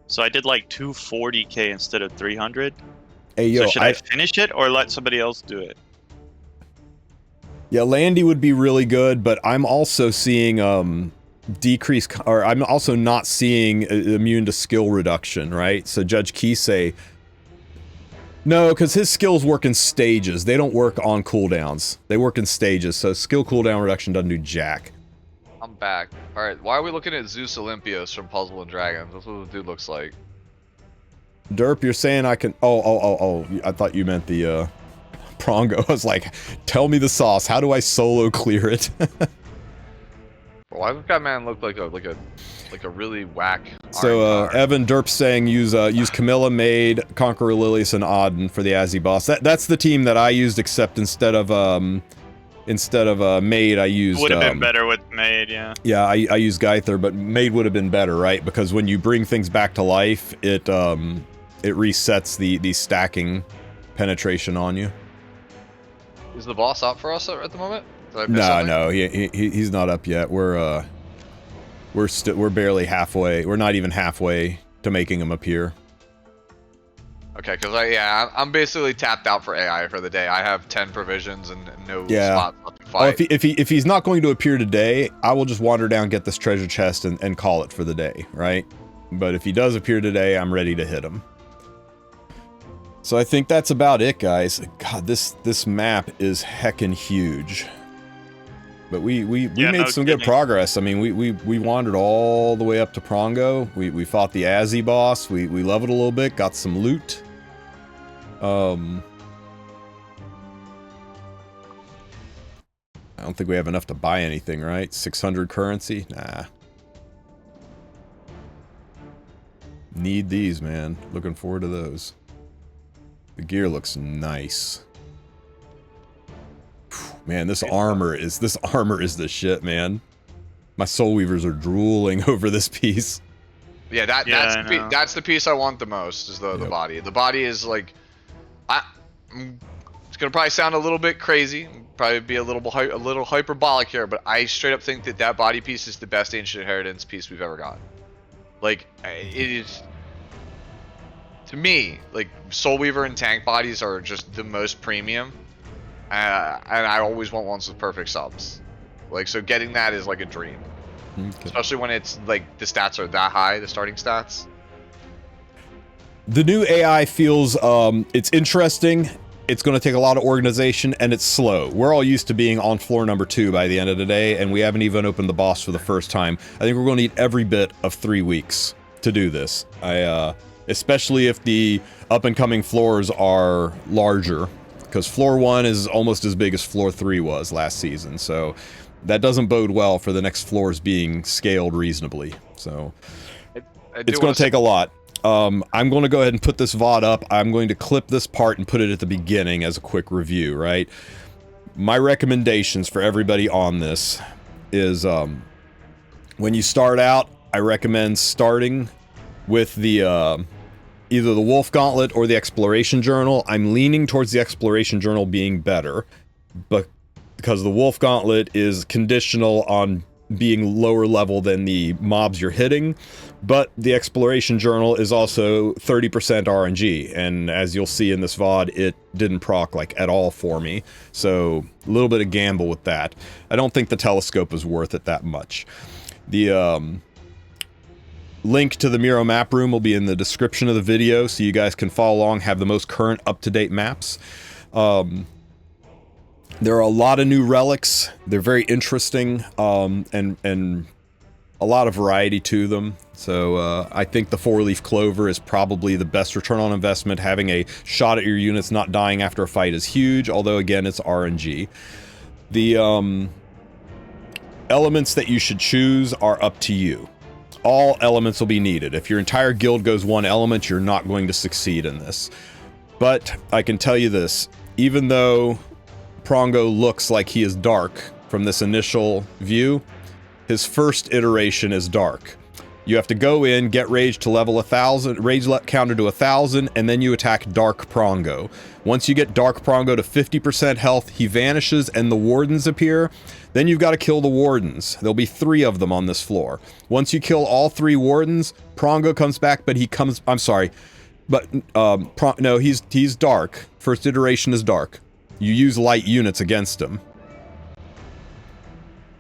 so I did like 240k instead of 300. Hey, yo, so should I finish it or let somebody else do it? Yeah, Landy would be really good, but I'm also seeing I'm also not seeing immune to skill reduction, right? So Judge Kisei, no, because his skills work in stages. They don't work on cooldowns. They work in stages, so skill cooldown reduction doesn't do jack. I'm back. Alright, why are we looking at Zeus Olympios from Puzzle and Dragons? That's what the dude looks like. Derp, you're saying I can... Oh, I thought you meant the, Prongo. I was like, tell me the sauce. How do I solo clear it? Why does that man look like a really whack? So, Evan Derp saying use Camilla, Maid, Conqueror Lilius, and Auden for the Azzy boss. That's the team that I used, except instead of Maid, I used... Would have been better with Maid, yeah. Yeah, I used Geither, but Maid would have been better, right? Because when you bring things back to life, it resets the stacking penetration on you. Is the boss up for us at the moment? No, he's not up yet. We're barely halfway. We're not even halfway to making him appear. Okay, because I'm basically tapped out for AI for the day. I have 10 provisions and no spots left to fight. Well, if he's not going to appear today, I will just wander down, get this treasure chest, and call it for the day, right? But if he does appear today, I'm ready to hit him. So I think that's about it, guys. God, this map is heckin' huge. But we made some good progress. I mean, we wandered all the way up to Prongo. We fought the Azzy boss. We leveled a little bit, got some loot. I don't think we have enough to buy anything, right? 600 currency? Nah. Need these, man. Looking forward to those. The gear looks nice. Man, this armor is the shit, man. My soul weavers are drooling over this piece. Yeah, that's the piece I want the most, is the body. The body is like, it's gonna probably sound a little bit crazy, probably be a little hyperbolic here, but I straight up think that body piece is the best Ancient Inheritance piece we've ever got. Like, it is, to me, like, Soul Weaver and tank bodies are just the most premium. And I always want ones with perfect subs. Like, so getting that is like a dream. Okay. Especially when it's like the stats are that high, the starting stats. The new AI feels, it's interesting, it's going to take a lot of organization, and it's slow. We're all used to being on floor number 2 by the end of the day, and we haven't even opened the boss for the first time. I think we're going to need every bit of 3 weeks to do this. Especially if the up-and-coming floors are larger. Because floor 1 is almost as big as floor 3 was last season, so that doesn't bode well for the next floors being scaled reasonably. So it's going to take a lot. I'm going to go ahead and put this VOD up. I'm going to clip this part and put it at the beginning as a quick review, right? My recommendations for everybody on this is when you start out, I recommend starting with the either the Wulf Gauntlet or the Exploration Journal. I'm leaning towards the Exploration Journal being better, but because the Wulf Gauntlet is conditional on being lower level than the mobs you're hitting, but the Exploration Journal is also 30% RNG, and as you'll see in this VOD, it didn't proc like at all for me, so a little bit of gamble with that. I don't think the Telescope is worth it that much. The link to the Miro map room will be in the description of the video, so you guys can follow along, have the most current, up-to-date maps. There are a lot of new relics. They're very interesting, and a lot of variety to them. So I think the 4-leaf clover is probably the best return on investment. Having a shot at your units not dying after a fight is huge, although again, it's RNG. The elements that you should choose are up to you. All elements will be needed. If your entire guild goes one element, you're not going to succeed in this. But I can tell you this, even though Prongo looks like he is dark from this initial view, his first iteration is dark. You have to go in, get rage to level 1000, rage counter to 1000, and then you attack Dark Prongo. Once you get Dark Prongo to 50% health, he vanishes and the wardens appear. Then you've got to kill the wardens. There'll be 3 of them on this floor. Once you kill all 3 wardens, Prongo comes back, but he comes... I'm sorry. But, no, he's dark. First iteration is dark. You use light units against him.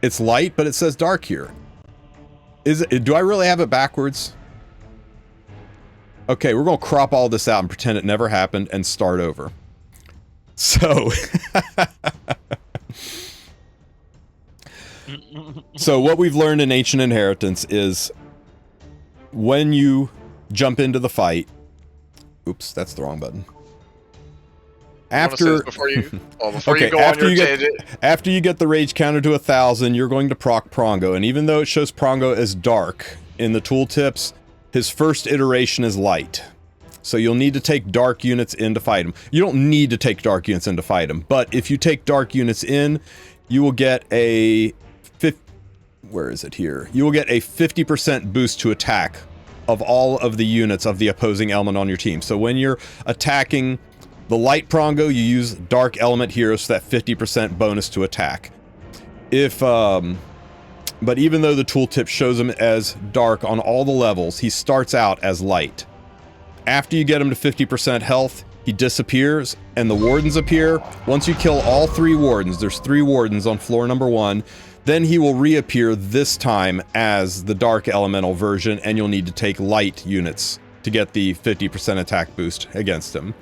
It's light, but it says dark here. Is it? Do I really have it backwards? Okay, we're gonna crop all this out and pretend it never happened and start over. So... So what we've learned in Ancient Inheritance is when you jump into the fight... Oops, that's the wrong button. After before you go on your tangent. After you get the rage counter to 1000, you're going to proc Prongo, and even though it shows Prongo as dark in the tooltips, his first iteration is light. So you'll need to take dark units in to fight him. You don't need to take dark units in to fight him, but if you take dark units in, you will get a... Where is it here? You will get a 50% boost to attack of all of the units of the opposing element on your team. So when you're attacking the light Prongo, you use dark element heroes for that 50% bonus to attack. But even though the tooltip shows him as dark on all the levels, he starts out as light. After you get him to 50% health, he disappears and the wardens appear. Once you kill all 3 wardens, there's 3 wardens on floor number 1, then he will reappear this time as the dark elemental version, and you'll need to take light units to get the 50% attack boost against him.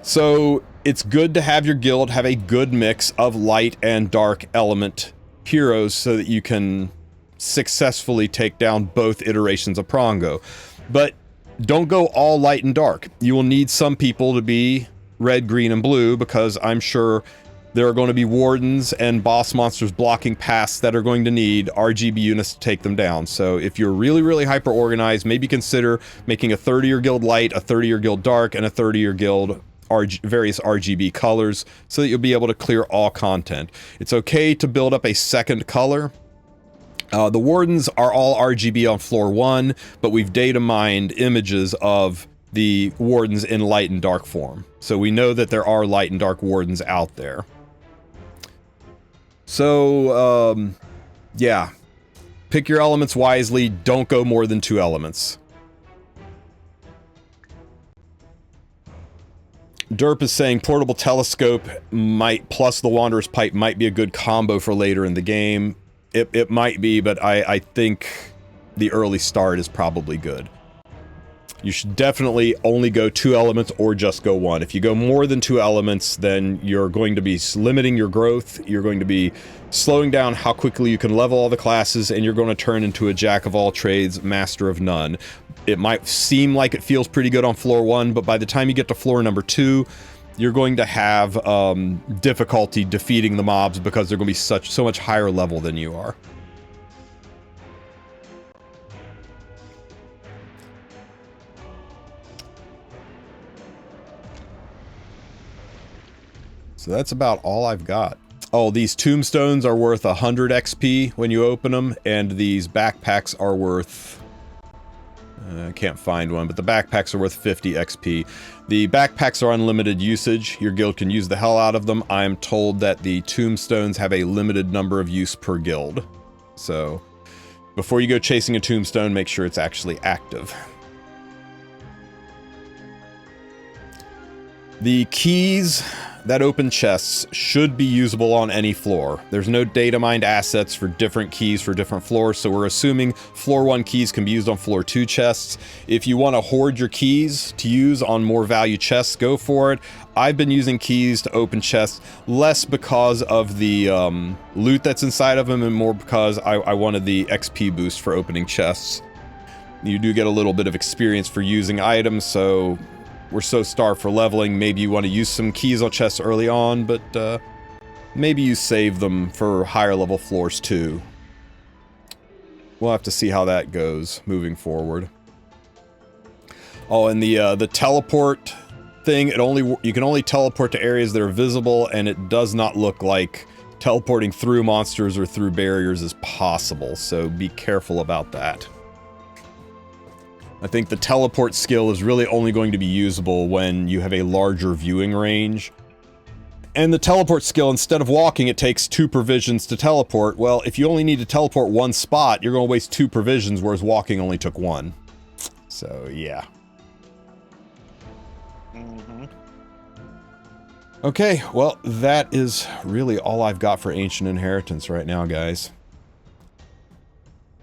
So it's good to have your guild have a good mix of light and dark element heroes so that you can successfully take down both iterations of Prongo. But don't go all light and dark. You will need some people to be red, green, and blue, because I'm sure there are going to be wardens and boss monsters blocking paths that are going to need RGB units to take them down. So if you're really, really hyper-organized, maybe consider making a 30-year guild light, a 30-year guild dark, and a 30-year guild various RGB colors so that you'll be able to clear all content. It's okay to build up a second color. The wardens are all RGB on floor 1, but we've data mined images of the wardens in light and dark form. So we know that there are light and dark wardens out there. So, yeah. Pick your elements wisely. Don't go more than 2 elements. Derp is saying portable telescope plus the Wanderer's Pipe might be a good combo for later in the game. It might be, but I think the early start is probably good. You should definitely only go 2 elements or just go 1. If you go more than 2 elements, then you're going to be limiting your growth, you're going to be slowing down how quickly you can level all the classes, and you're going to turn into a jack of all trades, master of none. It might seem like it feels pretty good on floor 1, but by the time you get to floor number 2, you're going to have difficulty defeating the mobs because they're going to be so much higher level than you are. So that's about all I've got. Oh, these tombstones are worth 100 XP when you open them, and these backpacks are worth... I can't find one, but the backpacks are worth 50 XP. The backpacks are unlimited usage. Your guild can use the hell out of them. I'm told that the tombstones have a limited number of use per guild. So, before you go chasing a tombstone, make sure it's actually active. The keys that open chests should be usable on any floor. There's no data mined assets for different keys for different floors, so we're assuming floor 1 keys can be used on floor 2 chests. If you want to hoard your keys to use on more value chests, go for it. I've been using keys to open chests less because of the loot that's inside of them and more because I wanted the XP boost for opening chests. You do get a little bit of experience for using items, so we're so starved for leveling, maybe you want to use some keys on chests early on, but maybe you save them for higher level floors too. We'll have to see how that goes moving forward. Oh, and the teleport thing, you can only teleport to areas that are visible, and it does not look like teleporting through monsters or through barriers is possible, so be careful about that. I think the teleport skill is really only going to be usable when you have a larger viewing range. And the teleport skill, instead of walking, it takes 2 provisions to teleport. Well, if you only need to teleport 1 spot, you're going to waste 2 provisions, whereas walking only took 1. So, yeah. Okay, well, that is really all I've got for Ancient Inheritance right now, guys.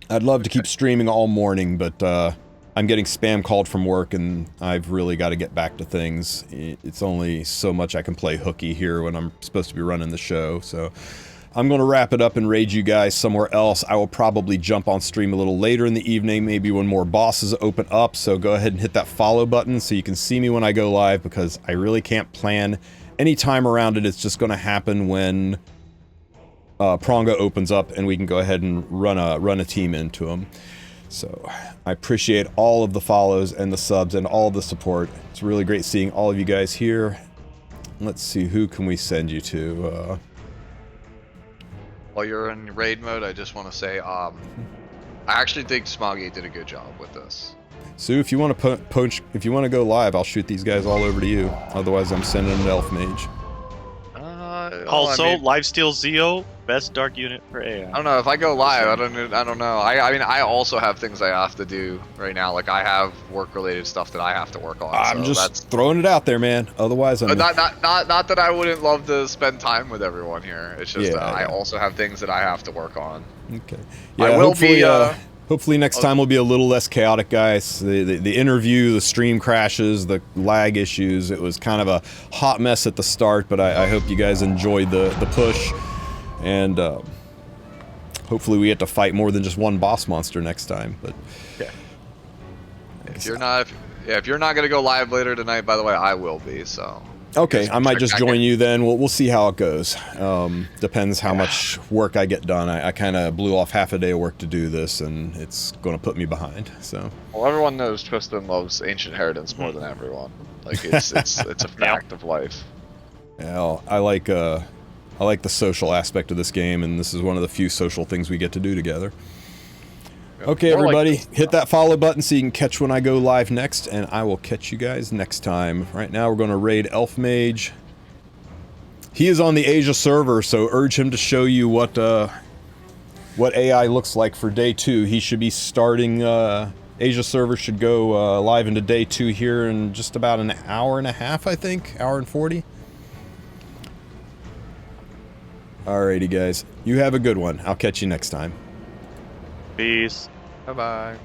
I'd love to keep streaming all morning, but, I'm getting spam called from work, and I've really got to get back to things. It's only so much I can play hooky here when I'm supposed to be running the show, so I'm going to wrap it up and raid you guys somewhere else. I will probably jump on stream a little later in the evening, maybe when more bosses open up, so go ahead and hit that follow button so you can see me when I go live, because I really can't plan any time around it. It's just going to happen when Pronga opens up and we can go ahead and run a team into him. So, I appreciate all of the follows and the subs and all of the support. It's really great seeing all of you guys here. Let's see, who can we send you to? While you're in raid mode, I just want to say, I actually think Smoggy did a good job with this. Sue, if you want to go live, I'll shoot these guys all over to you. Otherwise, I'm sending an elf mage. Also, Lifesteal Zeo, best dark unit for AI. I don't know if I go live. I don't know. I mean, I also have things I have to do right now. Like I have work-related stuff that I have to work on. I'm just throwing it out there, man. Otherwise, I'm not that I wouldn't love to spend time with everyone here. It's just I also have things that I have to work on. Okay. Yeah, I will hopefully next time will be a little less chaotic, guys. The interview, the stream crashes, the lag issues, it was kind of a hot mess at the start, but I hope you guys enjoyed the push. And hopefully we get to fight more than just one boss monster next time. But yeah. If you're not gonna go live later tonight, by the way, I will be, so. Okay, I might just join you then. We'll see how it goes. Depends how much work I get done. I kind of blew off half a day of work to do this, and it's going to put me behind. So. Well, everyone knows Tristen loves Ancient Inheritance more than everyone. Like it's a fact of life. Yeah, I like the social aspect of this game, and this is one of the few social things we get to do together. Okay, everybody, hit that follow button so you can catch when I go live next, and I will catch you guys next time. Right now, we're going to raid Elf Mage. He is on the Asia server, so urge him to show you what AI looks like for day 2. He should be starting, Asia server should go live into day 2 here in just about an hour and a half, I think. Hour and 40. Alrighty, guys. You have a good one. I'll catch you next time. Peace. Bye-bye.